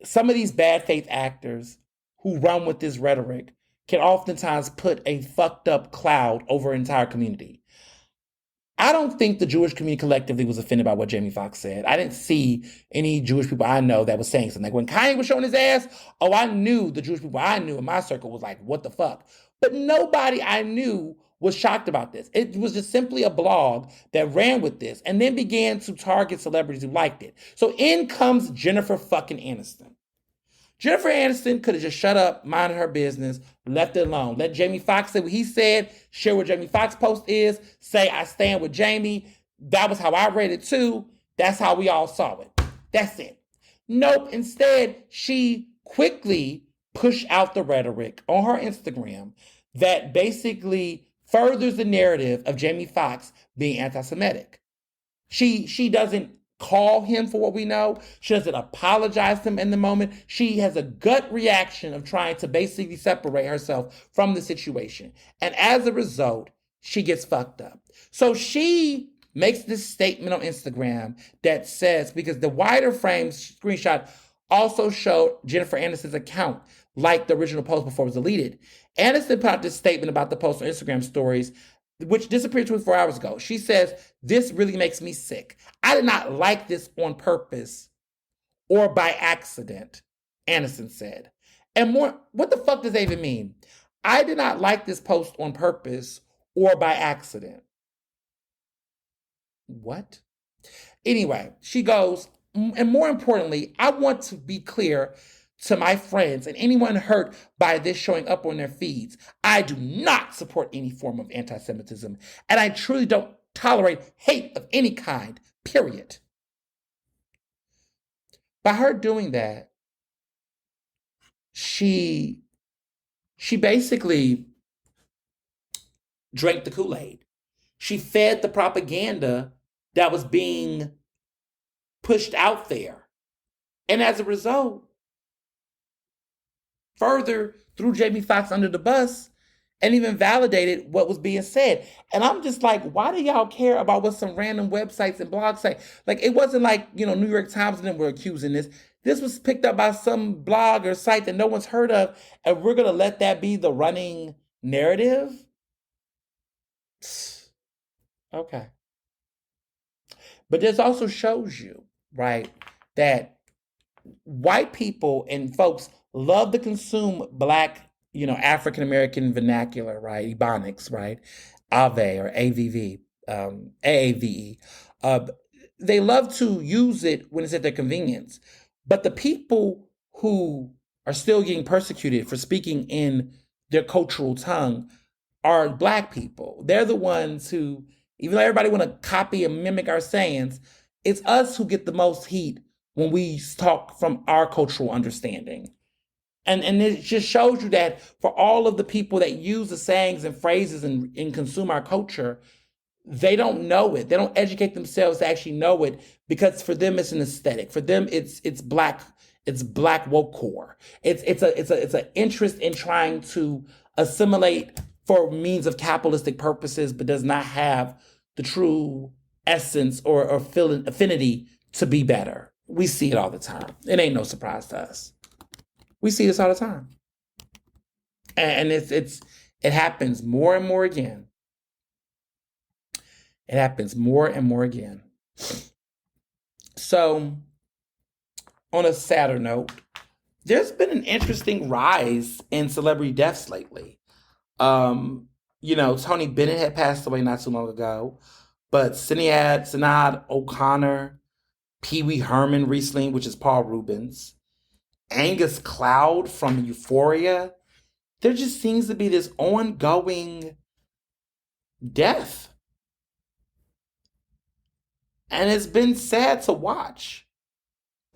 some of these bad faith actors who run with this rhetoric can oftentimes put a fucked up cloud over an entire community. I don't think the Jewish community collectively was offended by what Jamie Foxx said. I didn't see any Jewish people I know that was saying something. Like when Kanye was showing his ass, oh, I knew the Jewish people I knew in my circle was like, what the fuck? But nobody I knew was shocked about this. It was just simply a blog that ran with this and then began to target celebrities who liked it. So in comes Jennifer fucking Aniston. Jennifer Aniston could have just shut up, minded her business, left it alone. Let Jamie Foxx say what he said, share what Jamie Foxx post is, say I stand with Jamie. That was how I read it too. That's how we all saw it. That's it. Nope. Instead, she quickly pushed out the rhetoric on her Instagram that basically furthers the narrative of Jamie Foxx being anti-Semitic. She doesn't call him for what we know. She doesn't apologize to him in the moment. She has a gut reaction of trying to basically separate herself from the situation. And as a result, she gets fucked up. So she makes this statement on Instagram that says, because the wider frame screenshot also showed Jennifer Aniston's account, like the original post before it was deleted. Aniston put out this statement about the post on Instagram stories, which disappeared 24 hours ago. She says, this really makes me sick. I did not like this on purpose or by accident, Aniston said. And more, what the fuck does that even mean? I did not like this post on purpose or by accident. What? Anyway, she goes, and more importantly, I want to be clear to my friends and anyone hurt by this showing up on their feeds. I do not support any form of anti-Semitism, and I truly don't tolerate hate of any kind, period. By her doing that, she basically drank the Kool-Aid. She fed the propaganda that was being pushed out there. And as a result, further threw Jamie Foxx under the bus and even validated what was being said. And I'm just like, why do y'all care about what some random websites and blogs say? Like, it wasn't like, New York Times and them were accusing this. This was picked up by some blog or site that no one's heard of, and we're going to let that be the running narrative? Okay. But this also shows you, right, that white people and folks love to consume Black, African-American vernacular, right? Ebonics, right? Ave or AVV, AAVE. They love to use it when it's at their convenience. But the people who are still getting persecuted for speaking in their cultural tongue are Black people. They're the ones who, even though everybody want to copy and mimic our sayings, it's us who get the most heat when we talk from our cultural understanding. And it just shows you that for all of the people that use the sayings and phrases and consume our culture, they don't know it. They don't educate themselves to actually know it, because for them it's an aesthetic. For them it's black woke core. It's an interest in trying to assimilate for means of capitalistic purposes, but does not have the true essence or affinity to be better. We see it all the time. It ain't no surprise to us. We see this all the time. And it happens more and more again. It happens more and more again. So, on a sadder note, there's been an interesting rise in celebrity deaths lately. Tony Bennett had passed away not too long ago, but Sinead O'Connor, Pee Wee Herman recently, which is Paul Rubens, Angus Cloud from Euphoria. There just seems to be this ongoing death. And it's been sad to watch.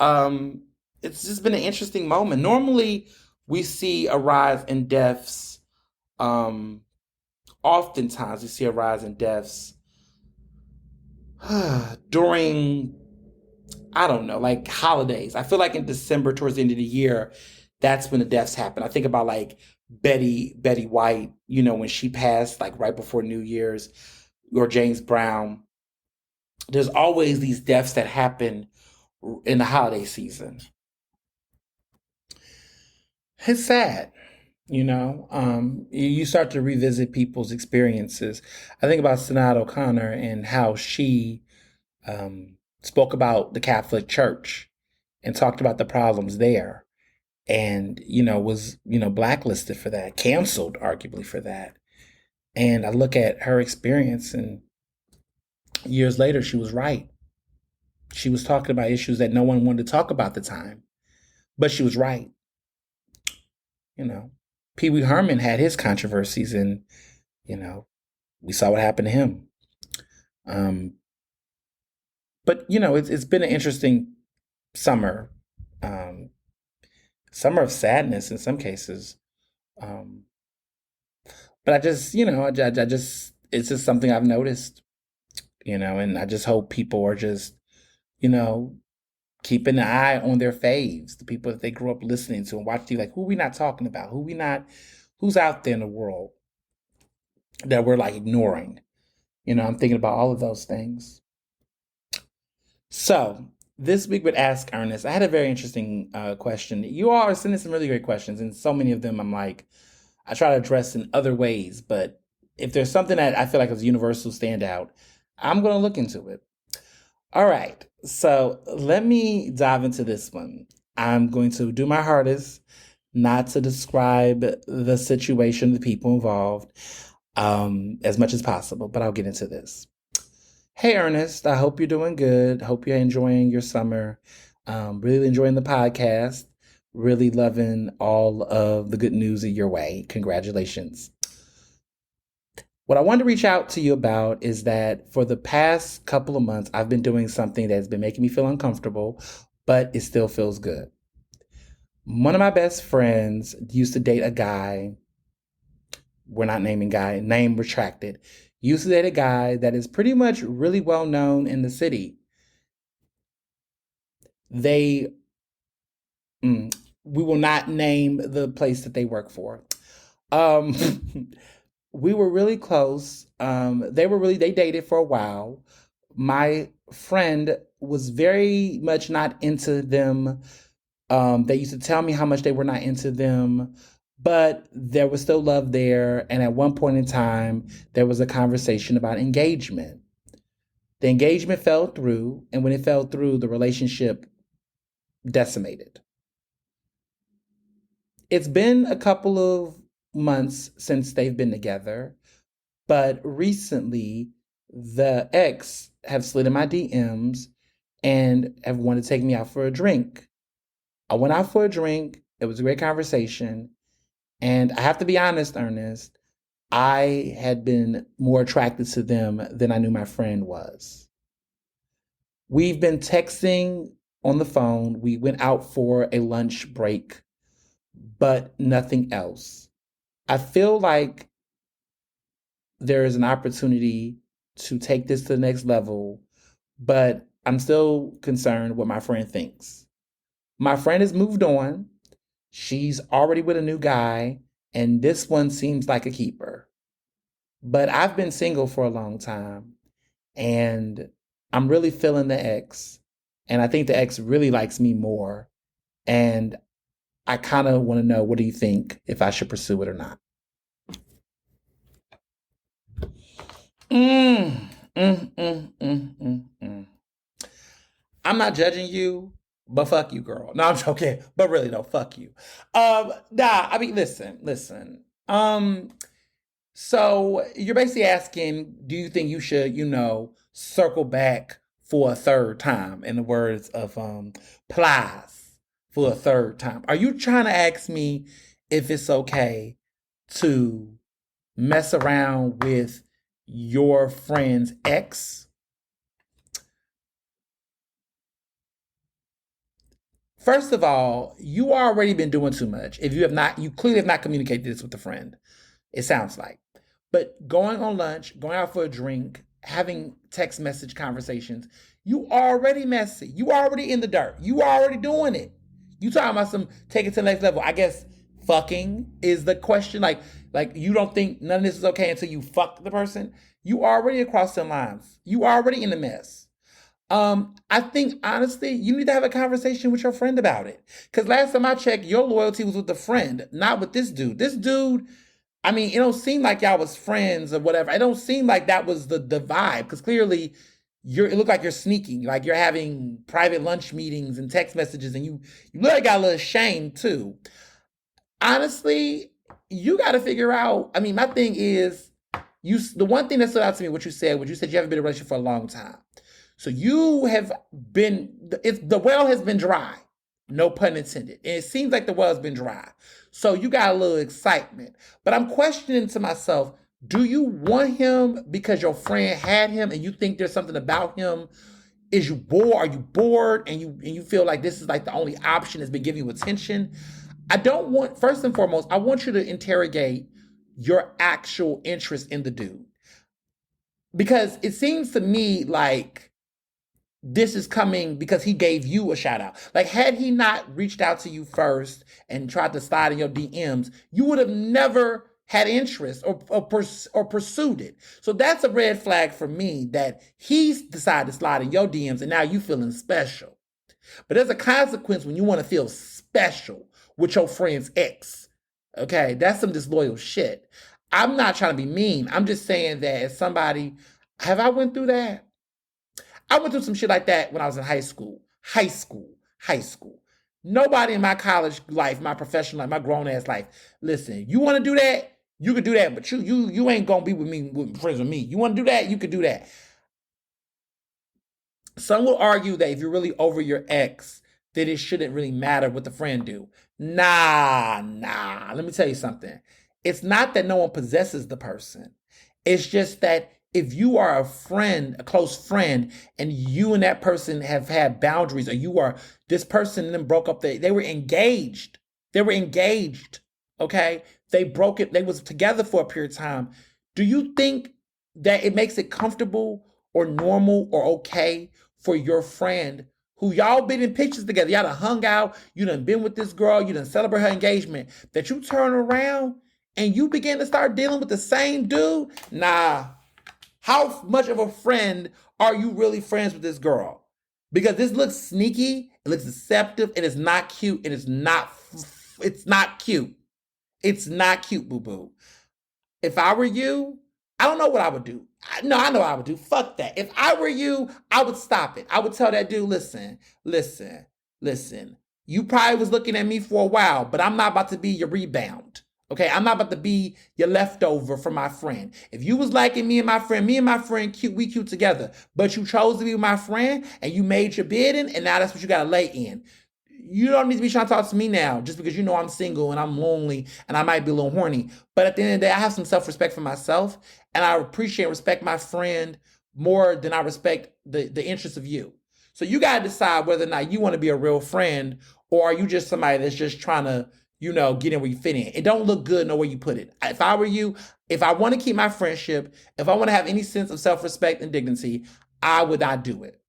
It's just been an interesting moment. Normally, we see a rise in deaths. Oftentimes, we see a rise in deaths during, I don't know, like holidays. I feel like in December, towards the end of the year, that's when the deaths happen. I think about like Betty White, when she passed, like right before New Year's, or James Brown. There's always these deaths that happen in the holiday season. It's sad. You start to revisit people's experiences. I think about Sinead O'Connor and how she spoke about the Catholic Church and talked about the problems there, and was blacklisted for that, canceled arguably for that. And I look at her experience, and years later, she was right. She was talking about issues that no one wanted to talk about at the time, but she was right. Pee Wee Herman had his controversies, and we saw what happened to him. But it's been an interesting summer, summer of sadness in some cases. But I just, I just, it's just something I've noticed, and I just hope people are just, you know, keeping an eye on their faves, the people that they grew up listening to and watching. Like, who we not talking about? Who's out there in the world that we're like ignoring? I'm thinking about all of those things. So this week with Ask Ernest, I had a very interesting question. You all are sending some really great questions, and so many of them I'm like, I try to address in other ways, but if there's something that I feel like is a universal standout, I'm going to look into it. All right, so let me dive into this one. I'm going to do my hardest not to describe the situation, the people involved, as much as possible, but I'll get into this. Hey, Ernest, I hope you're doing good. Hope you're enjoying your summer. Really enjoying the podcast. Really loving all of the good news in your way. Congratulations. What I wanted to reach out to you about is that for the past couple of months, I've been doing something that's been making me feel uncomfortable, but it still feels good. One of my best friends used to date a guy. We're not naming guy, name retracted. Used to date a guy that is pretty much really well known in the city. We will not name the place that they work for. We were really close. They dated for a while. My friend was very much not into them. They used to tell me how much they were not into them, but there was still love there. And at one point in time, there was a conversation about engagement. The engagement fell through, and when it fell through, the relationship decimated. It's been a couple of months since they've been together, but recently the ex have slid in my DMs and have wanted to take me out for a drink. I went out for a drink. It was a great conversation. And I have to be honest, Ernest, I had been more attracted to them than I knew my friend was. We've been texting on the phone. We went out for a lunch break, but nothing else. I feel like there is an opportunity to take this to the next level, but I'm still concerned what my friend thinks. My friend has moved on. She's already with a new guy, and this one seems like a keeper. But I've been single for a long time, and I'm really feeling the ex, and I think the ex really likes me more, and I kind of want to know, what do you think, if I should pursue it or not? I'm not judging you, but fuck you, girl. No, I'm joking. But really, no, fuck you. Listen. So you're basically asking, do you think you should, circle back for a third time, in the words of Plies, for a third time? Are you trying to ask me if it's okay to mess around with your friend's ex? First of all, you already been doing too much. If you have not, you clearly have not communicated this with a friend. It sounds like. But going on lunch, going out for a drink, having text message conversations, you already messy. You already in the dirt. You already doing it. You talking about some take it to the next level. I guess fucking is the question. Like you don't think none of this is okay until you fuck the person. You already across the lines. You already in the mess. I think honestly, you need to have a conversation with your friend about it. Because last time I checked, your loyalty was with the friend, not with this dude. This dude, I mean, it don't seem like y'all was friends or whatever. It don't seem like that was the vibe. Because clearly, it looked like you're sneaking, like you're having private lunch meetings and text messages, and you really got a little ashamed too. Honestly, you got to figure out. I mean, my thing is, the one thing that stood out to me, what you said you haven't been in a relationship for a long time. So you have been, the well has been dry, no pun intended. And it seems like the well has been dry. So you got a little excitement. But I'm questioning to myself, do you want him because your friend had him and you think there's something about him? Is you bored? Are you bored and you feel like this is like the only option that's been giving you attention? I don't want, first and foremost, I want you to interrogate your actual interest in the dude. Because it seems to me like this is coming because he gave you a shout out. Like, had he not reached out to you first and tried to slide in your DMs, you would have never had interest or pursued it. So that's a red flag for me that he's decided to slide in your DMs and now you feeling special. But there's a consequence when you want to feel special with your friend's ex. Okay, that's some disloyal shit. I'm not trying to be mean. I'm just saying that as somebody, have I went through that? I went through some shit like that when I was in high school. High school. Nobody in my college life, my professional life, my grown ass life. Listen, you want to do that? You could do that, but you ain't gonna be with me, friends with me. You want to do that? You could do that. Some will argue that if you're really over your ex, that it shouldn't really matter what the friend do. Nah. Let me tell you something. It's not that no one possesses the person. It's just that if you are a friend, a close friend, and you and that person have had boundaries, or you are, this person and then broke up, they were engaged. Okay? They broke it, they was together for a period of time. Do you think that it makes it comfortable or normal or okay for your friend who y'all been in pictures together, y'all done hung out, you done been with this girl, you done celebrate her engagement, that you turn around and you begin to start dealing with the same dude? Nah. How much of a friend are you really friends with this girl? Because this looks sneaky, it looks deceptive, and it's not cute, and it's not cute. It's not cute, boo-boo. If I were you, I don't know what I would do. No, I know what I would do. Fuck that. If I were you, I would stop it. I would tell that dude, listen. You probably was looking at me for a while, but I'm not about to be your rebound. Okay, I'm not about to be your leftover from my friend. If you was liking me and my friend cute, we cute together, but you chose to be with my friend and you made your bidding, and now that's what you gotta lay in. You don't need to be trying to talk to me now just because you know I'm single and I'm lonely and I might be a little horny. But at the end of the day, I have some self-respect for myself, and I appreciate and respect my friend more than I respect the interests of you. So you gotta decide whether or not you want to be a real friend, or are you just somebody that's just trying to, get in where you fit in. It don't look good no way you put it. If I were you, if I want to keep my friendship, if I want to have any sense of self-respect and dignity, I would not do it.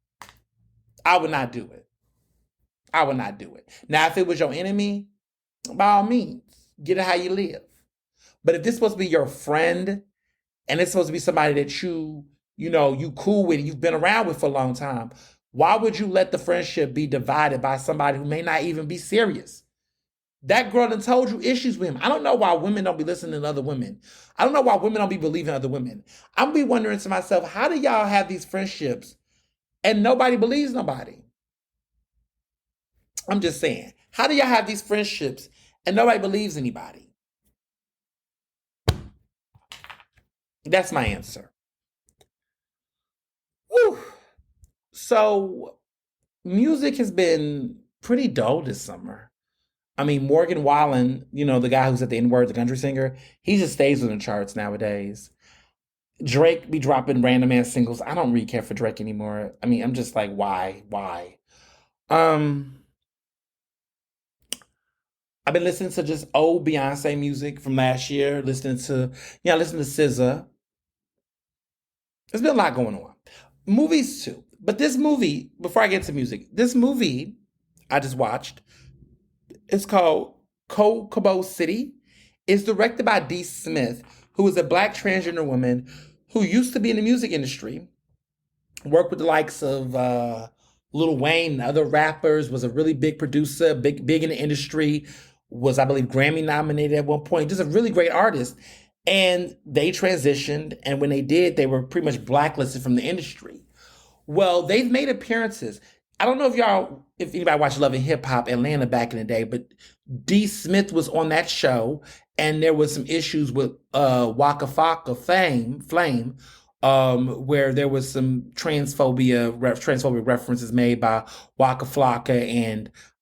I would not do it. Now, if it was your enemy, by all means, get it how you live. But if this is supposed to be your friend, and it's supposed to be somebody that you cool with, you've been around with for a long time, why would you let the friendship be divided by somebody who may not even be serious? That girl done told you issues with him. I don't know why women don't be listening to other women. I don't know why women don't be believing other women. I'm be wondering to myself, how do y'all have these friendships and nobody believes nobody? I'm just saying, how do y'all have these friendships and nobody believes anybody? That's my answer. Whew. So, music has been pretty dull this summer. I mean, Morgan Wallen, the guy who's at the N-word, the country singer, he just stays on the charts nowadays. Drake be dropping random ass singles. I don't really care for Drake anymore. I mean, I'm just like, why? I've been listening to just old Beyonce music from last year, listening to SZA. There's been a lot going on. Movies too. But this movie, before I get to music, this movie I just watched, it's called Kokomo City. It's directed by Dee Smith, who is a Black transgender woman who used to be in the music industry, Worked with the likes of Lil Wayne and other rappers, was a really big producer, big in the industry, was, I believe, Grammy nominated at one point, just a really great artist. And they transitioned, and when they did, they were pretty much blacklisted from the industry. Well, they've made appearances. I don't know if anybody watched Love and Hip Hop Atlanta back in the day, but D. Smith was on that show, and there was some issues with Waka Flocka Flame, where there was some transphobic references made by Waka Flocka,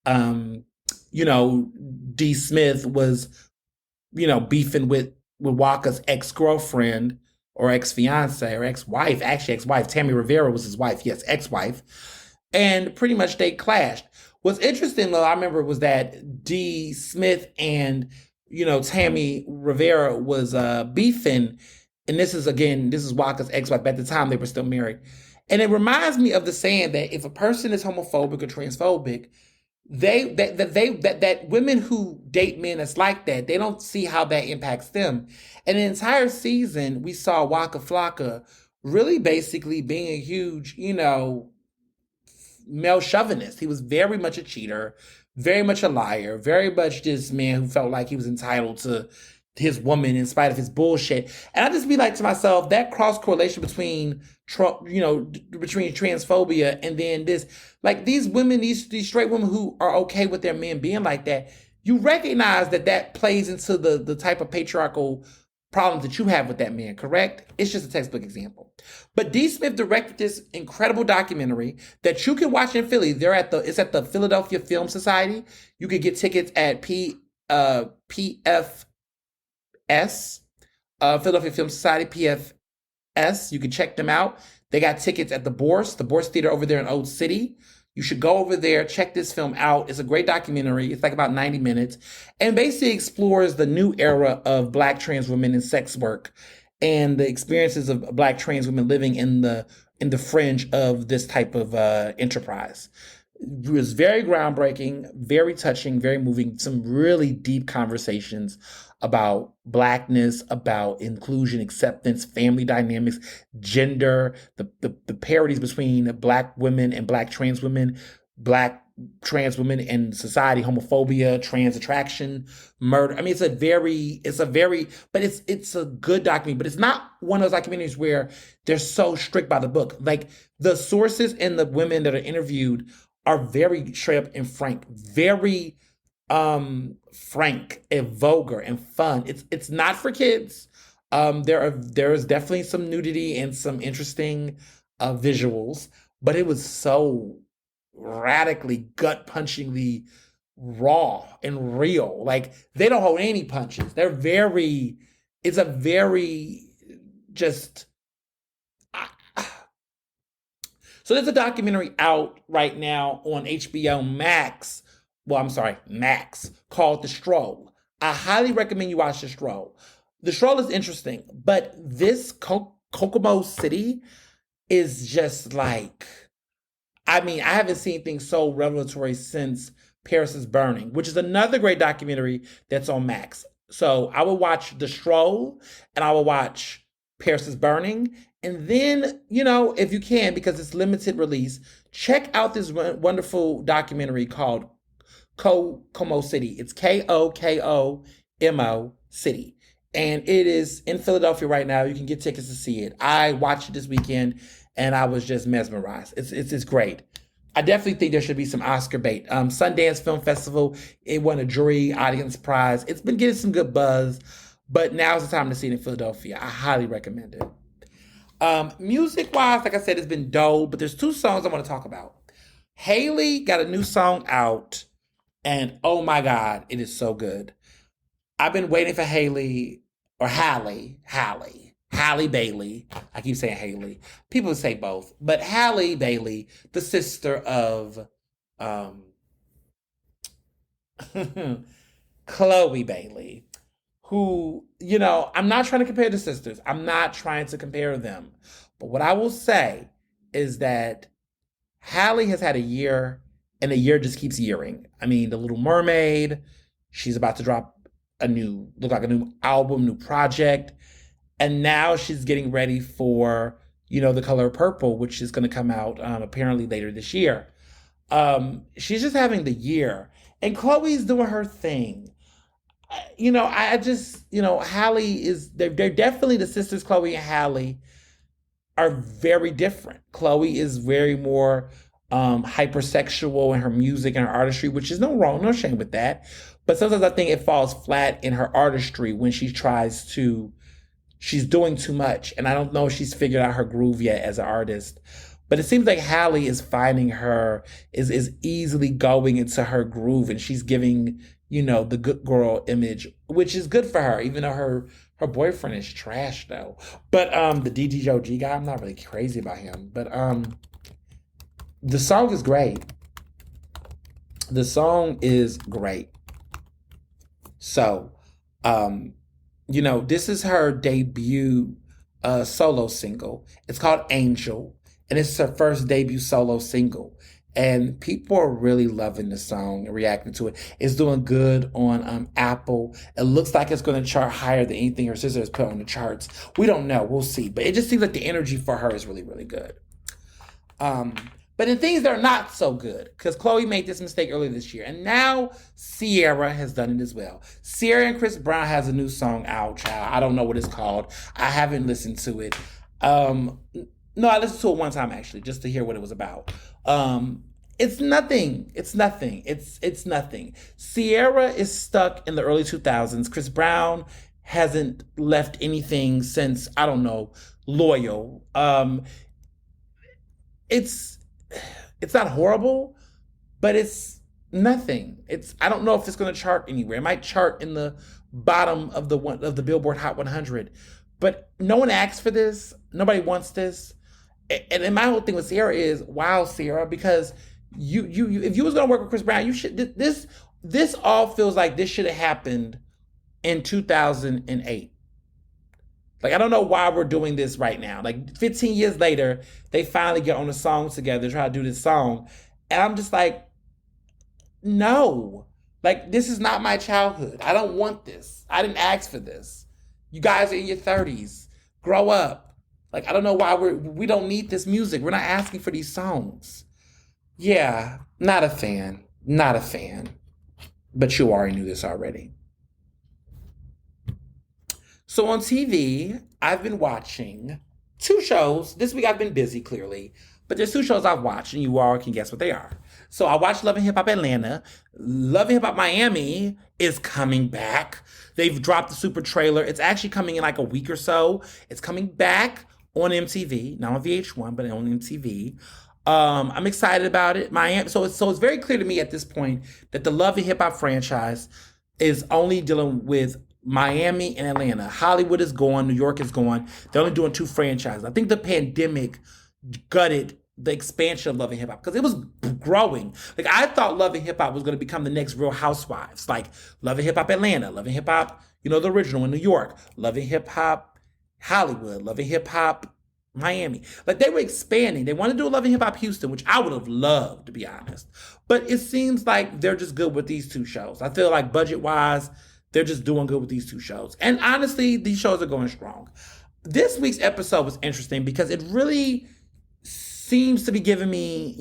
and you know, D. Smith was, beefing with Waka's ex-girlfriend or ex-fiance or ex-wife, actually ex-wife. Tammy Rivera was his wife, yes, ex-wife. And pretty much they clashed. What's interesting though, I remember, was that D. Smith and, Tammy Rivera was beefing. And this is Waka's ex-wife. At the time they were still married. And it reminds me of the saying that if a person is homophobic or transphobic, that women who date men that's like that, they don't see how that impacts them. And the entire season, we saw Waka Flocka really basically being a huge, male chauvinist. He was very much a cheater, very much a liar, very much this man who felt like he was entitled to his woman in spite of his bullshit. And I just be like to myself, that cross correlation between between transphobia and then this, like these women, these straight women who are okay with their men being like that, you recognize that plays into the type of patriarchal problems that you have with that man, correct? It's just a textbook example. But D. Smith directed this incredible documentary that you can watch in Philly. It's at the Philadelphia Film Society. You could get tickets at PFS, Philadelphia Film Society, PFS. You can check them out. They got tickets at the Bourse Theater over there in Old City. You should go over there, check this film out. It's a great documentary. It's like about 90 minutes and basically explores the new era of Black trans women in sex work and the experiences of Black trans women living in the fringe of this type of enterprise. It was very groundbreaking, very touching, very moving, some really deep conversations about Blackness, about inclusion, acceptance, family dynamics, gender, the parodies between Black women and Black trans women, Black trans women and society, homophobia, trans attraction, murder. I mean, it's a good documentary, but it's not one of those documentaries where they're so strict by the book. Like the sources and the women that are interviewed are very straight up and frank, very frank and vulgar and fun. It's not for kids. There is definitely some nudity and some interesting visuals, but it was so radically gut punchingly raw and real. Like they don't hold any punches. It's a very just. So there's a documentary out right now on HBO Max. Well, I'm sorry, Max, called The Stroll. I highly recommend you watch The Stroll. The Stroll is interesting, but this Kokomo City is just like, I mean, I haven't seen things so revelatory since Paris is Burning, which is another great documentary that's on Max. So I will watch The Stroll and I will watch Paris is Burning. And then, if you can, because it's limited release, check out this wonderful documentary called Kokomo City. It's Kokomo City. And it is in Philadelphia right now. You can get tickets to see it. I watched it this weekend and I was just mesmerized. It's great. I definitely think there should be some Oscar bait. Sundance Film Festival, it won a jury audience prize. It's been getting some good buzz, but now's the time to see it in Philadelphia. I highly recommend it. Music-wise, like I said, it's been dull, but there's two songs I want to talk about. Haley got a new song out, and oh my God, it is so good. I've been waiting for Halle Bailey. I keep saying Haley. People say both, but Halle Bailey, the sister of Chloe Bailey, who, I'm not trying to compare the sisters. I'm not trying to compare them. But what I will say is that Halle has had a year, and the year just keeps yearing. I mean, The Little Mermaid, she's about to drop a new album, new project. And now she's getting ready for, The Color Purple, which is going to come out apparently later this year. She's just having the year. And Chloe's doing her thing. I just, Halle they're definitely the sisters, Chloe and Halle, are very different. Chloe is very more hypersexual in her music and her artistry, which is no shame with that. But sometimes I think it falls flat in her artistry when she's doing too much. And I don't know if she's figured out her groove yet as an artist. But it seems like Halle is finding is easily going into her groove, and she's giving, the good girl image, which is good for her, even though her boyfriend is trash though. But the DDOG guy, I'm not really crazy about him. But the song is great. The song is great. So, this is her debut solo single. It's called Angel. And it's her first debut solo single. And people are really loving the song and reacting to it. It's doing good on Apple. It looks like it's going to chart higher than anything her sister has put on the charts. We don't know. We'll see. But it just seems like the energy for her is really, really good. But in things that are not so good, because Chloe made this mistake earlier this year, and now Sierra has done it as well. Sierra and Chris Brown has a new song out, child. I don't know what it's called. I haven't listened to it. No, I listened to it one time actually, just to hear what it was about. It's nothing. It's nothing. It's nothing. Sierra is stuck in the early 2000s. Chris Brown hasn't left anything since, I don't know, Loyal. It's not horrible, but it's nothing. I don't know if it's going to chart anywhere. It might chart in the bottom of the Billboard Hot 100, but no one asked for this. Nobody wants this. And my whole thing with Sierra is, wow, Sierra, because you if you was gonna work with Chris Brown, you should. This all feels like this should have happened in 2008. Like, I don't know why we're doing this right now. Like 15 years later, they finally get on a song together, try to do this song, and I'm just like, no, like this is not my childhood. I don't want this. I didn't ask for this. You guys are in your 30s. Grow up. Like, I don't know why we don't need this music. We're not asking for these songs. Yeah, not a fan. Not a fan. But you already knew this already. So on TV, I've been watching 2 shows. This week I've been busy, clearly. But there's 2 shows I've watched, and you all can guess what they are. So I watched Love and Hip Hop Atlanta. Love and Hip Hop Miami is coming back. They've dropped the super trailer. It's actually coming in like a week or so. It's coming back on MTV, not on VH1, but on MTV. I'm excited about it. Miami. So it's very clear to me at this point that the Love and Hip Hop franchise is only dealing with Miami and Atlanta. Hollywood is gone. New York is gone. They're only doing 2 franchises. I think the pandemic gutted the expansion of Love and Hip Hop because it was growing. Like, I thought Love and Hip Hop was going to become the next Real Housewives, like Love and Hip Hop Atlanta, Love and Hip Hop, the original in New York, Love and Hip Hop Hollywood, Love and Hip Hop Miami. Like, they were expanding. They wanted to do a Love and Hip Hop Houston, which I would have loved, to be honest. But it seems like they're just good with these 2 shows. I feel like budget-wise, they're just doing good with these 2 shows. And honestly, these shows are going strong. This week's episode was interesting because it really seems to be giving me,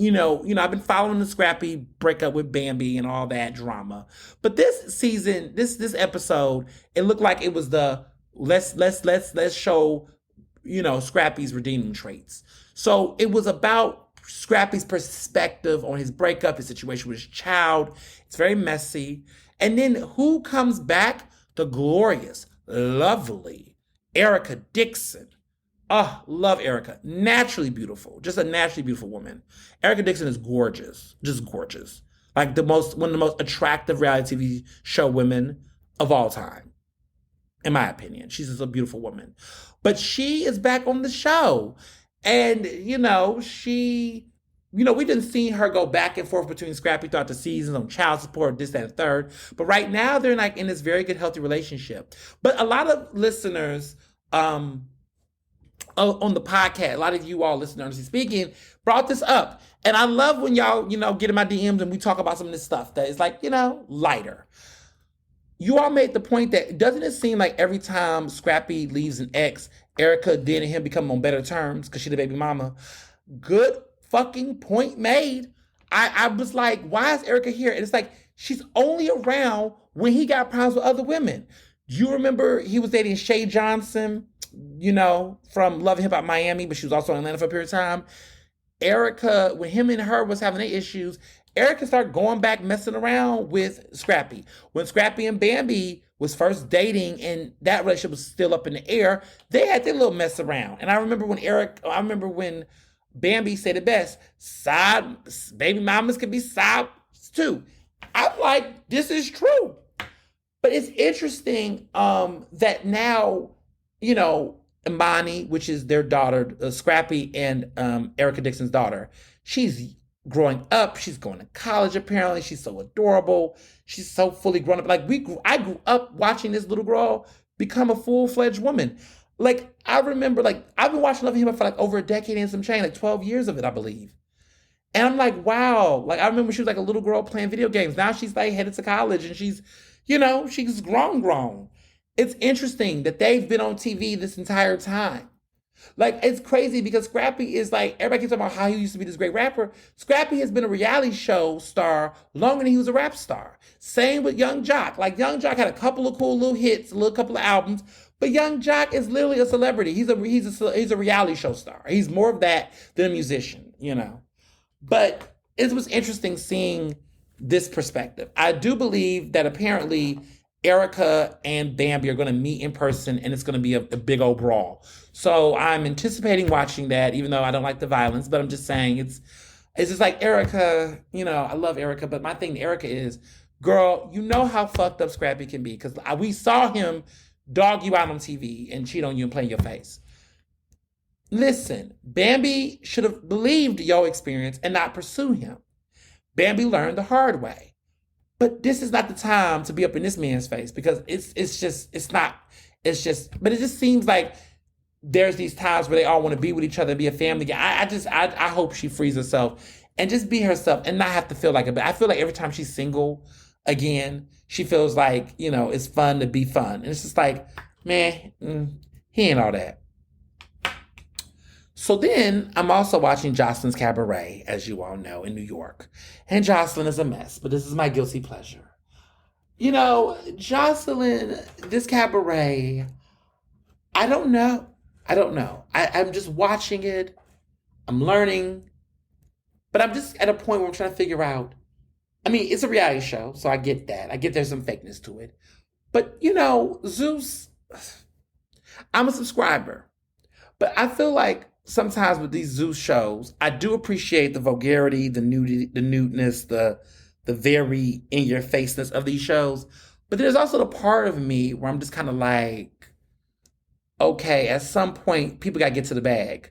I've been following the Scrappy breakup with Bambi and all that drama. But this season, this episode, it looked like it was the let's show, Scrappy's redeeming traits. So it was about Scrappy's perspective on his breakup, his situation with his child. It's very messy. And then who comes back? The glorious, lovely Erica Dixon. Oh, love Erica. Naturally beautiful. Just a naturally beautiful woman. Erica Dixon is gorgeous. Just gorgeous. Like one of the most attractive reality TV show women of all time. In my opinion. She's just a beautiful woman. But she is back on the show. And, we didn't see her go back and forth between Scrappy throughout the seasons on child support, this, that, and third. But right now, they're in this very good, healthy relationship. But a lot of listeners on the podcast, a lot of you all listening to Ernestly Speaking, brought this up. And I love when y'all, get in my DMs and we talk about some of this stuff that is like, lighter. you all made the point that doesn't it seem like every time Scrappy leaves an ex, Erica did and him become on better terms because she the baby mama? Good fucking point made. I was like, why is Erica here? And it's like, she's only around when he got problems with other women. Do you remember he was dating Shay Johnson, from Love and Hip Hop Miami, but she was also in Atlanta for a period of time. Erica, when him and her was having their issues, Erica started going back messing around with Scrappy. When Scrappy and Bambi was first dating and that relationship was still up in the air, they had their little mess around. And I remember when Bambi said it best, side baby mamas can be sides too. I'm like, this is true. But it's interesting that now, Imani, which is their daughter, Scrappy and Erica Dixon's daughter, she's growing up. She's going to college, apparently. She's so adorable. She's so fully grown up. Like, I grew up watching this little girl become a full-fledged woman. Like, I remember, I've been watching Love and Hip Hop for, over a decade and some change, 12 years of it, I believe. And I'm like, wow. I remember she was, a little girl playing video games. Now she's, headed to college, and she's, she's grown. It's interesting that they've been on TV this entire time. It's crazy because Scrappy is everybody keeps talking about how he used to be this great rapper. Scrappy has been a reality show star longer than he was a rap star. Same with Young Jock. Young Jock had a couple of cool little hits, couple of albums, but Young Jock is literally a celebrity. He's a reality show star. He's more of that than a musician, But it was interesting seeing this perspective. I do believe that apparently Erica and Bambi are going to meet in person, and it's going to be a big old brawl. So I'm anticipating watching that, even though I don't like the violence. But I'm just saying it's just like Erica. I love Erica, but my thing to Erica is, girl, you know how fucked up Scrappy can be because we saw him dog you out on TV and cheat on you and play in your face. Listen, Bambi should have believed your experience and not pursue him. Bambi learned the hard way. But this is not the time to be up in this man's face because but it just seems like there's these times where they all want to be with each other and be a family. I hope she frees herself and just be herself and not have to feel like it. But I feel like every time she's single again, she feels like, it's fun to be fun. And it's just like, man, he ain't all that. So then I'm also watching Jocelyn's Cabaret, as you all know, in New York. And Jocelyn is a mess, but this is my guilty pleasure. Jocelyn, this Cabaret, I don't know. I'm just watching it. I'm learning. But I'm just at a point where I'm trying to figure out. It's a reality show, so I get that. I get there's some fakeness to it. But, Zeus, I'm a subscriber. But I feel like sometimes with these Zeus shows, I do appreciate the vulgarity, the nudity, the nudeness, the very in-your-faceness of these shows. But there's also the part of me where I'm just kind of like, okay, at some point, people got to get to the bag.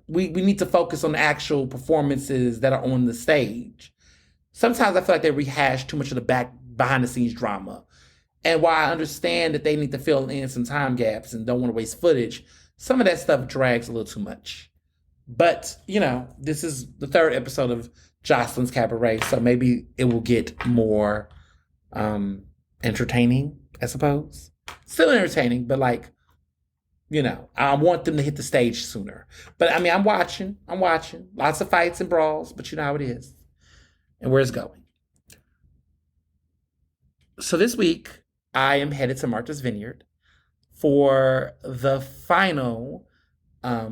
We need to focus on the actual performances that are on the stage. Sometimes I feel like they rehash too much of the behind-the-scenes drama. And while I understand that they need to fill in some time gaps and don't want to waste footage, some of that stuff drags a little too much. But, this is the third episode of Jocelyn's Cabaret, so maybe it will get more entertaining, I suppose. Still entertaining, but I want them to hit the stage sooner. But, I'm watching. Lots of fights and brawls, but you know how it is and where it's going. So this week, I am headed to Martha's Vineyard for the final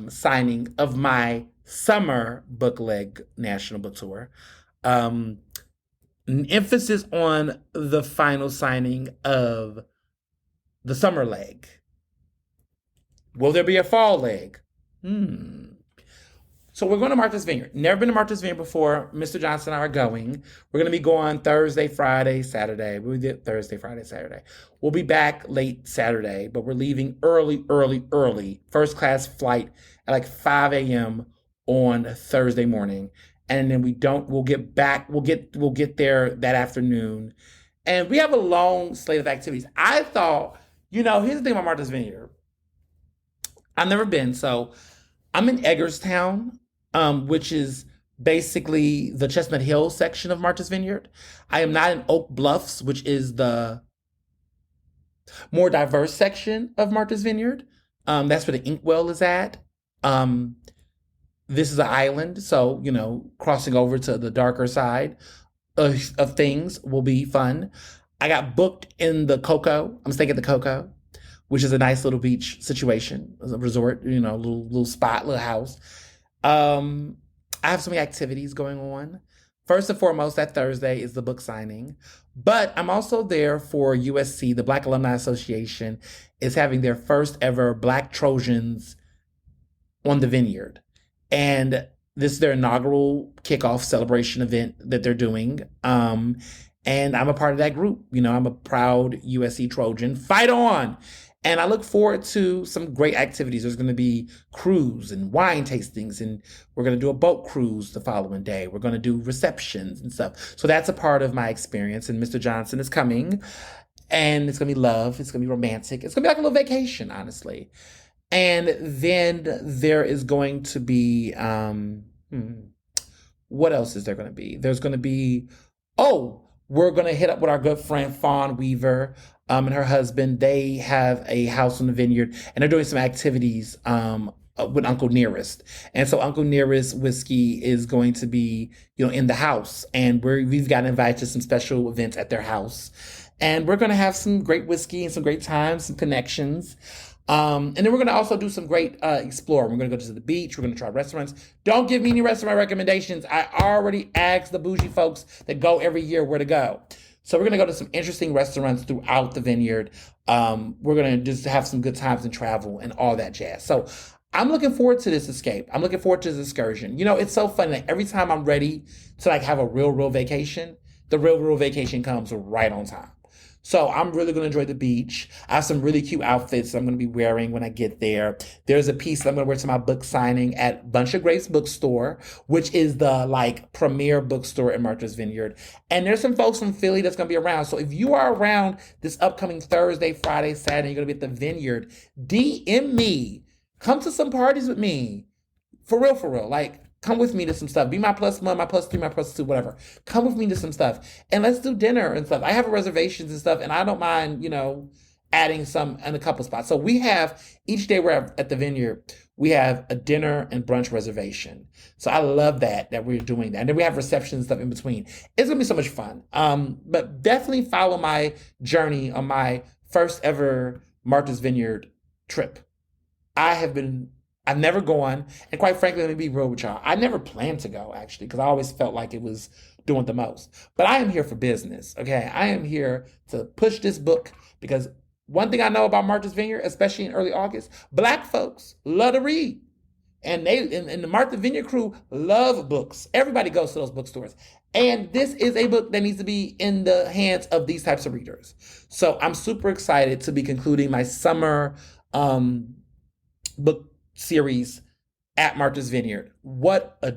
signing of my summer book leg national book tour. An emphasis on the final signing of the summer leg. Will there be a fall leg? So we're going to Martha's Vineyard. Never been to Martha's Vineyard before. Mr. Johnson and I are going. We're going to be going Thursday, Friday, Saturday. We did Thursday, Friday, Saturday. We'll be back late Saturday, but we're leaving early. First class flight at 5 a.m. on Thursday morning. And then we'll get there that afternoon. And we have a long slate of activities. I thought, here's the thing about Martha's Vineyard. I've never been, so I'm in Eggerstown, which is basically the Chestnut Hill section of Martha's Vineyard. I am not in Oak Bluffs, which is the more diverse section of Martha's Vineyard. That's where the inkwell is at. Um, this is an island, so crossing over to the darker side of things will be fun. I got booked in the Coco. I'm staying at the Coco, which is a nice little beach situation, a resort, little spot, little house. I have so many activities going on. First and foremost, that Thursday is the book signing, but I'm also there for USC. The Black Alumni Association is having their first ever Black Trojans on the Vineyard. And this is their inaugural kickoff celebration event that they're doing. And I'm a part of that group. I'm a proud USC Trojan. Fight on! And I look forward to some great activities. There's going to be cruise and wine tastings, and we're going to do a boat cruise the following day. We're going to do receptions and stuff. So that's a part of my experience. And Mr. Johnson is coming, and it's going to be love. It's going to be romantic. It's going to be like a little vacation, honestly. And then there is going to be, what else is there going to be? There's going to be, we're going to hit up with our good friend Fawn Weaver and her husband. They have a house on the Vineyard, and they're doing some activities with Uncle Nearest. And so Uncle Nearest Whiskey is going to be, in the house, and we've gotten invited to some special events at their house. And we're going to have some great whiskey and some great times, some connections. And then we're going to also do some great exploring. We're going to go to the beach. We're going to try restaurants. Don't give me any restaurant recommendations. I already asked the bougie folks that go every year where to go. So we're going to go to some interesting restaurants throughout the Vineyard. We're going to just have some good times and travel and all that jazz. So I'm looking forward to this escape. I'm looking forward to this excursion. It's so funny that every time I'm ready to have a real vacation, the real vacation comes right on time. So I'm really going to enjoy the beach. I have some really cute outfits I'm going to be wearing when I get there. There's a piece that I'm going to wear to my book signing at Bunch of Grapes Bookstore, which is the premier bookstore in Martha's Vineyard. And there's some folks from Philly that's going to be around. So if you are around this upcoming Thursday, Friday, Saturday, you're going to be at the Vineyard, DM me. Come to some parties with me. For real. Come with me to some stuff. Be my +1, my +3, my +2, whatever. Come with me to some stuff. And let's do dinner and stuff. I have reservations and stuff, and I don't mind, adding some in a couple spots. So we have, each day we're at the Vineyard, we have a dinner and brunch reservation. So I love that we're doing that. And then we have receptions and stuff in between. It's going to be so much fun. But definitely follow my journey on my first ever Martha's Vineyard trip. I've never gone, and quite frankly, let me be real with y'all. I never planned to go, actually, because I always felt like it was doing the most. But I am here for business, okay? I am here to push this book, because one thing I know about Martha's Vineyard, especially in early August, Black folks love to read. And the Martha's Vineyard crew love books. Everybody goes to those bookstores. And this is a book that needs to be in the hands of these types of readers. So I'm super excited to be concluding my summer book series at Martha's Vineyard. What a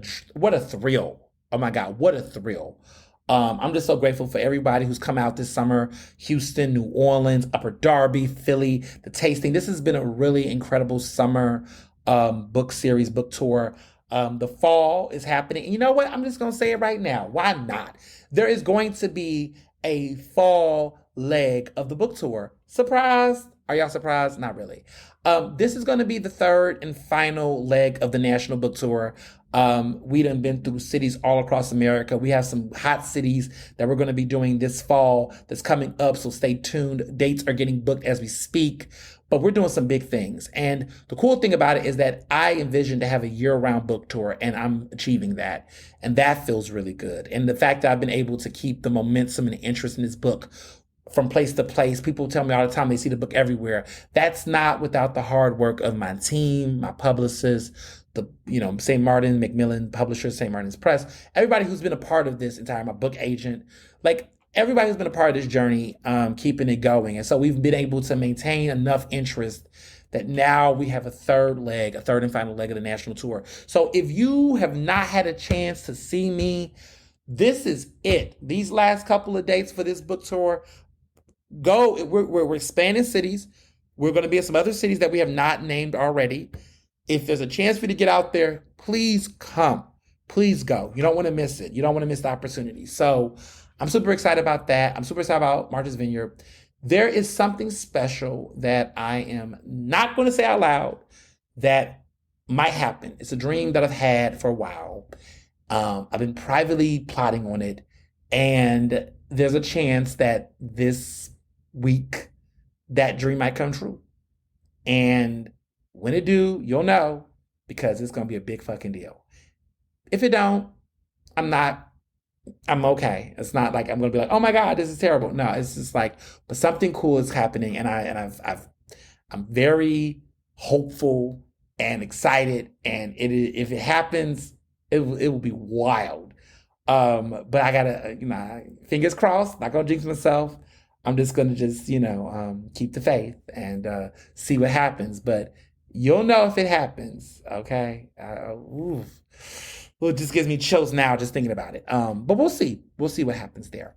thrill. Oh my God, what a thrill. I'm just so grateful for everybody who's come out this summer. Houston, New Orleans, Upper Darby, Philly, the tasting. This has been a really incredible summer book series, book tour. The fall is happening. And you know what? I'm just going to say it right now. Why not? There is going to be a fall leg of the book tour. Surprise! Are y'all surprised? Not really. This is going to be the third and final leg of the National Book Tour. We done been through cities all across America. We have some hot cities that we're going to be doing this fall that's coming up, so stay tuned. Dates are getting booked as we speak, but we're doing some big things. And the cool thing about it is that I envision to have a year-round book tour, and I'm achieving that. And that feels really good. And the fact that I've been able to keep the momentum and interest in this book from place to place. People tell me all the time they see the book everywhere. That's not without the hard work of my team, my publicists, the St. Martin Macmillan publishers, St. Martin's Press, everybody who's been a part of this entire, my book agent, everybody who's been a part of this journey, keeping it going. And so we've been able to maintain enough interest that now we have a third and final leg of the national tour. So if you have not had a chance to see me, this is it. These last couple of dates for this book tour, go. We're expanding cities. We're going to be in some other cities that we have not named already. If there's a chance for you to get out there, please come. Please go. You don't want to miss it. You don't want to miss the opportunity. So I'm super excited about that. I'm super excited about Martha's Vineyard. there is something special that I am not going to say out loud that might happen. It's a dream that I've had for a while. I've been privately plotting on it, and there's a chance that this week that dream might come true. And when it do, you'll know, because it's going to be a big fucking deal. If it don't, I'm okay. It's not like I'm going to be like, oh my God, this is terrible. No, it's just like, but something cool is happening. And I'm very hopeful and excited. And if it happens, it will be wild. But I gotta, fingers crossed, not gonna jinx myself. I'm just gonna keep the faith and see what happens. But you'll know if it happens, okay? Well, it just gives me chills now just thinking about it. But we'll see. We'll see what happens there.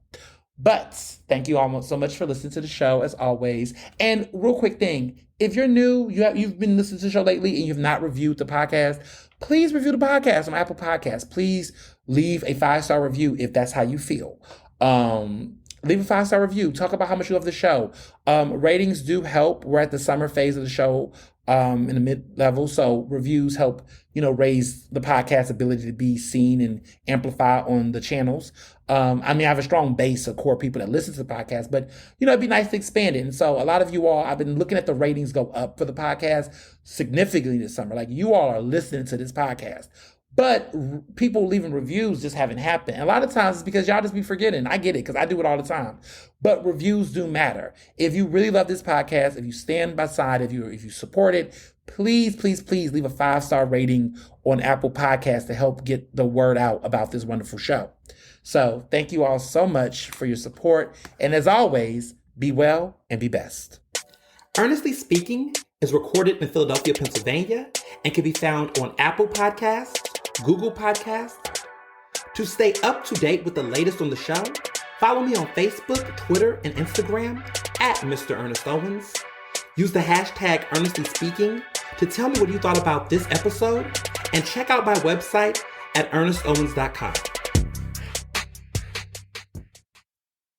But thank you all so much for listening to the show, as always. And real quick thing, if you're new, you've been listening to the show lately and you've not reviewed the podcast, please review the podcast on Apple Podcasts. Please leave a 5-star review if that's how you feel. Leave a 5-star review. Talk about how much you love the show. Ratings do help. We're at the summer phase of the show, in the mid-level. So reviews help, raise the podcast's ability to be seen and amplify on the channels. I have a strong base of core people that listen to the podcast, but, it'd be nice to expand it. And so a lot of you all, I've been looking at the ratings go up for the podcast significantly this summer. Like, you all are listening to this podcast. But people leaving reviews just haven't happened. And a lot of times it's because y'all just be forgetting. I get it, because I do it all the time. But reviews do matter. If you really love this podcast, if you stand by side, if you support it, please, please, please leave a 5-star rating on Apple Podcasts to help get the word out about this wonderful show. So thank you all so much for your support. And as always, be well and be best. Ernestly Speaking is recorded in Philadelphia, Pennsylvania, and can be found on Apple Podcasts, Google Podcasts. To stay up to date with the latest on the show, follow me on Facebook, Twitter, and Instagram at Mr. Ernest Owens. Use the hashtag Ernestly Speaking to tell me what you thought about this episode, and check out my website at ernestowens.com.